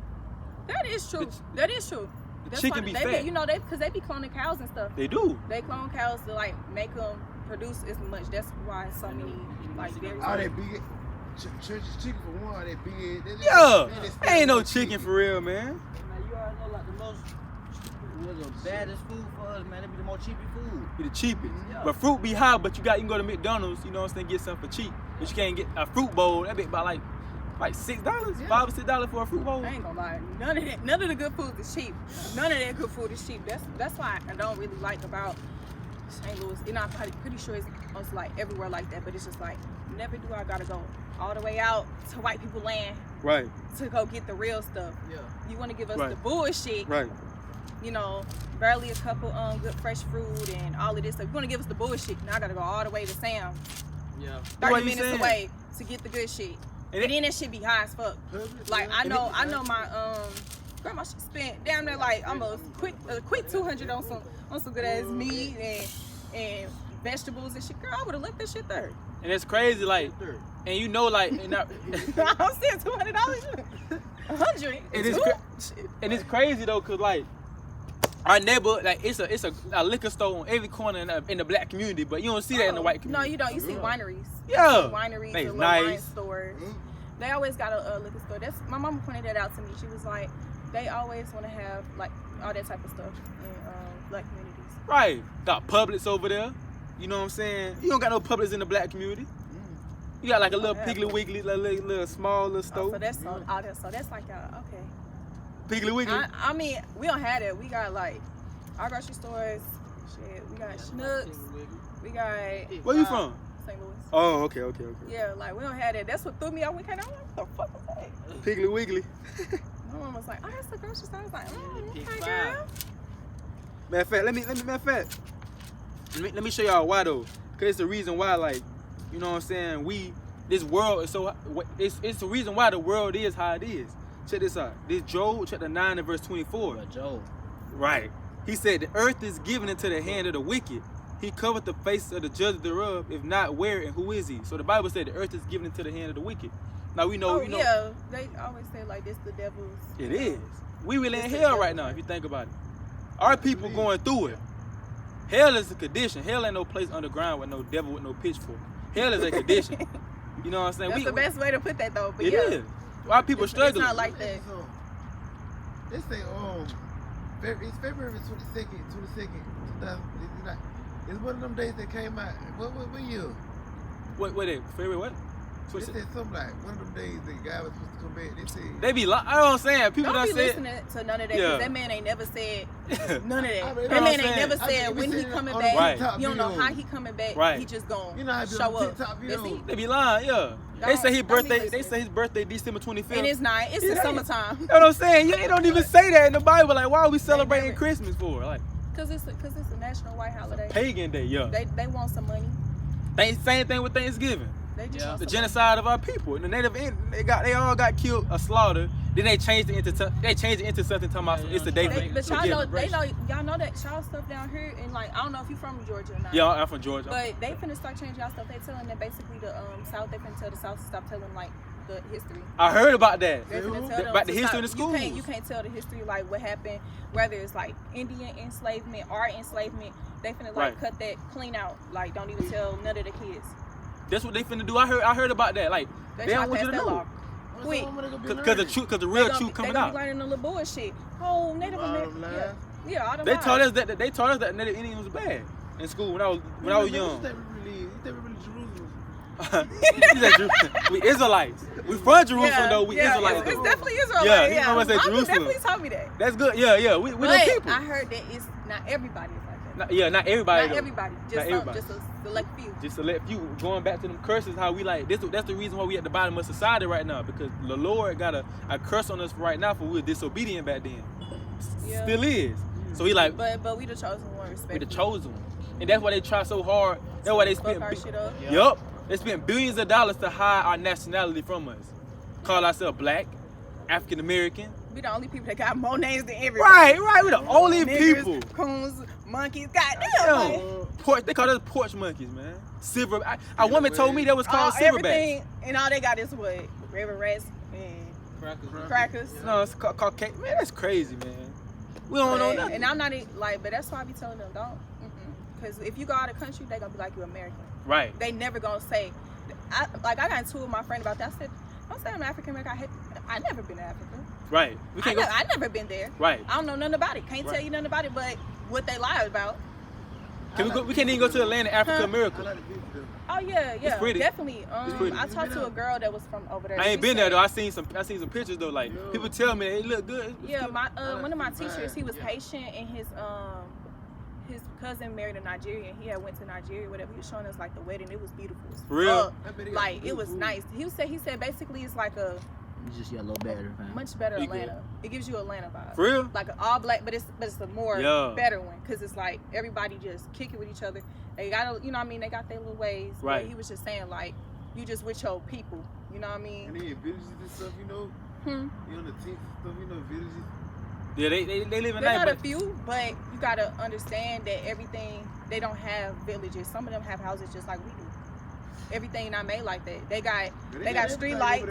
That is true. That is true. That's chicken why be they fat. because they be cloning cows and stuff. They do. They clone cows to like make them produce as much. That's why so many like dairy. All that big church's chicken for one, all that big. Yeah. Ain't no chicken for real, man. Man, you already know like the most the baddest food for us, man. It be the most cheapest food. Be the cheapest. Yeah. But fruit be high, but you can go to McDonald's, you know what I'm saying, get something for cheap. But you can't get a fruit bowl. That be about like $6, $5 or $6 for a fruit bowl. I ain't gonna lie. None of the good food is cheap. None of that good food is cheap. That's why I don't really like about St. Louis. And I'm pretty sure it's almost like everywhere like that. But it's just like never do I gotta go all the way out to white people land Right, to go get the real stuff. Yeah. You want to give us Right. the bullshit. right. You know, barely a couple good fresh fruit and all of this stuff. You want to give us the bullshit. Now I gotta go all the way to Sam's, Yeah. 30 What you minutes saying? away to get the good shit. And And then that shit be high as fuck. Like I know my grandma, she spent down there like almost a quick 200 on some good ass meat and vegetables and shit. Girl, I would have left that shit there. And it's crazy, like, and you know, like, and I'm still $200. 100. and it's crazy though, cause like our neighbor, like it's a liquor store on every corner in the black community, but you don't see that in the white No, community. you don't. You see wineries. Yeah. You see wineries They and little nice. wine stores. They always got a liquor store. That's my mama pointed that out to me. She was like, they always want to have like all that type of stuff in black communities. Right. Got Publix over there. You know what I'm saying? You don't got no Publix in the black community. You got like a little Piggly Wiggly, little small little Oh, store. so that's so that's like okay. Piggly Wiggly. I mean, we don't have that. We got like our grocery stores. Shit, we got Schnucks. We got. Where you from? St. Louis. Oh, okay. Yeah, like we don't have that. That's what threw me off. We kind of what the fuck was that? Piggly Wiggly. My mom was like, oh, that's the grocery store. I was like, okay, Pick girl. Matter of fact, let me show y'all why though. Cause it's the reason why, like, you know what I'm saying, this world is so, it's the reason why the world is how it is. Check this out. This Job chapter 9 and verse 24. But Joe. Right. He said, the earth is given into the hand of the wicked. He covered the face of the judge thereof. If not, where and who is he? So the Bible said the earth is given into the hand of the wicked. Now we know, Yeah, they always say like this the devil's. it is. We really in hell right now, if you think about it. Our people going through it. Hell is a condition. Hell ain't no place underground with no devil with no pitchfork. Hell is a condition. You know what I'm saying? That's the best way to put that though. But It yeah, is. Our people it's struggling. not like that. They say it's February 22nd, 2000. It's one of them days that came out. What year? What February what? They said something like one of them days that guy was supposed to come back. They said They be lying. I know what I'm saying. People Don't done be said. listening to none of that. Yeah. Cause that man ain't never said none of that. I mean, That you know man what ain't I'm never saying? said I when mean, he we coming seen it back. on Right. TikTok You don't know videos. how he coming back. Right. He just gon' You know how I be show on up. TikTok That's videos. it. They be lying, yeah. They say his Don't be birthday. They listening. say his birthday December 25th. And it's not. It's the It ain't. summertime. You know what I'm saying? They don't even say that in the Bible. Like, why are we celebrating never- Christmas for? Like, Cause it's a national white holiday. pagan day, yeah. They want some money. Same thing with Thanksgiving. They just Yeah. want The some genocide of our people. The native, they all got killed, a slaughter. Then they changed it into something talking about it's the day money. for But y'all know, forgiveness. y'all know that y'all stuff down here, and like I don't know if you from Georgia or not. Yeah, I'm from Georgia. But they finna start changing y'all stuff. They telling that basically the South. They finna tell the South to stop telling like the history. I heard about that. They're finna tell them About to the history stop. in the schools. You can't tell the history like what happened, whether it's like Indian enslavement, our enslavement. They finna like Right. cut that clean out. Like don't even tell none of the kids. That's what they finna do. I heard about that. Like, They they try don't to want pass you to that know. law. Quick. Cause the real truth coming They out. be learning the little bullshit. Oh, Native American. Yeah, all them They lies. taught us that Native Indians was bad in school when I was young. We Israelites. We from Jerusalem though. We Israelites. It's definitely Israelites. Yeah, Yeah, you know what I'm saying, Mama Jerusalem. definitely told me that. That's good. Yeah. We But them people. I heard that it's not everybody is like that. Not everybody. Not though. everybody. Not Just everybody. just a select few. Just to let you going back to them curses, how we like this. That's the reason why we at the bottom of society right now, because the Lord got a curse on us right now for we were disobedient back then. Yeah. Still is. So he like But we the chosen one, respect. we the chosen one, and that's why they try so hard. That's why they Fuck spend. our shit up. Yup. They spent billions of dollars to hide our nationality from us. Call ourselves black, African American. We the only people that got more names than everybody. Right. We're the only Niggers, people. Coons, monkeys. Goddamn. Yo, they call us porch monkeys, man. Silver. A woman told me that was called silverbacks. Everything, and all they got is what? River rats and crackers. No, it's called cake. Man, that's crazy, man. We don't know nothing. And I'm not like, but that's why I be telling them don't. Because if you go out of the country, they gonna be like you American. Right. They never gonna say. I got into it with my friend about that. I said, don't say I'm African American. I never been to Africa. Right. We can't go. I never been there. Right. I don't know nothing about it. Can't tell you nothing about it, but what they lie about. Can we go? We can't even go to the land of Africa, America. Oh yeah, pretty. definitely. pretty. I talked to a girl that was from over there. I ain't She been there said- though. I seen some pictures though. Like people tell me they look good. Yeah, my one of my teachers, he was Haitian, and his cousin married a Nigerian. He had went to Nigeria, whatever. He was showing us like the wedding. It was beautiful. as For real? fuck. Like it was nice. He said basically it's like a It's just your little better, fam. much better You good. Atlanta. It gives you Atlanta vibe. For real? Like an all black, but it's a more Yeah. better one because it's like everybody just kicking with each other. They got you know what I mean. They got their little ways. Right. But he was just saying like you just with your people. You know what I mean? And then villages and stuff, you know. You on the teams and stuff, you know, villages. Yeah, they live in There's nice, not a but few, but you gotta understand that everything they don't have villages. Some of them have houses just like we do. Everything not made like that. They got street lights.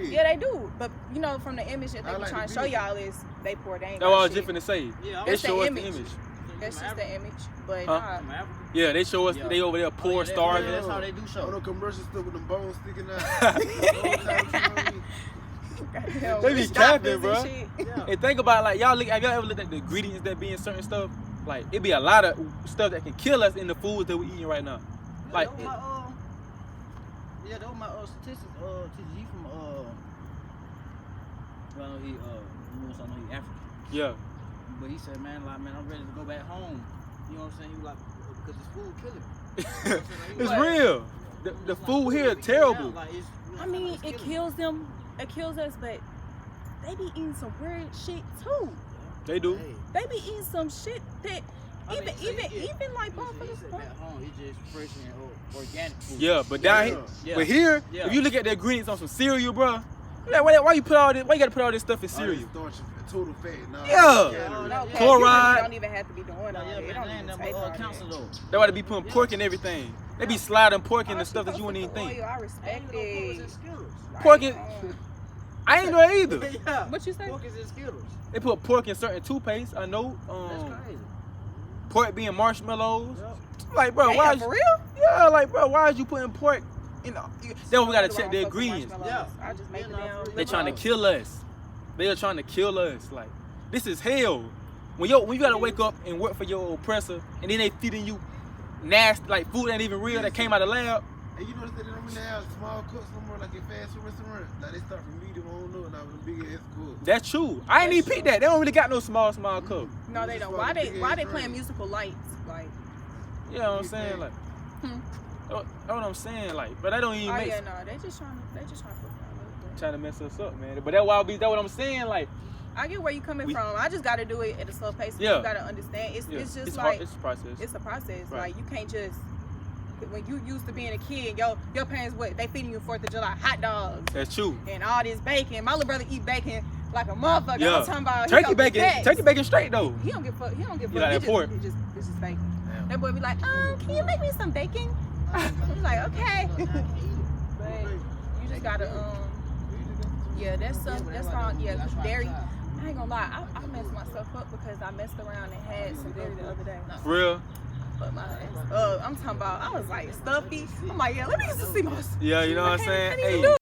Yeah, they do. But you know, from the image that they be like trying the to show video. y'all is they poor. They ain't that's what I got was shit. just finna say. Yeah, They That's show the us image. the image. That's just the image. But Huh? nah. Yeah, they show us Yeah. they over there poor, starving. That's how they do On show. the commercial stuff with them bones sticking out. Goddamn, They be rich capping, doctors bruh. and shit. Yeah. And think about like have y'all ever looked at the ingredients that be in certain stuff? Like it be a lot of stuff that can kill us in the foods that we eating right now. Like that was my statistics. TG from well, I know he African. yeah. But he said, man, I'm ready to go back home. You know what I'm saying? He was like, because this food killing me. It's real. The food here is terrible. I mean, it kills them. It kills us, but they be eating some weird shit too. They do. They be eating some shit that even like motherfuckers. Back home, it's just fresh and organic food. Yeah, but down here, Yeah. but here, Yeah. if you look at the ingredients on some cereal, bro, like, why you put all this? Why you gotta put all this stuff in cereal? Total fat. Nah, Yeah. No, Chloride. You don't even have to be doing all that. It don't even take all that. council though. They want to be putting pork in everything. They be sliding pork in the stuff that you wouldn't even think. I respect it. Pork in, I ain't know that either. Yeah. What you say? Pork is in Skittles. They put pork in certain toothpaste. I know. That's crazy. Pork being marshmallows. Like, bro, Damn, why? for real? Yeah, like, bro, why is you putting pork? You know, then we gotta check the ingredients. Yeah. I just make the damn. They trying to kill us. They are trying to kill us. Like, this is hell. When you gotta wake up and work for your oppressor, and then they feeding you nasty, like food ain't even real that came out of the lab. And you notice that they don't really have small cups no more like in fast food restaurants. Like they start from medium on up now with a big ass cup. That's true. I ain't even pick that. They don't really got no small cup. No, they don't. Why they playing musical lights? Like, You know what I'm saying? Like, that's what I'm saying. Like, but that don't even oh make yeah, no, they just trying to put down a little bit. trying to mess us up, man. But that's what I'm saying. Like, I get where you coming from. I just gotta do it at a slow pace. Yeah. You gotta understand. It's yeah, just it's like hard, it's a process. it's a process. Right. Like you can't just when you used to being a kid, your parents they feeding you 4th of July hot dogs That's true. and all this bacon. My little brother eat bacon like a motherfucker. Yeah. I'm talking about Turkey bacon straight though. He don't give fuck. He don't give You fuck. like that pork? It's just bacon. Damn. That boy be like, can you make me some bacon? He's like, okay. But you just gotta yeah, that's all. Yeah, dairy. I ain't gonna lie, I messed myself up because I messed around and had some dairy the other day. For real? But my I'm talking about, I was like stuffy. I'm like, yeah, let me just see my. Yeah, you know what I'm saying? Can't even Hey. do